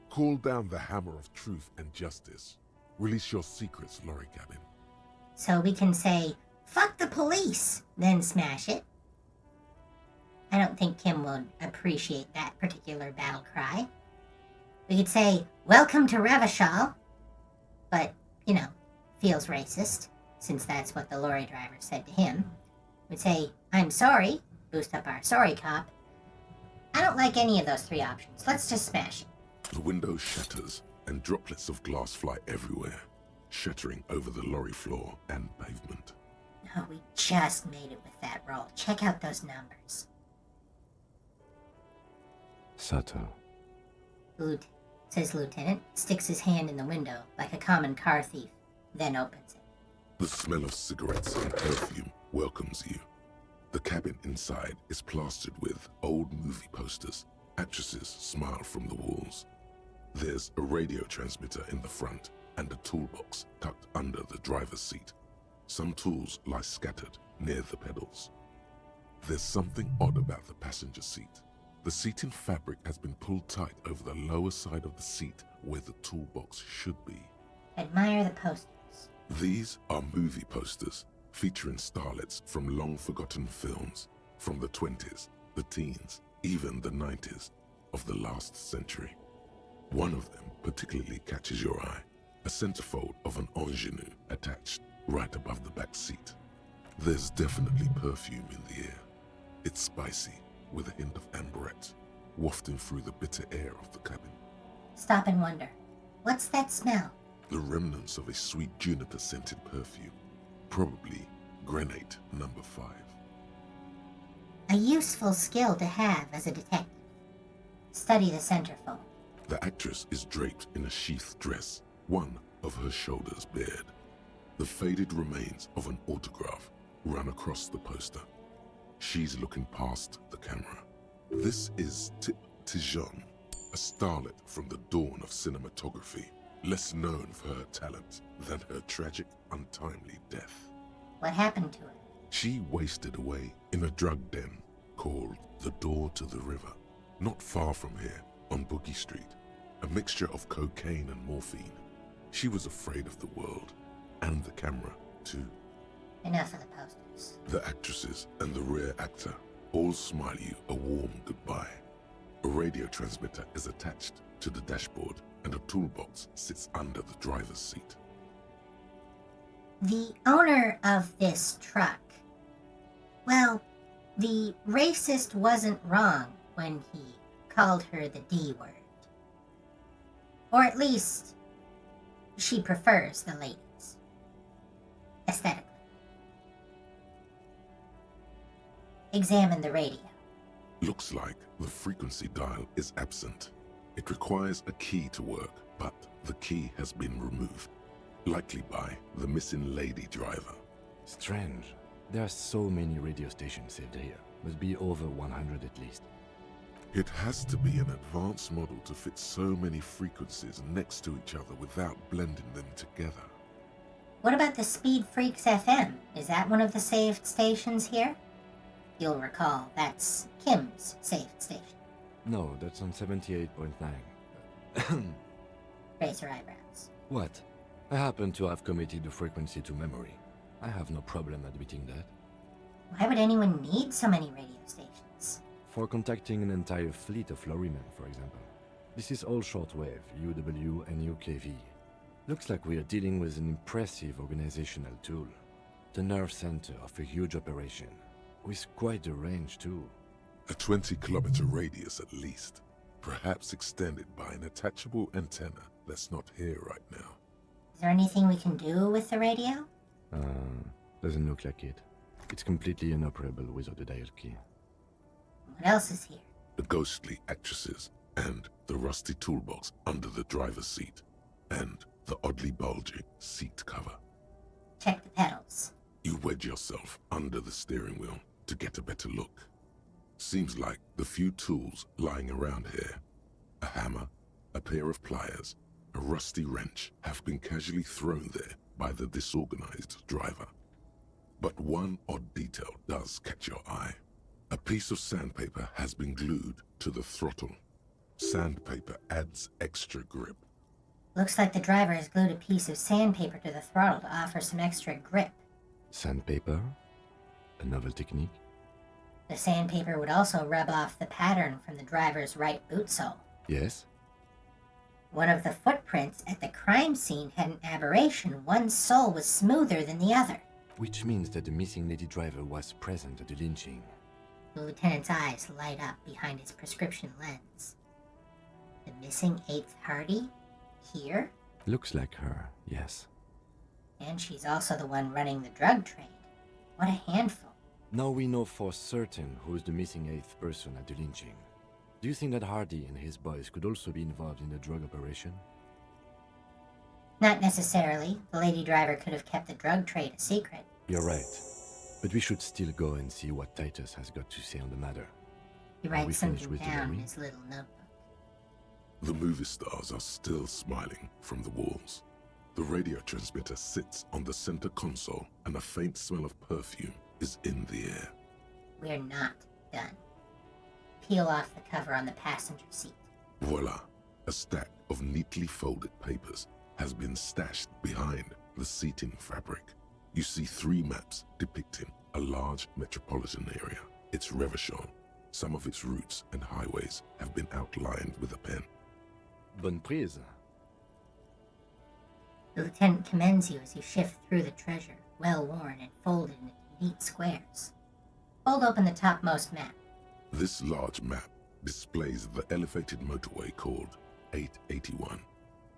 Speaker 2: Call down the hammer of truth and justice. Release your secrets, lorry cabin.
Speaker 1: So we can say, fuck the police, then smash it. I don't think Kim would appreciate that particular battle cry. We could say, welcome to Revachol, but, you know, feels racist, since that's what the lorry driver said to him. We'd say, I'm sorry, boost up our sorry cop. I don't like any of those three options. Let's just smash it.
Speaker 2: The window shatters, and droplets of glass fly everywhere, shattering over the lorry floor and pavement.
Speaker 1: Oh, we just made it with that roll. Check out those numbers.
Speaker 3: Subtle.
Speaker 1: Says Lieutenant, sticks his hand in the window like a common car thief, then opens it.
Speaker 2: The smell of cigarettes and perfume welcomes you. The cabin inside is plastered with old movie posters, Actresses smile from the walls. There's a radio transmitter in the front and a toolbox tucked under the driver's seat. Some tools lie scattered near the pedals. There's something odd about the passenger seat. The seating fabric has been pulled tight over the lower side of the seat where the toolbox should be.
Speaker 1: Admire the posters.
Speaker 2: These are movie posters featuring starlets from long-forgotten films from the 20s, the teens, even the 90s of the last century. One of them particularly catches your eye, a centerfold of an ingenue attached right above the back seat. There's definitely perfume in the air. It's spicy, with a hint of amberette, wafting through the bitter air of the cabin.
Speaker 1: Stop and wonder, what's that smell?
Speaker 2: The remnants of a sweet juniper-scented perfume, probably grenade number 5.
Speaker 1: A useful skill to have as a detective. Study the centerfold.
Speaker 2: The actress is draped in a sheath dress, one of her shoulders bared. The faded remains of an autograph run across the poster. She's looking past the camera. This is Tip Tijon, a starlet from the dawn of cinematography, less known for her talent than her tragic, untimely death.
Speaker 1: What happened to her?
Speaker 2: She wasted away in a drug den called the Door to the River, not far from here on Boogie Street, a mixture of cocaine and morphine. She was afraid of the world, and the camera, too.
Speaker 1: Enough of the posters.
Speaker 2: The actresses and the rear actor all smile you a warm goodbye. A radio transmitter is attached to the dashboard, and a toolbox sits under the driver's seat.
Speaker 1: The owner of this truck, well, the racist wasn't wrong when he called her the D word. Or at least, she prefers the ladies. Aesthetically. Examine the radio.
Speaker 2: Looks like the frequency dial is absent. It requires a key to work, but the key has been removed, likely by the missing lady driver.
Speaker 3: Strange. There are so many radio stations saved here. Must be over 100 at least.
Speaker 2: It has to be an advanced model to fit so many frequencies next to each other without blending them together.
Speaker 1: What about the Speed Freaks FM? Is that one of the saved stations here? You'll recall, that's Kim's saved station.
Speaker 3: No, that's on 78.9.
Speaker 1: Raise her eyebrows.
Speaker 3: What? I happen to have committed the frequency to memory. I have no problem admitting that.
Speaker 1: Why would anyone need so many radio stations?
Speaker 3: For contacting an entire fleet of lorrymen, for example. This is all shortwave, UW and UKV. Looks like we are dealing with an impressive organizational tool. The nerve center of a huge operation, with quite a range too.
Speaker 2: A 20-kilometer radius at least, perhaps extended by an attachable antenna that's not here right now.
Speaker 1: Is there anything we can do with the radio?
Speaker 3: Doesn't look like it. It's completely inoperable without a dial key.
Speaker 1: What else is here?
Speaker 2: The ghostly actresses, and the rusty toolbox under the driver's seat, and the oddly bulging seat cover.
Speaker 1: Check the pedals.
Speaker 2: You wedge yourself under the steering wheel to get a better look. Seems like the few tools lying around here, a hammer, a pair of pliers, a rusty wrench, have been casually thrown there by the disorganized driver. But one odd detail does catch your eye. A piece of sandpaper has been glued to the throttle. Sandpaper adds extra grip.
Speaker 1: Looks like the driver has glued a piece of sandpaper to the throttle to offer some extra grip.
Speaker 3: Sandpaper? A novel technique?
Speaker 1: The sandpaper would also rub off the pattern from the driver's right boot sole.
Speaker 3: Yes?
Speaker 1: One of the footprints at the crime scene had an aberration. One sole was smoother than the other.
Speaker 3: Which means that the missing lady driver was present at the lynching.
Speaker 1: The lieutenant's eyes light up behind his prescription lens. The missing 8th Hardy? Here?
Speaker 3: Looks like her, yes.
Speaker 1: And she's also the one running the drug trade. What a handful.
Speaker 3: Now we know for certain who's the missing 8th person at the lynching. Do you think that Hardy and his boys could also be involved in the drug operation?
Speaker 1: Not necessarily. The lady driver could have kept the drug trade a secret.
Speaker 3: You're right. But we should still go and see what Titus has got to say on the matter.
Speaker 1: He
Speaker 3: Are we
Speaker 1: writes
Speaker 3: finished
Speaker 1: something
Speaker 3: with the
Speaker 1: down in
Speaker 3: diary?
Speaker 1: his little notebook.
Speaker 2: The movie stars are still smiling from the walls. The radio transmitter sits on the center console, and a faint smell of perfume is in the air.
Speaker 1: We're not done. Peel off the cover on the passenger seat.
Speaker 2: Voila! A stack of neatly folded papers has been stashed behind the seating fabric. You see 3 maps depicting a large metropolitan area. It's Revachol. Some of its routes and highways have been outlined with a pen.
Speaker 3: Bonne prise.
Speaker 1: The lieutenant commends you as you shift through the treasure, well worn and folded into neat squares. Fold open the topmost map.
Speaker 2: This large map displays the elevated motorway called 881.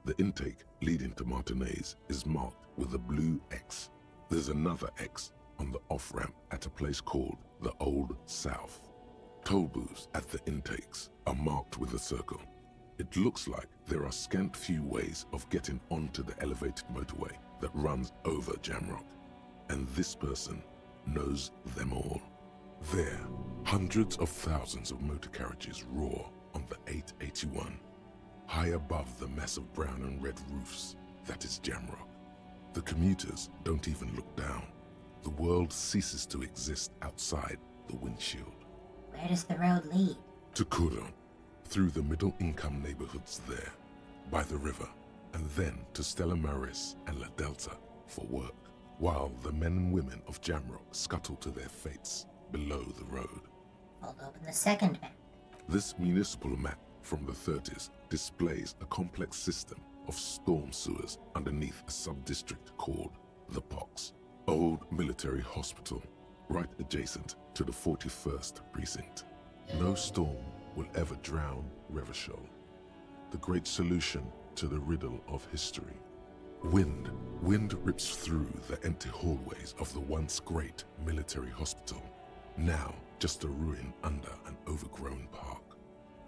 Speaker 2: The intake leading to Martinez is marked with a blue X. There's another X on the off-ramp at a place called the Old South. Toll booths at the intakes are marked with a circle. It looks like there are scant few ways of getting onto the elevated motorway that runs over Jamrock, and this person knows them all. There, hundreds of thousands of motor carriages roar on the 881, high above the mess of brown and red roofs that is Jamrock. The commuters don't even look down. The world ceases to exist outside the windshield.
Speaker 1: Where does the road lead?
Speaker 2: To Couron, through the middle-income neighborhoods there, by the river, and then to Stella Maris and La Delta for work, while the men and women of Jamrock scuttle to their fates below the road.
Speaker 1: Fold open the second map.
Speaker 2: This municipal map from the 30s displays a complex system of storm sewers underneath a sub-district called the Pox, old military hospital, right adjacent to the 41st precinct. No storm will ever drown Revachol, the great solution to the riddle of history. Wind rips through the empty hallways of the once great military hospital, now just a ruin under an overgrown park.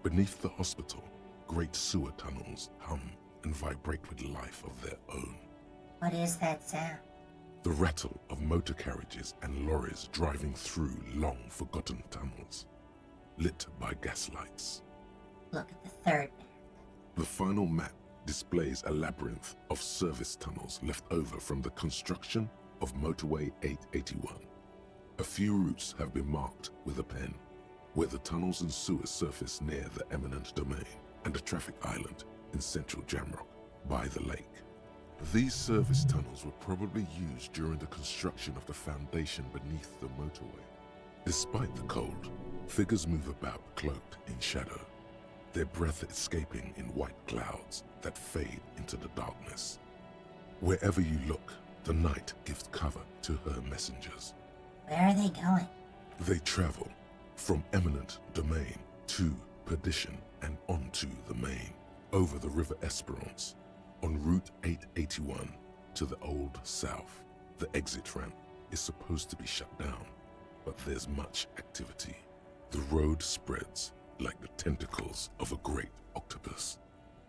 Speaker 2: Beneath the hospital, great sewer tunnels hum and vibrate with life of their own.
Speaker 1: What is that sound?
Speaker 2: The rattle of motor carriages and lorries driving through long-forgotten tunnels, lit by gaslights.
Speaker 1: Look at the third map.
Speaker 2: The final map displays a labyrinth of service tunnels left over from the construction of Motorway 881. A few routes have been marked with a pen, where the tunnels and sewers surface near the eminent domain and a traffic island in central Jamrock by the lake. These service tunnels were probably used during the construction of the foundation beneath the motorway. Despite the cold, figures move about cloaked in shadow, their breath escaping in white clouds that fade into the darkness. Wherever you look, the night gives cover to her messengers.
Speaker 1: Where are they going?
Speaker 2: They travel from eminent domain to perdition and onto the main, over the River Esperance, on Route 881 to the Old South. The exit ramp is supposed to be shut down, but there's much activity. The road spreads like the tentacles of a great octopus.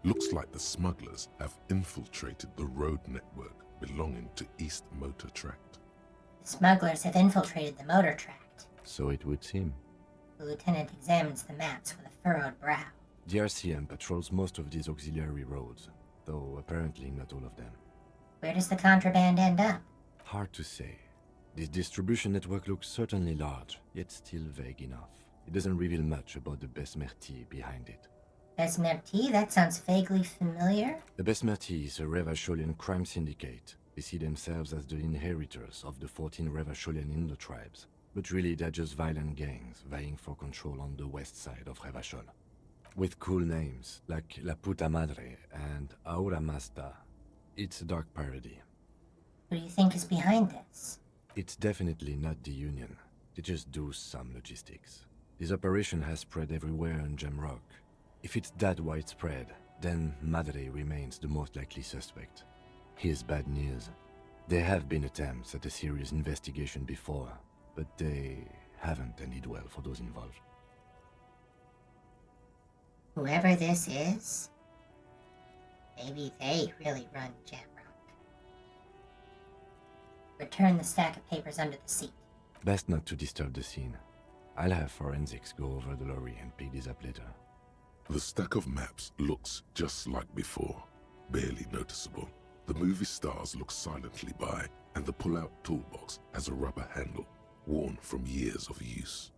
Speaker 2: Looks like the smugglers have infiltrated the road network belonging to East Motor Tract.
Speaker 1: The smugglers have infiltrated the motor tract.
Speaker 3: So it would seem.
Speaker 1: The lieutenant examines the maps with a furrowed brow.
Speaker 3: The RCM patrols most of these auxiliary roads, though apparently not all of them.
Speaker 1: Where does the contraband end up?
Speaker 3: Hard to say. This distribution network looks certainly large, yet still vague enough. It doesn't reveal much about the Besmerti behind it.
Speaker 1: Besmerti? That sounds vaguely familiar.
Speaker 3: The Besmerti is a Revacholian crime syndicate. They see themselves as the inheritors of the 14 Revacholian Indo-tribes, but really they're just violent gangs vying for control on the west side of Revachol. With cool names like La Puta Madre and Aura Masta. It's a dark parody.
Speaker 1: Who do you think is behind this?
Speaker 3: It's definitely not the Union. They just do some logistics. This operation has spread everywhere in Jamrock. If it's that widespread, then Madre remains the most likely suspect. Here's bad news. There have been attempts at a serious investigation before, but they haven't ended well for those involved.
Speaker 1: Whoever this is, maybe they really run Jamrock. Return the stack of papers under the seat.
Speaker 3: Best not to disturb the scene. I'll have forensics go over the lorry and pick these up later.
Speaker 2: The stack of maps looks just like before, barely noticeable. The movie stars look silently by, and the pull-out toolbox has a rubber handle, worn from years of use.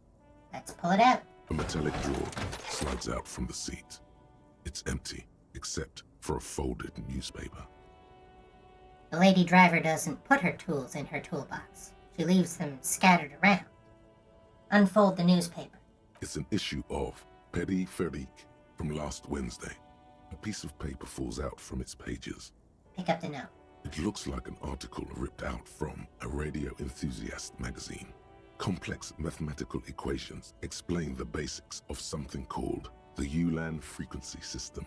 Speaker 1: Let's pull it out.
Speaker 2: A metallic drawer slides out from the seat. It's empty, except for a folded newspaper.
Speaker 1: The lady driver doesn't put her tools in her toolbox. She leaves them scattered around. Unfold the newspaper.
Speaker 2: It's an issue of Peripherique from last Wednesday. A piece of paper falls out from its pages.
Speaker 1: Pick up the note.
Speaker 2: It looks like an article ripped out from a radio enthusiast magazine. Complex mathematical equations explain the basics of something called the Ulan frequency system.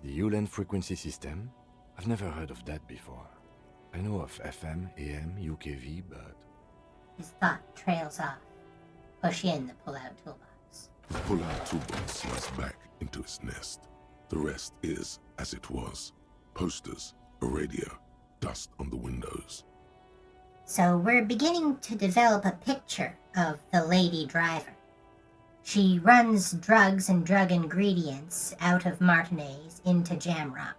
Speaker 3: The Ulan frequency system? I've never heard of that before. I know of FM, AM, UKV, but...
Speaker 1: His thought trails off. Push in the pull-out toolbox.
Speaker 2: The pull-out toolbox slides back into its nest. The rest is as it was. Posters, a radio, dust on the windows.
Speaker 1: So we're beginning to develop a picture of the lady driver. She runs drugs and drug ingredients out of Martinez into Jamrock.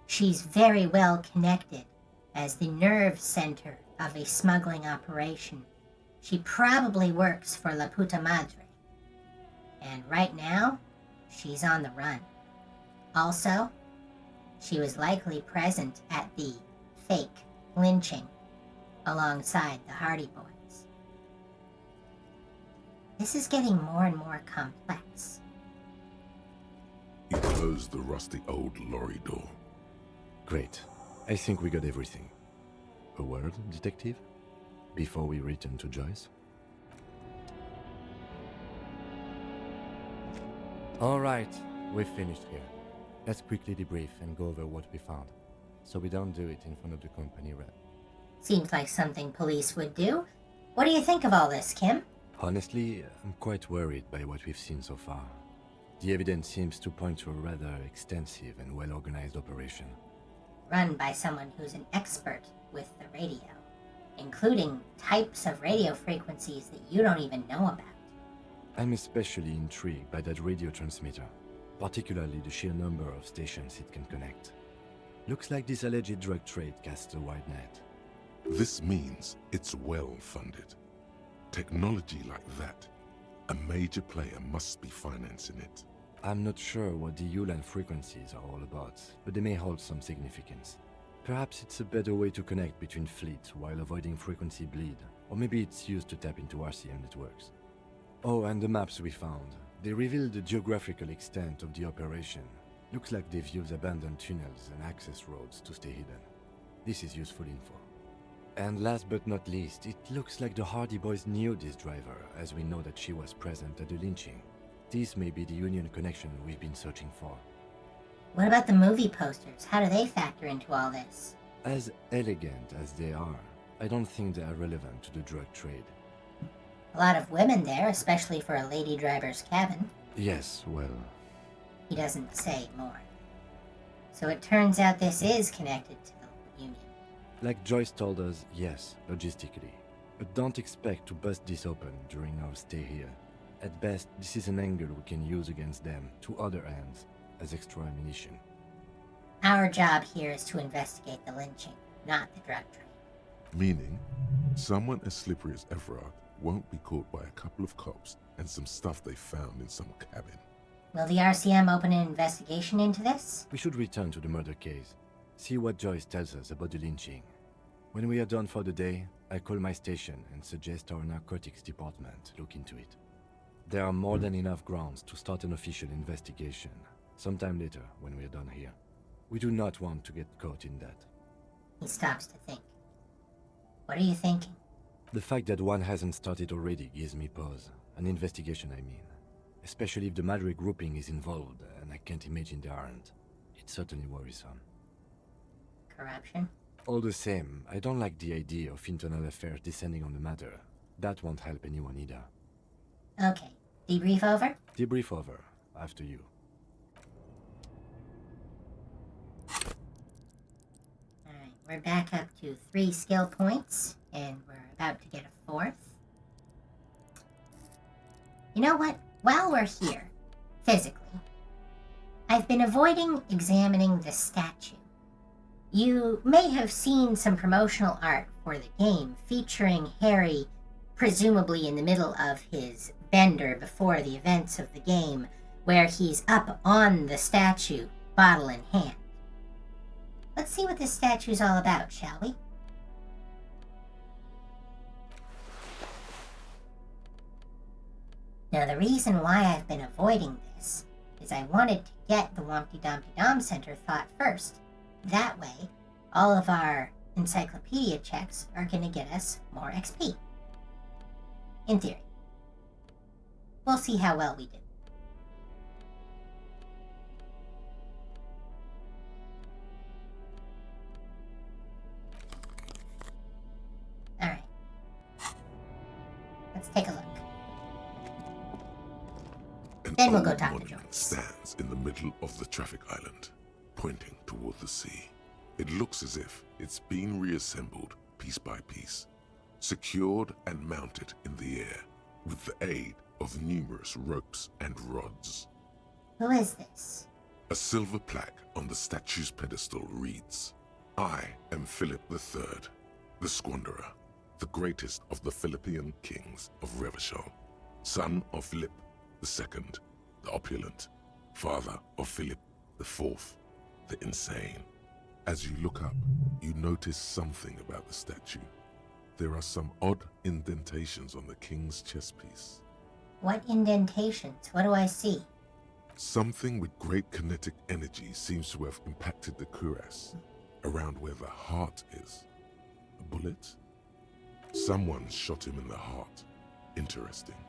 Speaker 1: She's very well connected as the nerve center of a smuggling operation. She probably works for La Puta Madre. And right now, she's on the run. Also, she was likely present at the fake lynching alongside the Hardy Boys. This is getting more and more complex.
Speaker 2: He closed the rusty old lorry door.
Speaker 3: Great. I think we got everything. A word, detective? Before we return to Joyce? Alright, we've finished here. Let's quickly debrief and go over what we found, so we don't do it in front of the company rep.
Speaker 1: Seems like something police would do. What do you think of all this, Kim?
Speaker 3: Honestly, I'm quite worried by what we've seen so far. The evidence seems to point to a rather extensive and well-organized operation.
Speaker 1: Run by someone who's an expert with the radio, including types of radio frequencies that you don't even know about.
Speaker 3: I'm especially intrigued by that radio transmitter, particularly the sheer number of stations it can connect. Looks like this alleged drug trade casts a wide net.
Speaker 2: This means it's well funded. Technology like that, a major player must be financing it.
Speaker 3: I'm not sure what the Ulan frequencies are all about, but they may hold some significance. Perhaps it's a better way to connect between fleets while avoiding frequency bleed, or maybe it's used to tap into RCM networks. Oh, and the maps we found. They reveal the geographical extent of the operation. Looks like they've used abandoned tunnels and access roads to stay hidden. This is useful info. And last but not least, it looks like the Hardy Boys knew this driver, as we know that she was present at the lynching. This may be the Union connection we've been searching for.
Speaker 1: What about the movie posters? How do they factor into all this?
Speaker 3: As elegant as they are, I don't think they are relevant to the drug trade.
Speaker 1: A lot of women there, especially for a lady driver's cabin.
Speaker 3: Yes, well...
Speaker 1: He doesn't say more. So it turns out this is connected to the Union.
Speaker 3: Like Joyce told us, yes, logistically. But don't expect to bust this open during our stay here. At best, this is an angle we can use against them to other ends as extra ammunition.
Speaker 1: Our job here is to investigate the lynching, not the drug trade.
Speaker 2: Meaning, someone as slippery as Everard won't be caught by a couple of cops and some stuff they found in some cabin.
Speaker 1: Will the RCM open an investigation into this?
Speaker 3: We should return to the murder case. See what Joyce tells us about the lynching. When we are done for the day, I call my station and suggest our narcotics department look into it. There are more than enough grounds to start an official investigation, sometime later when we are done here. We do not want to get caught in that.
Speaker 1: He stops to think. What are you thinking?
Speaker 3: The fact that one hasn't started already gives me pause. An investigation, I mean. Especially if the Madre grouping is involved, and I can't imagine they aren't. It's certainly worrisome.
Speaker 1: Corruption?
Speaker 3: All the same, I don't like the idea of internal affairs descending on the matter. That won't help anyone either.
Speaker 1: Okay. Debrief over?
Speaker 3: Debrief over. After you.
Speaker 1: Alright, we're back up to 3 skill points, and we're about to get a 4th. You know what? While we're here, physically, I've been avoiding examining the statue. You may have seen some promotional art for the game featuring Harry presumably in the middle of his bender before the events of the game, where he's up on the statue, bottle in hand. Let's see what this statue's all about, shall we? Now, the reason why I've been avoiding this is I wanted to get the Wompty Dumpty Dom Center thought first. That way, all of our encyclopedia checks are going to get us more XP. In theory. We'll see how well we do. Alright. Let's take a look. Then we'll go talk to
Speaker 2: monument
Speaker 1: Joyce.
Speaker 2: stands in the middle of the traffic island, pointing toward the sea. It looks as if it's been reassembled piece by piece, secured and mounted in the air with the aid of numerous ropes and rods.
Speaker 1: Who is this?
Speaker 2: A silver plaque on the statue's pedestal reads, "I am Philip III, the Squanderer, the greatest of the Philippian kings of Revachol, son of Philip II, the opulent, father of Philip IV, the insane." As you look up, you notice something about the statue. There are some odd indentations on the king's chest piece.
Speaker 1: What indentations? What do I see?
Speaker 2: Something with great kinetic energy seems to have impacted the cuirass, around where the heart is. A bullet? Someone shot him in the heart. Interesting.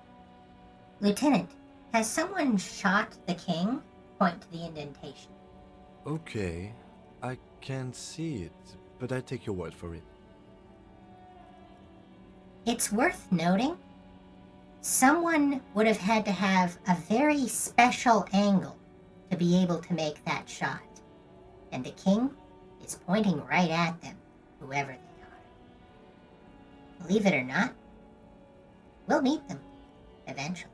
Speaker 1: Lieutenant, has someone shot the king? Point to the indentation.
Speaker 3: Okay, I can't see it, but I take your word for it.
Speaker 1: It's worth noting, someone would have had to have a very special angle to be able to make that shot. And the king is pointing right at them, whoever they are. Believe it or not, we'll meet them eventually.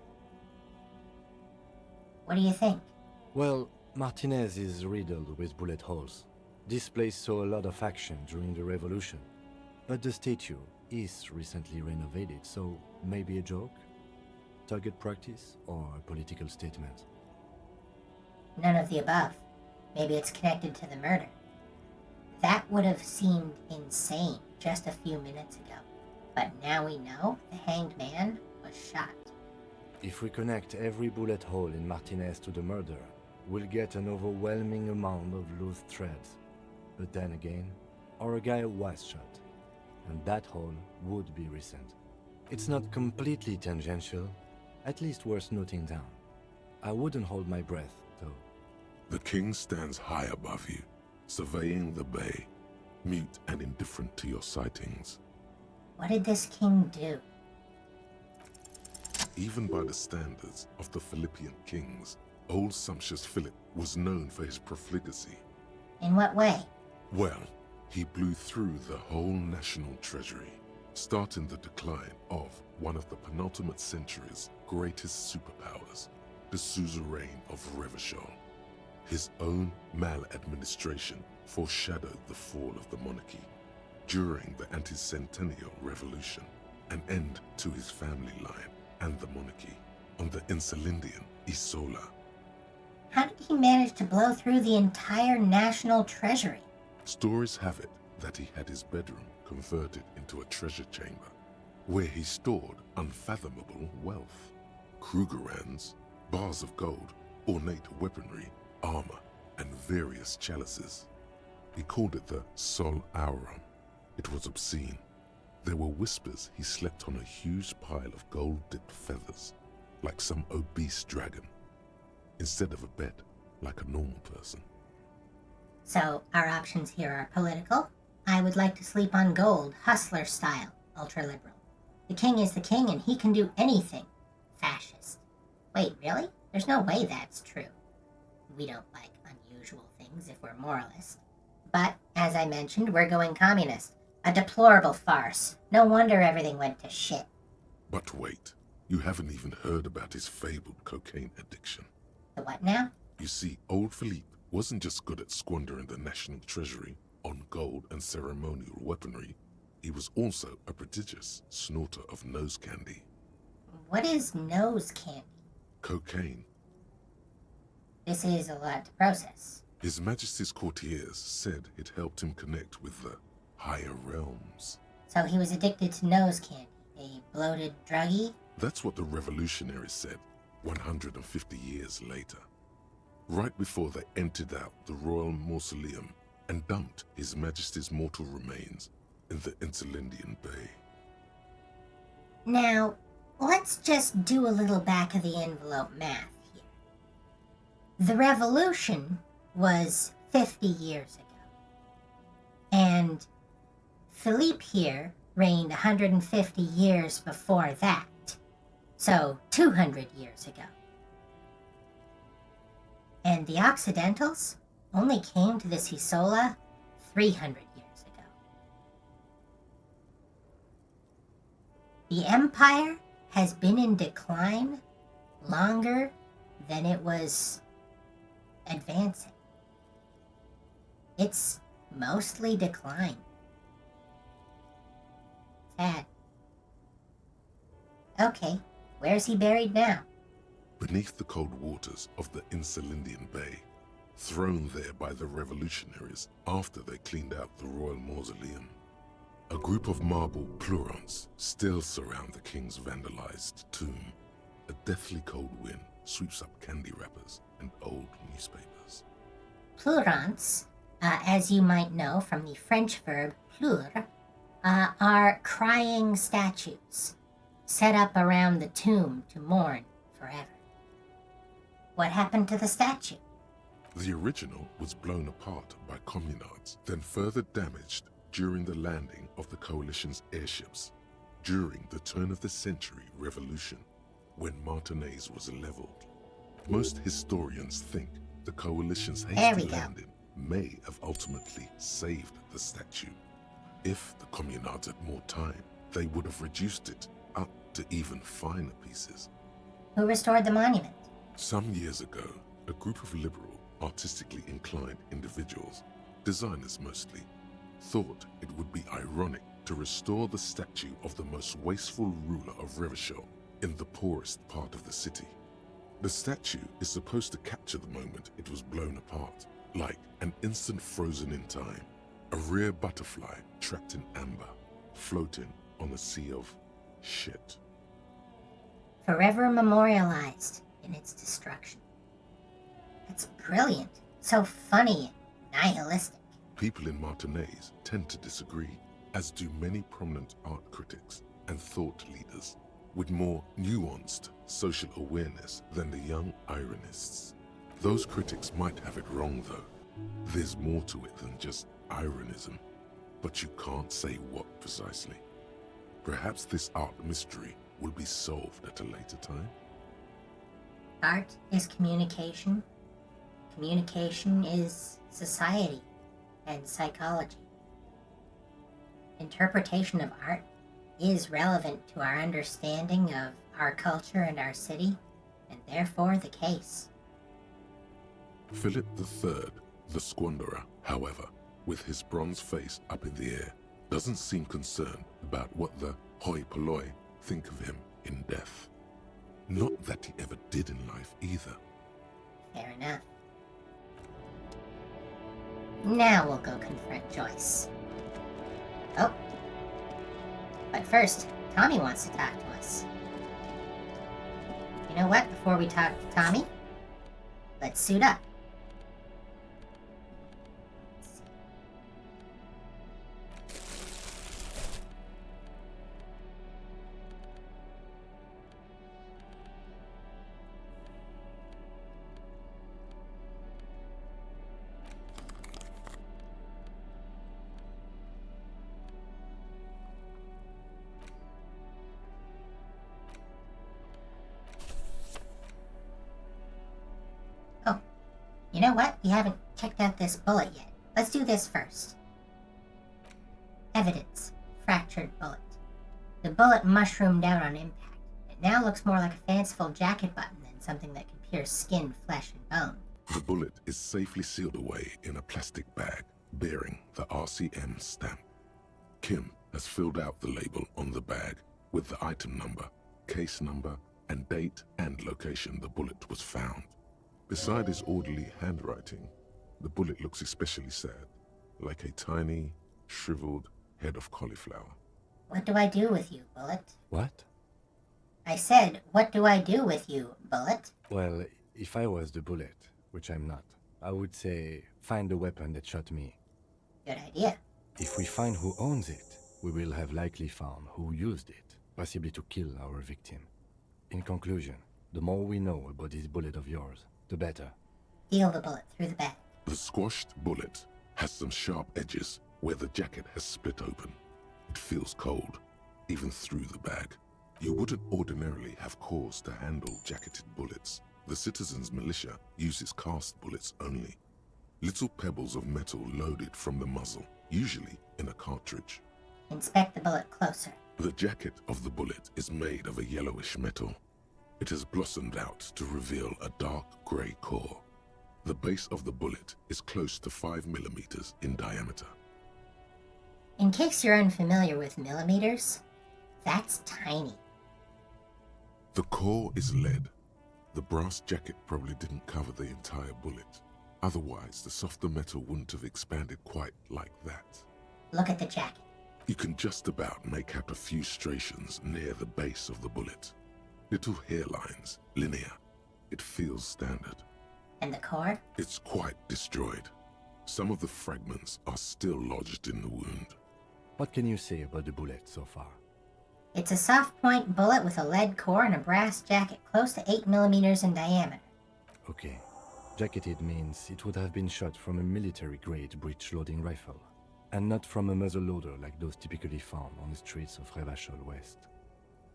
Speaker 1: What do you think?
Speaker 3: Well, Martinez is riddled with bullet holes. This place saw a lot of action during the revolution. But the statue is recently renovated, so maybe a joke? Target practice or a political statement?
Speaker 1: None of the above. Maybe it's connected to the murder. That would have seemed insane just a few minutes ago. But now we know the hanged man was shot.
Speaker 3: If we connect every bullet hole in Martinez to the murder, we'll get an overwhelming amount of loose threads. But then again, our guy was shot, and that hole would be recent. It's not completely tangential, at least worth noting down. I wouldn't hold my breath, though.
Speaker 2: The king stands high above you, surveying the bay, mute and indifferent to your sightings.
Speaker 1: What did this king do?
Speaker 2: Even by the standards of the Philippian kings, old sumptuous Philip was known for his profligacy.
Speaker 1: In what way?
Speaker 2: Well, he blew through the whole national treasury, starting the decline of one of the penultimate century's greatest superpowers, the suzerain of Revachol. His own maladministration foreshadowed the fall of the monarchy. During the anti-centennial revolution, an end to his family line and the monarchy on the Insulindian Isola.
Speaker 1: How did he manage to blow through the entire national treasury?
Speaker 2: Stories have it that he had his bedroom converted into a treasure chamber, where he stored unfathomable wealth. Krugerrands, bars of gold, ornate weaponry, armor, and various chalices. He called it the Sol Aurum. It was obscene. There were whispers he slept on a huge pile of gold-dipped feathers, like some obese dragon, instead of a bed, like a normal person.
Speaker 1: So, our options here are political. I would like to sleep on gold, hustler style, ultra-liberal. The king is the king and he can do anything. Fascist. Wait, really? There's no way that's true. We don't like unusual things if we're moralist. But, as I mentioned, we're going communist. A deplorable farce. No wonder everything went to shit.
Speaker 2: But wait, You haven't even heard about his fabled cocaine addiction.
Speaker 1: The what now?
Speaker 2: You see, old Philippe wasn't just good at squandering the national treasury on gold and ceremonial weaponry. He was also a prodigious snorter of nose candy.
Speaker 1: What is nose candy?
Speaker 2: Cocaine.
Speaker 1: This is a lot to process.
Speaker 2: His Majesty's courtiers said it helped him connect with the higher realms.
Speaker 1: So he was addicted to nose candy, a bloated druggie?
Speaker 2: That's what the revolutionaries said 150 years later. Right before they emptied out the royal mausoleum and dumped His Majesty's mortal remains in the Insulindian Bay.
Speaker 1: Now, let's just do a little back-of-the-envelope math here. The revolution was 50 years ago. And Philippe here reigned 150 years before that. So, 200 years ago. And the Occidentals only came to this Isola 300 years ago. The Empire has been in decline longer than it was advancing. It's mostly decline. Sad. Okay, where's he buried now?
Speaker 2: Beneath the cold waters of the Insulindian Bay, thrown there by the revolutionaries after they cleaned out the royal mausoleum. A group of marble pleurants still surround the king's vandalized tomb. A deathly cold wind sweeps up candy wrappers and old newspapers.
Speaker 1: Pleurants, as you might know from the French verb pleure, are crying statues set up around the tomb to mourn forever. What happened to the statue?
Speaker 2: The original was blown apart by communards, then further damaged during the landing of the coalition's airships during the turn-of-the-century revolution, when Martinez was leveled. Most historians think the coalition's hasty landing may have ultimately saved the statue. If the communards had more time, they would have reduced it up to even finer pieces.
Speaker 1: Who restored the monument?
Speaker 2: Some years ago, a group of liberal, artistically inclined individuals, designers mostly, thought it would be ironic to restore the statue of the most wasteful ruler of Revachol in the poorest part of the city. The statue is supposed to capture the moment it was blown apart, like an instant frozen in time, a rare butterfly trapped in amber, floating on a sea of shit.
Speaker 1: Forever memorialized in its destruction. That's brilliant. So funny and nihilistic.
Speaker 2: People in Martinez tend to disagree, as do many prominent art critics and thought leaders with more nuanced social awareness than the young ironists. Those critics might have it wrong, though. There's more to it than just ironism, but you can't say what precisely. Perhaps this art mystery will be solved at a later time.
Speaker 1: Art is communication. Communication is society and psychology. Interpretation of art is relevant to our understanding of our culture and our city, and therefore the case.
Speaker 2: Philip III, the Squanderer, however, with his bronze face up in the air, doesn't seem concerned about what the hoi polloi think of him in death. Not that he ever did in life either.
Speaker 1: Fair enough. Now we'll go confront Joyce. Oh. But first, Tommy wants to talk to us. You know what? Before we talk to Tommy, let's suit up. You know what? We haven't checked out this bullet yet. Let's do this first. Evidence. Fractured bullet. The bullet mushroomed out on impact. It now looks more like a fanciful jacket button than something that can pierce skin, flesh, and bone.
Speaker 2: The bullet is safely sealed away in a plastic bag bearing the RCM stamp. Kim has filled out the label on the bag with the item number, case number, and date and location the bullet was found. Beside his orderly handwriting, the bullet looks especially sad, like a tiny, shriveled head of cauliflower.
Speaker 1: What do I do with you, Bullet?
Speaker 3: What?
Speaker 1: I said, what do I do with you, Bullet?
Speaker 3: Well, if I was the bullet, which I'm not, I would say find the weapon that shot me.
Speaker 1: Good idea.
Speaker 3: If we find who owns it, we will have likely found who used it, possibly to kill our victim. In conclusion, the more we know about this bullet of yours, the better.
Speaker 1: Deal the bullet through the bag.
Speaker 2: The squashed bullet has some sharp edges where the jacket has split open. It feels cold, even through the bag. You wouldn't ordinarily have cause to handle jacketed bullets. The citizens' militia uses cast bullets only. Little pebbles of metal loaded from the muzzle, usually in a cartridge.
Speaker 1: Inspect the bullet closer.
Speaker 2: The jacket of the bullet is made of a yellowish metal. It has blossomed out to reveal a dark grey core. The base of the bullet is close to 5 millimeters in diameter.
Speaker 1: In case you're unfamiliar with millimeters, that's tiny.
Speaker 2: The core is lead. The brass jacket probably didn't cover the entire bullet. Otherwise, the softer metal wouldn't have expanded quite like that.
Speaker 1: Look at the jacket.
Speaker 2: You can just about make out a few striations near the base of the bullet. Little hairlines, linear. It feels standard.
Speaker 1: And the core?
Speaker 2: It's quite destroyed. Some of the fragments are still lodged in the wound.
Speaker 3: What can you say about the bullet so far?
Speaker 1: It's a soft point bullet with a lead core and a brass jacket close to 8 millimeters in diameter.
Speaker 3: Okay. Jacketed means it would have been shot from a military-grade breech-loading rifle, and not from a muzzleloader like those typically found on the streets of Revachol West.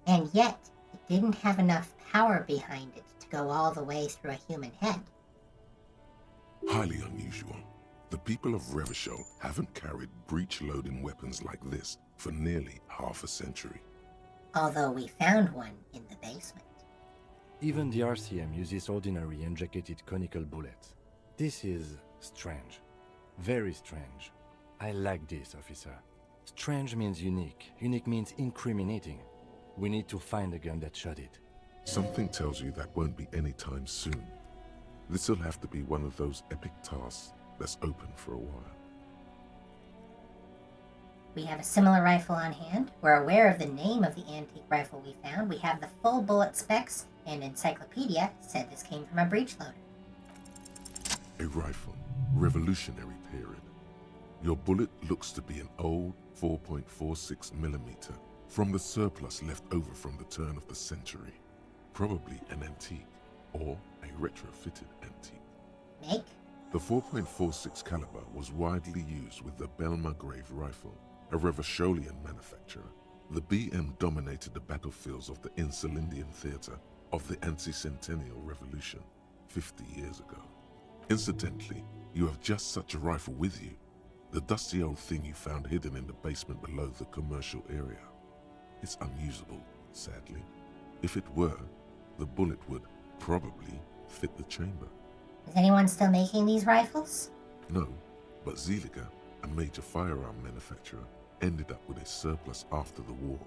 Speaker 1: And yet, it didn't have enough power behind it to go all the way through a human head.
Speaker 2: Highly unusual. The people of Revachol haven't carried breech-loading weapons like this for nearly half a century.
Speaker 1: Although we found one in the basement.
Speaker 3: Even the RCM uses ordinary unjacketed conical bullets. This is strange. Very strange. I like this, officer. Strange means unique. Unique means incriminating. We need to find the gun that shot it.
Speaker 2: Something tells you that won't be anytime soon. This'll have to be one of those epic tasks that's open for a while.
Speaker 1: We have a similar rifle on hand. We're aware of the name of the antique rifle we found. We have the full bullet specs, and Encyclopedia said this came from a breech loader.
Speaker 2: A rifle, Revolutionary period. Your bullet looks to be an old 4.46 millimeter from the surplus left over from the turn of the century. Probably an antique or a retrofitted antique.
Speaker 1: Make?
Speaker 2: The 4.46 caliber was widely used with the Belmargrave rifle, a Revacholian manufacturer. The BM dominated the battlefields of the Insulindian theater of the anti-centennial revolution 50 years ago. Incidentally, you have just such a rifle with you. The dusty old thing you found hidden in the basement below the commercial area. It's unusable, sadly. If it were, the bullet would probably fit the chamber.
Speaker 1: Is anyone still making these rifles?
Speaker 2: No, but Zeliger, a major firearm manufacturer, ended up with a surplus after the war.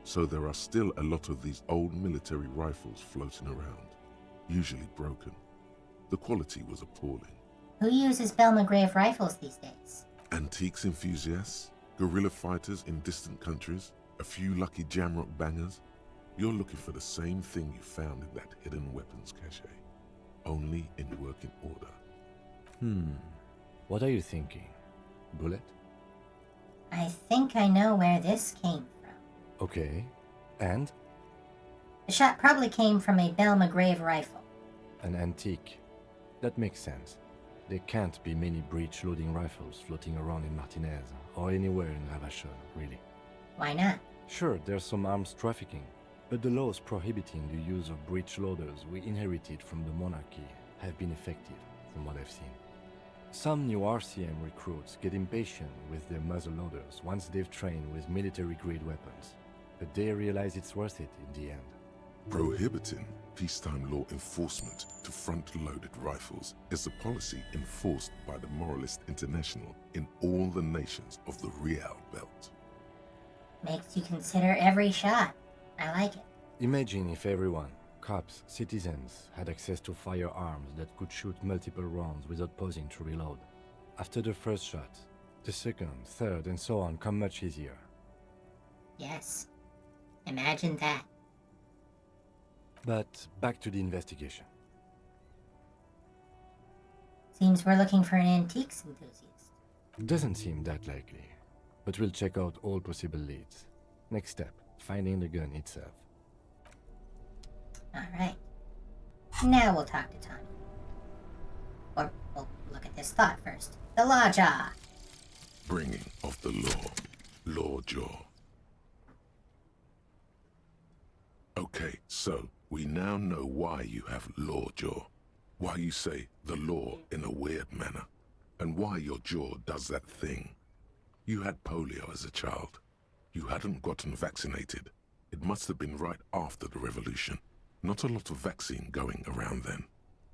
Speaker 2: So there are still a lot of these old military rifles floating around, usually broken. The quality was appalling.
Speaker 1: Who uses Belmargrave rifles these days?
Speaker 2: Antiques enthusiasts, guerrilla fighters in distant countries, a few lucky jamrock bangers. You're looking for the same thing you found in that hidden weapons cache, only in working order.
Speaker 3: What are you thinking? Bullet?
Speaker 1: I think I know where this came from.
Speaker 3: Okay. And?
Speaker 1: The shot probably came from a Belmargrave rifle.
Speaker 3: An antique. That makes sense. There can't be many breech-loading rifles floating around in Martinez, or anywhere in Revachol, really.
Speaker 1: Why not?
Speaker 3: Sure, there's some arms trafficking, but the laws prohibiting the use of breech loaders we inherited from the monarchy have been effective, from what I've seen. Some new RCM recruits get impatient with their muzzle loaders once they've trained with military-grade weapons, but they realize it's worth it in the end.
Speaker 2: Prohibiting peacetime law enforcement to front-loaded rifles is a policy enforced by the Moralist International in all the nations of the Real Belt.
Speaker 1: Makes you consider every shot. I like it.
Speaker 3: Imagine if everyone, cops, citizens, had access to firearms that could shoot multiple rounds without pausing to reload. After the first shot, the second, third, and so on come much easier.
Speaker 1: Yes. Imagine that.
Speaker 3: But back to the investigation.
Speaker 1: Seems we're looking for an antiques enthusiast.
Speaker 3: Doesn't seem that likely, but we'll check out all possible leads. Next step, finding the gun itself.
Speaker 1: Alright. Now we'll talk to Tommy. Or we'll look at this thought first. The Lawjaw.
Speaker 2: Bringing of the law. Lawjaw. Okay, so we now know why you have Lawjaw. Why you say the law in a weird manner. And why your jaw does that thing. You had polio as a child. You hadn't gotten vaccinated. It must have been right after the revolution. Not a lot of vaccine going around then.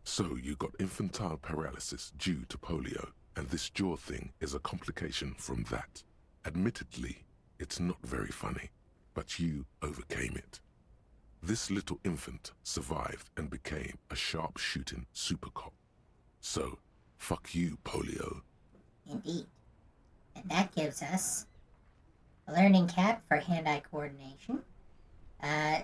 Speaker 2: So you got infantile paralysis due to polio, and this jaw thing is a complication from that. Admittedly, it's not very funny, but you overcame it. This little infant survived and became a sharp-shooting super cop. So, fuck you, polio.
Speaker 1: Indeed. And that gives us a learning cap for hand-eye coordination.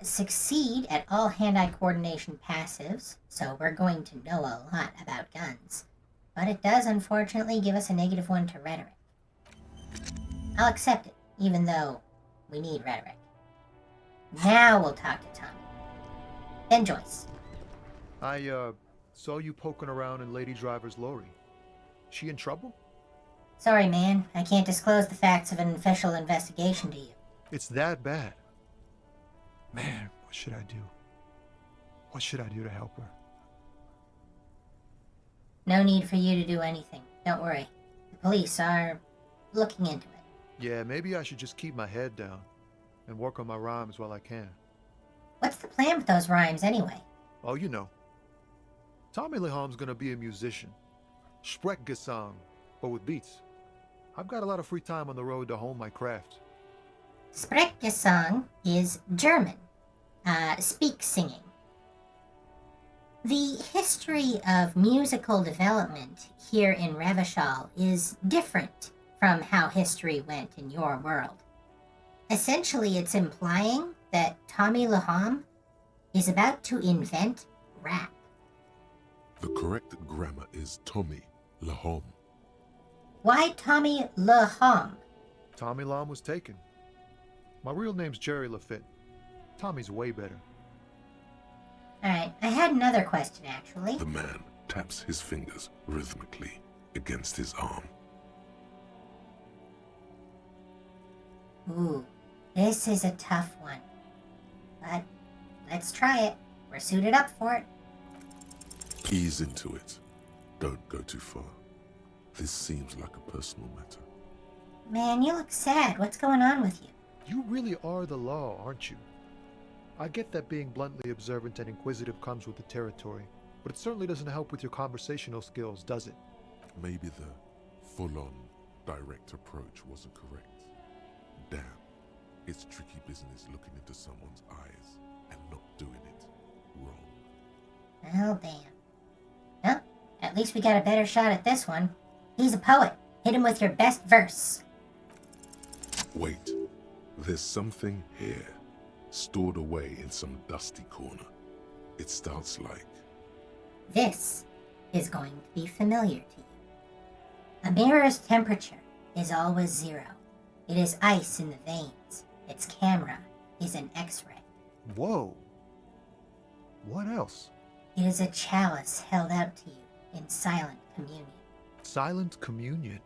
Speaker 1: Succeed at all hand-eye coordination passives, so we're going to know a lot about guns. But it does unfortunately give us a -1 to rhetoric. I'll accept it, even though we need rhetoric. Now we'll talk to Tommy. Then Joyce.
Speaker 10: I, saw you poking around in Lady Driver's lorry. She in trouble?
Speaker 1: Sorry, man. I can't disclose the facts of an official investigation to you.
Speaker 10: It's that bad. Man, what should I do? What should I do to help her?
Speaker 1: No need for you to do anything. Don't worry. The police are looking into it.
Speaker 10: Yeah, maybe I should just keep my head down and work on my rhymes while I can.
Speaker 1: What's the plan with those rhymes, anyway?
Speaker 10: Oh, you know. Tommy Leham's gonna be a musician. Sprechgesang, but with beats. I've got a lot of free time on the road to hone my craft.
Speaker 1: Sprechgesang is German. Speak singing. The history of musical development here in Revachol is different from how history went in your world. Essentially, it's implying that Tommy Leham is about to invent rap.
Speaker 2: The correct grammar is Tommy Leham.
Speaker 1: Why Tommy Leham?
Speaker 10: Tommy Lam was taken. My real name's Jerry Lafitte. Tommy's way better.
Speaker 1: Alright, I had another question, actually.
Speaker 2: The man taps his fingers rhythmically against his arm.
Speaker 1: Ooh, this is a tough one. But let's try it. We're suited up for it.
Speaker 2: Ease into it. Don't go too far. This seems like a personal matter.
Speaker 1: Man, you look sad. What's going on with you?
Speaker 10: You really are the law, aren't you? I get that being bluntly observant and inquisitive comes with the territory, but it certainly doesn't help with your conversational skills, does it?
Speaker 2: Maybe the full-on, direct approach wasn't correct. Damn, it's tricky business looking into someone's eyes and not doing it wrong.
Speaker 1: Well, damn. Well, at least we got a better shot at this one. He's a poet. Hit him with your best verse.
Speaker 2: Wait, there's something here, stored away in some dusty corner. It starts like...
Speaker 1: This is going to be familiar to you. A mirror's temperature is always 0. It is ice in the veins. Its camera is an X-ray.
Speaker 10: Whoa. What else?
Speaker 1: It is a chalice held out to you in silent communion.
Speaker 10: Silent communion.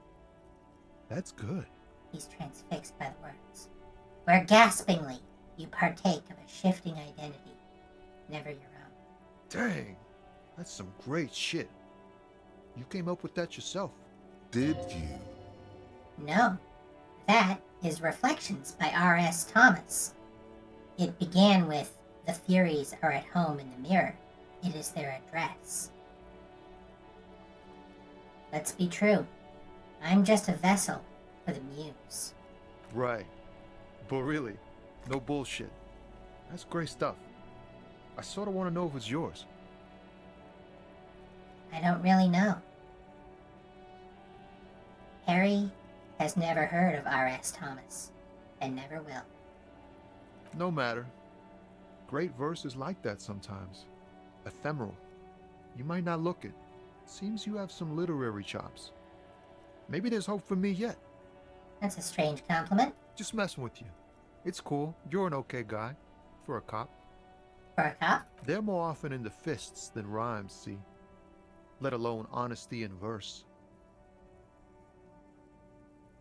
Speaker 10: That's good.
Speaker 1: He's transfixed by the words. Where gaspingly you partake of a shifting identity, never your own.
Speaker 10: Dang, that's some great shit. You came up with that yourself.
Speaker 2: Did you?
Speaker 1: No, that is Reflections by R.S. Thomas. It began with the Furies are at home in the mirror, it is their address. Let's be true. I'm just a vessel for the Muse.
Speaker 10: Right. But really, no bullshit. That's great stuff. I sort of want to know if it's yours.
Speaker 1: I don't really know. Harry has never heard of R.S. Thomas, and never will.
Speaker 10: No matter. Great verse is like that sometimes. Ephemeral. You might not look it. Seems you have some literary chops. Maybe there's hope for me yet.
Speaker 1: That's a strange compliment.
Speaker 10: Just messing with you. It's cool. You're an okay guy. For a cop.
Speaker 1: For a cop?
Speaker 10: They're more often into fists than rhymes, see? Let alone honesty in verse.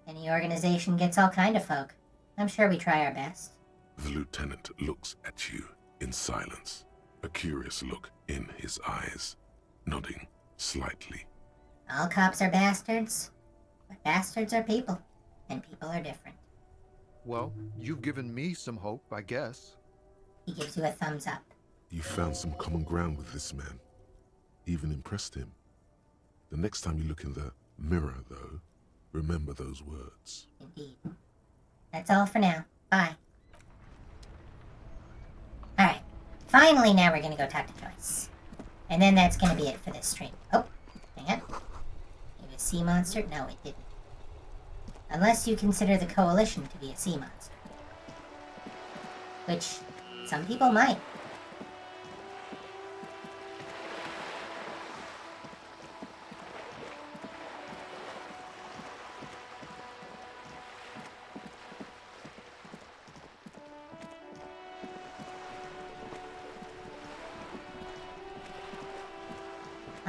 Speaker 1: Any organization gets all kind of folk. I'm sure we try our best.
Speaker 2: The lieutenant looks at you in silence, a curious look in his eyes, nodding slightly.
Speaker 1: All cops are bastards, but bastards are people, and people are different.
Speaker 10: Well, you've given me some hope, I guess.
Speaker 1: He gives you a thumbs up.
Speaker 2: You found some common ground with this man. Even impressed him. The next time you look in the mirror, though, remember those words.
Speaker 1: Indeed. That's all for now. Bye. Alright. Finally, now we're gonna go talk to Joyce. And then that's gonna be it for this stream. Oh, hang on. Maybe a sea monster? No, it didn't. Unless you consider the Coalition to be a sea monster. Which some people might.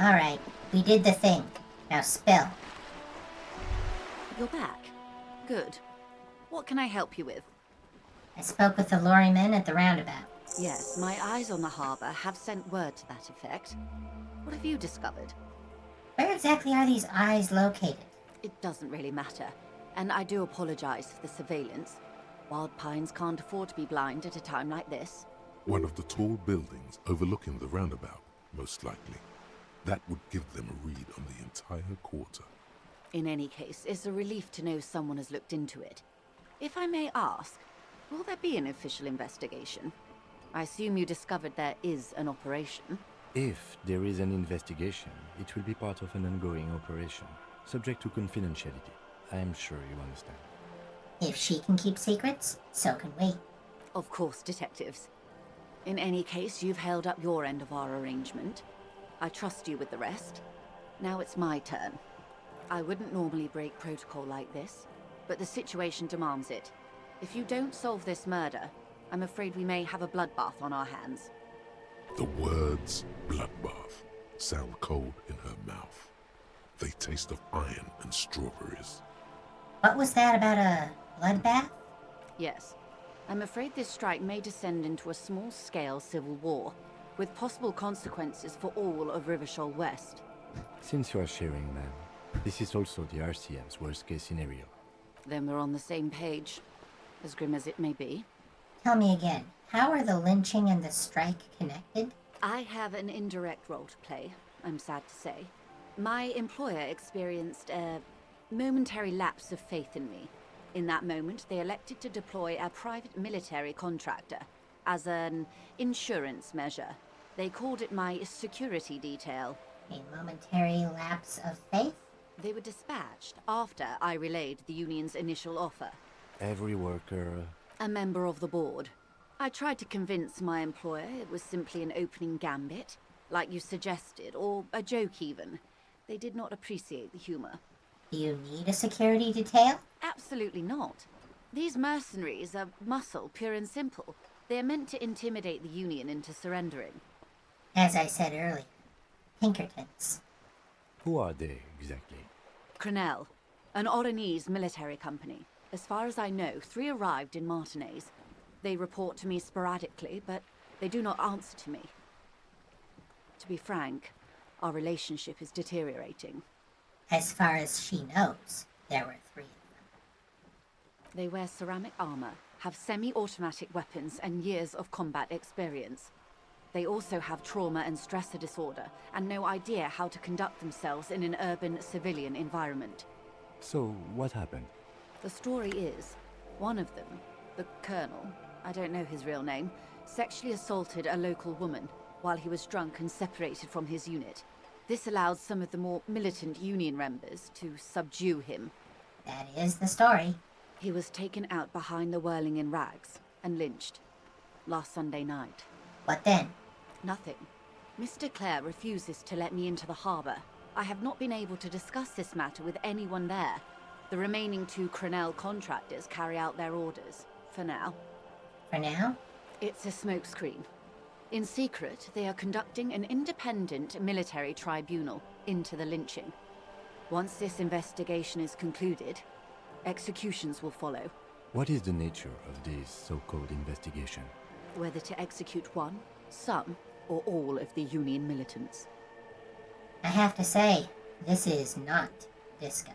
Speaker 1: Alright, we did the thing. Now spill.
Speaker 8: You're back. Good. What can I help you with?
Speaker 1: I spoke with the lorrymen at the roundabout.
Speaker 8: Yes, my eyes on the harbour have sent word to that effect. What have you discovered?
Speaker 1: Where exactly are these eyes located?
Speaker 8: It doesn't really matter, and I do apologise for the surveillance. Wild Pines can't afford to be blind at a time like this.
Speaker 2: One of the tall buildings overlooking the roundabout, most likely. That would give them a read on the entire quarter.
Speaker 8: In any case, it's a relief to know someone has looked into it. If I may ask, will there be an official investigation? I assume you discovered there is an operation.
Speaker 3: If there is an investigation, it will be part of an ongoing operation, subject to confidentiality. I am sure you understand.
Speaker 1: If she can keep secrets, so can we.
Speaker 8: Of course, detectives. In any case, you've held up your end of our arrangement. I trust you with the rest. Now it's my turn. I wouldn't normally break protocol like this, but the situation demands it. If you don't solve this murder, I'm afraid we may have a bloodbath on our hands.
Speaker 2: The words bloodbath sound cold in her mouth. They taste of iron and strawberries.
Speaker 1: What was that about a bloodbath?
Speaker 8: Yes. I'm afraid this strike may descend into a small-scale civil war, with possible consequences for all of Rivershoal West.
Speaker 3: Since you are sharing, ma'am, this is also the RCM's worst-case scenario.
Speaker 8: Then we're on the same page, as grim as it may be.
Speaker 1: Tell me again, how are the lynching and the strike connected?
Speaker 8: I have an indirect role to play, I'm sad to say. My employer experienced a momentary lapse of faith in me. In that moment, they elected to deploy a private military contractor as an insurance measure. They called it my security detail.
Speaker 1: A momentary lapse of faith?
Speaker 8: They were dispatched after I relayed the union's initial offer.
Speaker 3: Every worker...
Speaker 8: A member of the board. I tried to convince my employer it was simply an opening gambit, like you suggested, or a joke even. They did not appreciate the humor.
Speaker 1: Do you need a security detail?
Speaker 8: Absolutely not. These mercenaries are muscle, pure and simple. They are meant to intimidate the Union into surrendering.
Speaker 1: As I said earlier, Pinkertons.
Speaker 3: Who are they, exactly?
Speaker 8: Crenell, an Oranese military company. As far as I know, 3 arrived in Martinez. They report to me sporadically, but they do not answer to me. To be frank, our relationship is deteriorating.
Speaker 1: As far as she knows, there were 3 of them.
Speaker 8: They wear ceramic armor, have semi-automatic weapons and years of combat experience. They also have trauma and stressor disorder, and no idea how to conduct themselves in an urban civilian environment.
Speaker 3: So, what happened?
Speaker 8: The story is, one of them, the Colonel, I don't know his real name, sexually assaulted a local woman while he was drunk and separated from his unit. This allowed some of the more militant Union members to subdue him.
Speaker 1: That is the story.
Speaker 8: He was taken out behind the whirling in rags and lynched last Sunday night.
Speaker 1: What then?
Speaker 8: Nothing. Mr. Clare refuses to let me into the harbor. I have not been able to discuss this matter with anyone there. The remaining 2 Crenell contractors carry out their orders, for now.
Speaker 1: For now?
Speaker 8: It's a smokescreen. In secret, they are conducting an independent military tribunal into the lynching. Once this investigation is concluded, executions will follow.
Speaker 3: What is the nature of this so-called investigation?
Speaker 8: Whether to execute one, some, or all of the Union militants.
Speaker 1: I have to say, this is not disco.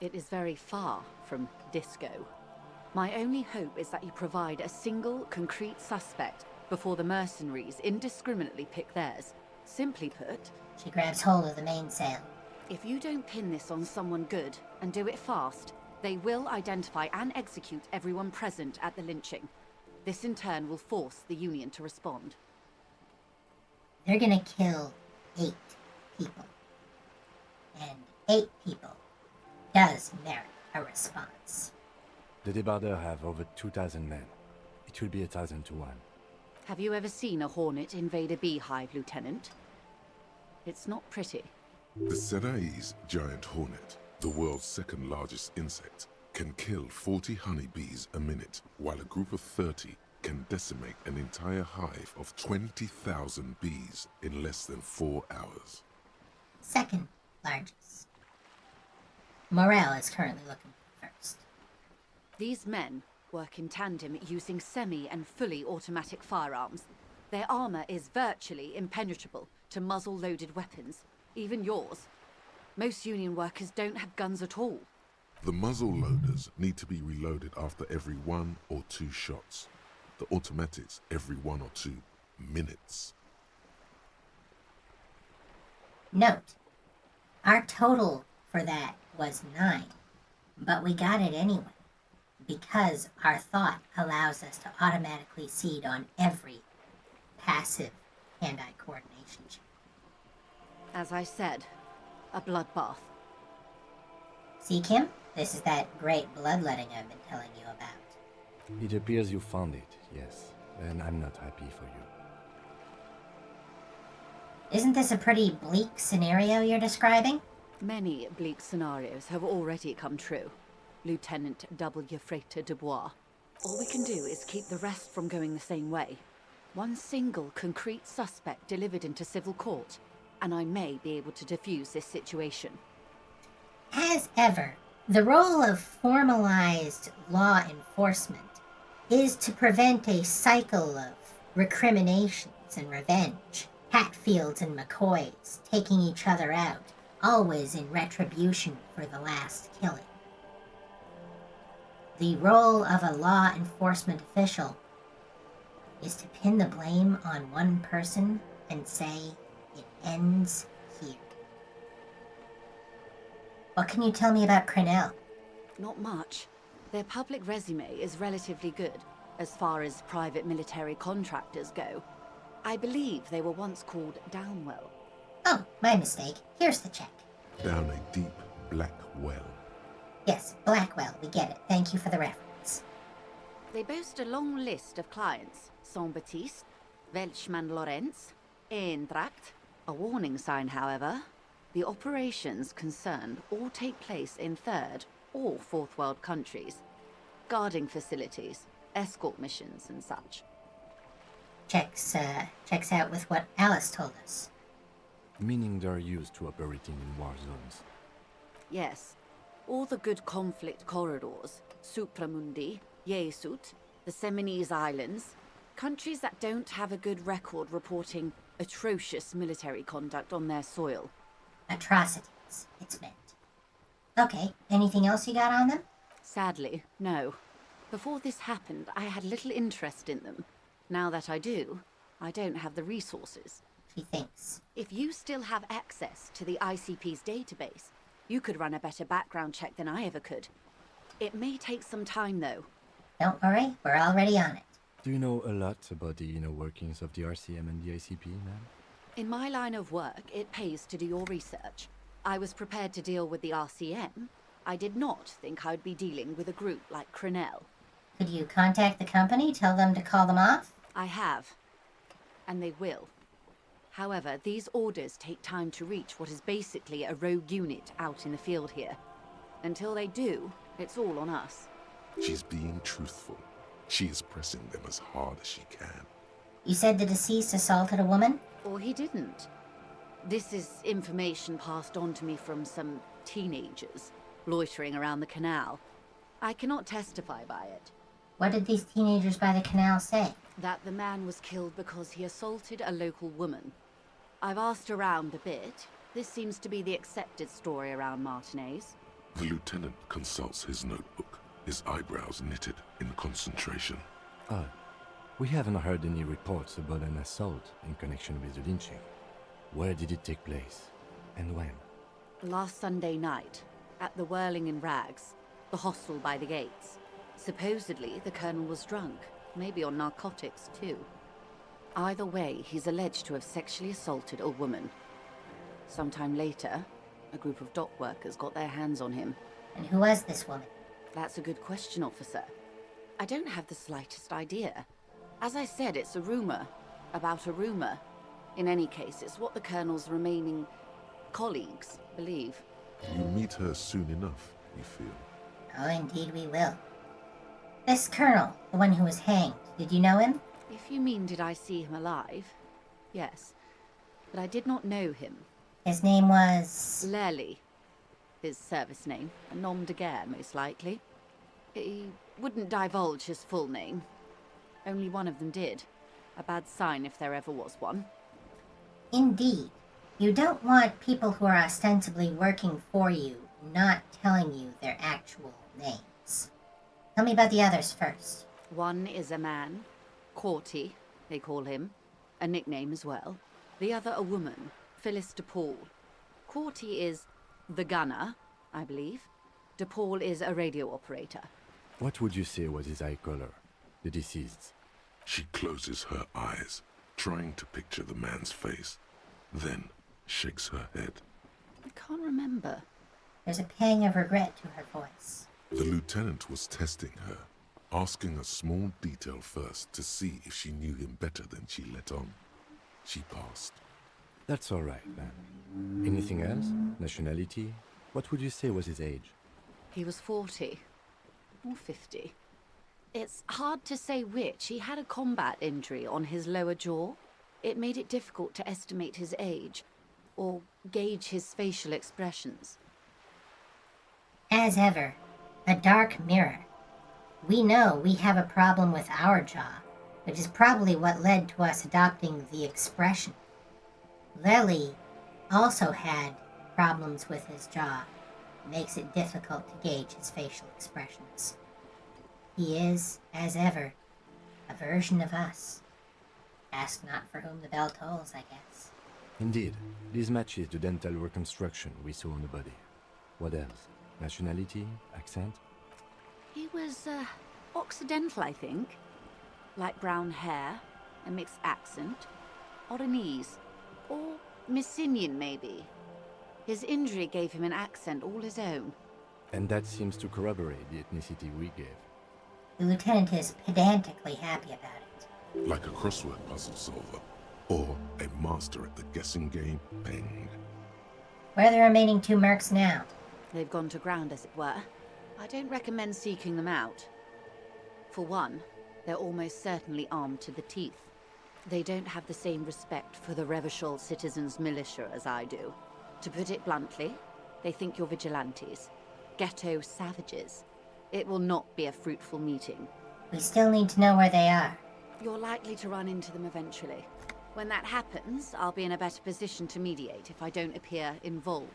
Speaker 8: It is very far from disco. My only hope is that you provide a single, concrete suspect before the mercenaries indiscriminately pick theirs. Simply put,
Speaker 1: She grabs hold of the mainsail.
Speaker 8: if you don't pin this on someone good, and do it fast, they will identify and execute everyone present at the lynching. This in turn will force the Union to respond.
Speaker 1: They're gonna kill 8 people. And 8 people does merit a response.
Speaker 3: The Debardeurs have over 2,000 men. It will be 1,000 to 1.
Speaker 8: Have you ever seen a hornet invade a beehive, Lieutenant? It's not pretty.
Speaker 2: The Serai's giant hornet, the world's 2nd largest insect, can kill 40 honeybees a minute, while a group of 30 can decimate an entire hive of 20,000 bees in less than 4 hours.
Speaker 1: 2nd largest. Morel is currently looking first.
Speaker 8: These men work in tandem using semi and fully automatic firearms. Their armor is virtually impenetrable to muzzle-loaded weapons, even yours. Most Union workers don't have guns at all.
Speaker 2: The muzzle loaders need to be reloaded after every 1 or 2 shots. The automatics every 1 or 2 minutes.
Speaker 1: Note, our total for that was 9, but we got it anyway, because our thought allows us to automatically seed on every passive hand-eye coordination check.
Speaker 8: As I said, a bloodbath.
Speaker 1: See, Kim? This is that great bloodletting I've been telling you about.
Speaker 3: It appears you found it, yes. And I'm not happy for you.
Speaker 1: Isn't this a pretty bleak scenario you're describing?
Speaker 8: Many bleak scenarios have already come true, Lieutenant W. Frater Dubois. All we can do is keep the rest from going the same way. One single concrete suspect delivered into civil court, and I may be able to defuse this situation.
Speaker 1: As ever, the role of formalized law enforcement is to prevent a cycle of recriminations and revenge. Hatfields and McCoys taking each other out, always in retribution for the last killing. The role of a law enforcement official is to pin the blame on one person and say it ends here. What can you tell me about Crenell?
Speaker 8: Not much. Their public resume is relatively good, as far as private military contractors go. I believe they were once called Downwell.
Speaker 1: Oh, my mistake. Here's the check.
Speaker 2: Down a deep, black well.
Speaker 1: Yes, Blackwell, we get it. Thank you for the reference.
Speaker 8: They boast a long list of clients. Saint-Baptiste, Welchman-Lorenz, Eintracht. A warning sign, however. The operations concerned all take place in 3rd or 4th world countries. Guarding facilities, escort missions and such.
Speaker 1: Checks out with what Alice told us.
Speaker 3: Meaning they're used to operating in war zones.
Speaker 8: Yes. All the good conflict corridors, Supramundi, Yesut, the Seminese Islands, countries that don't have a good record reporting atrocious military conduct on their soil.
Speaker 1: Atrocities, it's meant. Okay, anything else you got on them?
Speaker 8: Sadly, no. Before this happened, I had little interest in them. Now that I do, I don't have the resources.
Speaker 1: She thinks.
Speaker 8: If you still have access to the ICP's database, you could run a better background check than I ever could. It may take some time, though.
Speaker 1: Don't worry, we're already on it.
Speaker 3: Do you know a lot about the inner workings of the RCM and the ICP, ma'am?
Speaker 8: In my line of work, it pays to do your research. I was prepared to deal with the RCM. I did not think I'd be dealing with a group like Crenell.
Speaker 1: Could you contact the company, tell them to call them off?
Speaker 8: I have. And they will. However, these orders take time to reach what is basically a rogue unit out in the field here. Until they do, it's all on us.
Speaker 2: She's being truthful. She is pressing them as hard as she can.
Speaker 1: You said the deceased assaulted a woman?
Speaker 8: Or he didn't. This is information passed on to me from some teenagers loitering around the canal. I cannot testify by it.
Speaker 1: What did these teenagers by the canal say?
Speaker 8: That the man was killed because he assaulted a local woman. I've asked around a bit. This seems to be the accepted story around Martinez.
Speaker 2: The lieutenant consults his notebook, his eyebrows knitted in concentration.
Speaker 3: We haven't heard any reports about an assault in connection with the lynching. Where did it take place? And when?
Speaker 8: Last Sunday night, at the Whirling in Rags, the hostel by the gates. Supposedly, the colonel was drunk, maybe on narcotics too. Either way, he's alleged to have sexually assaulted a woman. Sometime later, a group of dock workers got their hands on him.
Speaker 1: And who was this woman?
Speaker 8: That's a good question, officer. I don't have the slightest idea. As I said, it's a rumor. About a rumor. In any case, it's what the colonel's remaining colleagues believe.
Speaker 2: You meet her soon enough, you feel.
Speaker 1: Oh, indeed we will. This colonel, the one who was hanged, did you know him?
Speaker 8: If you mean did I see him alive? Yes. But I did not know him.
Speaker 1: His name was...
Speaker 8: Lely. His service name. A nom de guerre, most likely. He wouldn't divulge his full name. Only one of them did. A bad sign if there ever was one.
Speaker 1: Indeed. You don't want people who are ostensibly working for you not telling you their actual names. Tell me about the others first.
Speaker 8: One is a man. Corty, they call him. A nickname as well. The other a woman. Phyllis DePaul. Corty is the gunner, I believe. DePaul is a radio operator.
Speaker 3: What would you say was his eye color, the deceased's?
Speaker 2: She closes her eyes, trying to picture the man's face, then shakes her head.
Speaker 8: I can't remember.
Speaker 1: There's a pang of regret to her voice.
Speaker 2: The lieutenant was testing her, asking a small detail first to see if she knew him better than she let on. She passed.
Speaker 3: That's all right, ma'am. Anything else? Nationality? What would you say was his age?
Speaker 8: He was 40. Or 50. It's hard to say which. He had a combat injury on his lower jaw. It made it difficult to estimate his age, or gauge his facial expressions.
Speaker 1: As ever, a dark mirror. We know we have a problem with our jaw, which is probably what led to us adopting the expression. Lely also had problems with his jaw. It makes it difficult to gauge his facial expressions. He is, as ever, a version of us. Ask not for whom the bell tolls, I guess.
Speaker 3: Indeed. This matches the dental reconstruction we saw on the body. What else? Nationality? Accent?
Speaker 8: He was, Occidental, I think. Light brown hair, a mixed accent, Oranese, or Messinian, maybe. His injury gave him an accent all his own.
Speaker 3: And that seems to corroborate the ethnicity we gave.
Speaker 1: The lieutenant is pedantically happy about it.
Speaker 2: Like a crossword puzzle solver, or a master at the guessing game, Peng.
Speaker 1: Where are the remaining 2 mercs now?
Speaker 8: They've gone to ground, as it were. I don't recommend seeking them out. For one, they're almost certainly armed to the teeth. They don't have the same respect for the Revachol citizens' militia as I do. To put it bluntly, they think you're vigilantes. Ghetto savages. It will not be a fruitful meeting.
Speaker 1: We still need to know where they are.
Speaker 8: You're likely to run into them eventually. When that happens, I'll be in a better position to mediate if I don't appear involved.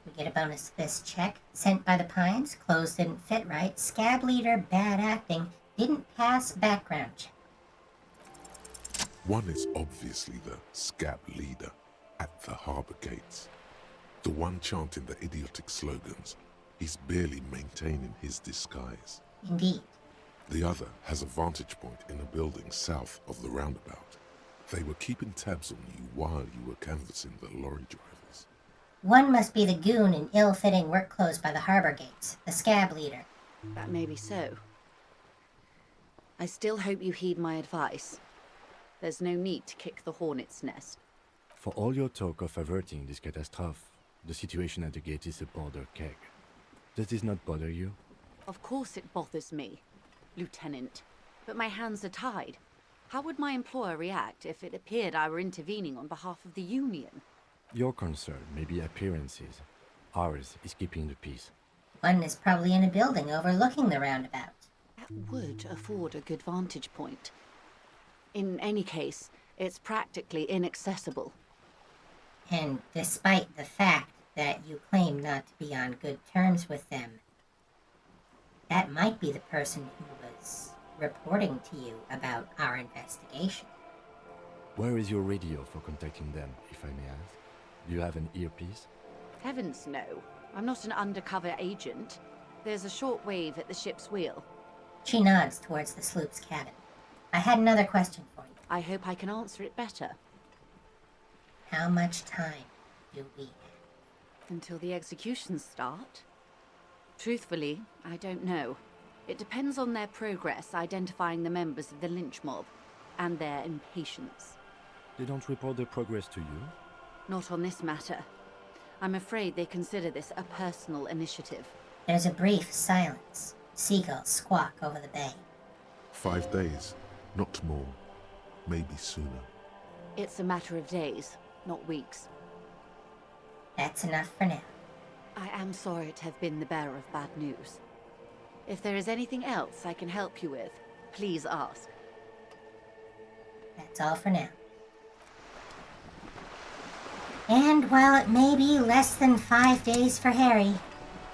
Speaker 1: We get a bonus to this check. Sent by the Pines, clothes didn't fit right, scab leader, bad acting, didn't pass background check.
Speaker 2: One is obviously the scab leader at the harbor gates. The one chanting the idiotic slogans. He's barely maintaining his disguise.
Speaker 1: Indeed.
Speaker 2: The other has a vantage point in a building south of the roundabout. They were keeping tabs on you while you were canvassing the lorry drivers.
Speaker 1: One must be the goon in ill-fitting work clothes by the harbor gates, the scab leader.
Speaker 8: That may be so. I still hope you heed my advice. There's no need to kick the hornet's nest.
Speaker 3: For all your talk of averting this catastrophe, the situation at the gate is a powder keg. Does this not bother you?
Speaker 8: Of course it bothers me, Lieutenant. But my hands are tied. How would my employer react if it appeared I were intervening on behalf of the Union?
Speaker 3: Your concern may be appearances. Ours is keeping the peace.
Speaker 1: One is probably in a building overlooking the roundabout.
Speaker 8: That would afford a good vantage point. In any case, it's practically inaccessible.
Speaker 1: And despite the fact that you claim not to be on good terms with them, that might be the person who was reporting to you about our investigation.
Speaker 3: Where is your radio for contacting them, if I may ask? Do you have an earpiece?
Speaker 8: Heavens no. I'm not an undercover agent. There's a short wave at the ship's wheel.
Speaker 1: She nods towards the sloop's cabin. I had another question for you.
Speaker 8: I hope I can answer it better.
Speaker 1: How much time do we have?
Speaker 8: Until the executions start? Truthfully, I don't know. It depends on their progress identifying the members of the lynch mob, and their impatience.
Speaker 3: They don't report their progress to you?
Speaker 8: Not on this matter. I'm afraid they consider this a personal initiative.
Speaker 1: There's a brief silence. Seagulls squawk over the bay.
Speaker 2: 5 days, not more. Maybe sooner.
Speaker 8: It's a matter of days, not weeks.
Speaker 1: That's enough for now.
Speaker 8: I am sorry to have been the bearer of bad news. If there is anything else I can help you with, please ask.
Speaker 1: That's all for now. And while it may be less than 5 days for Harry,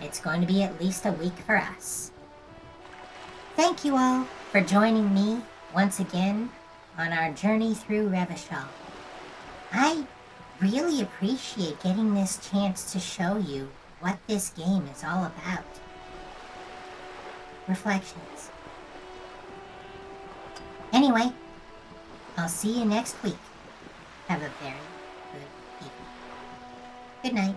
Speaker 1: it's going to be at least a week for us. Thank you all for joining me once again on our journey through Revachol. I really appreciate getting this chance to show you what this game is all about. Reflections. Anyway, I'll see you next week. Have a very good evening. Good night.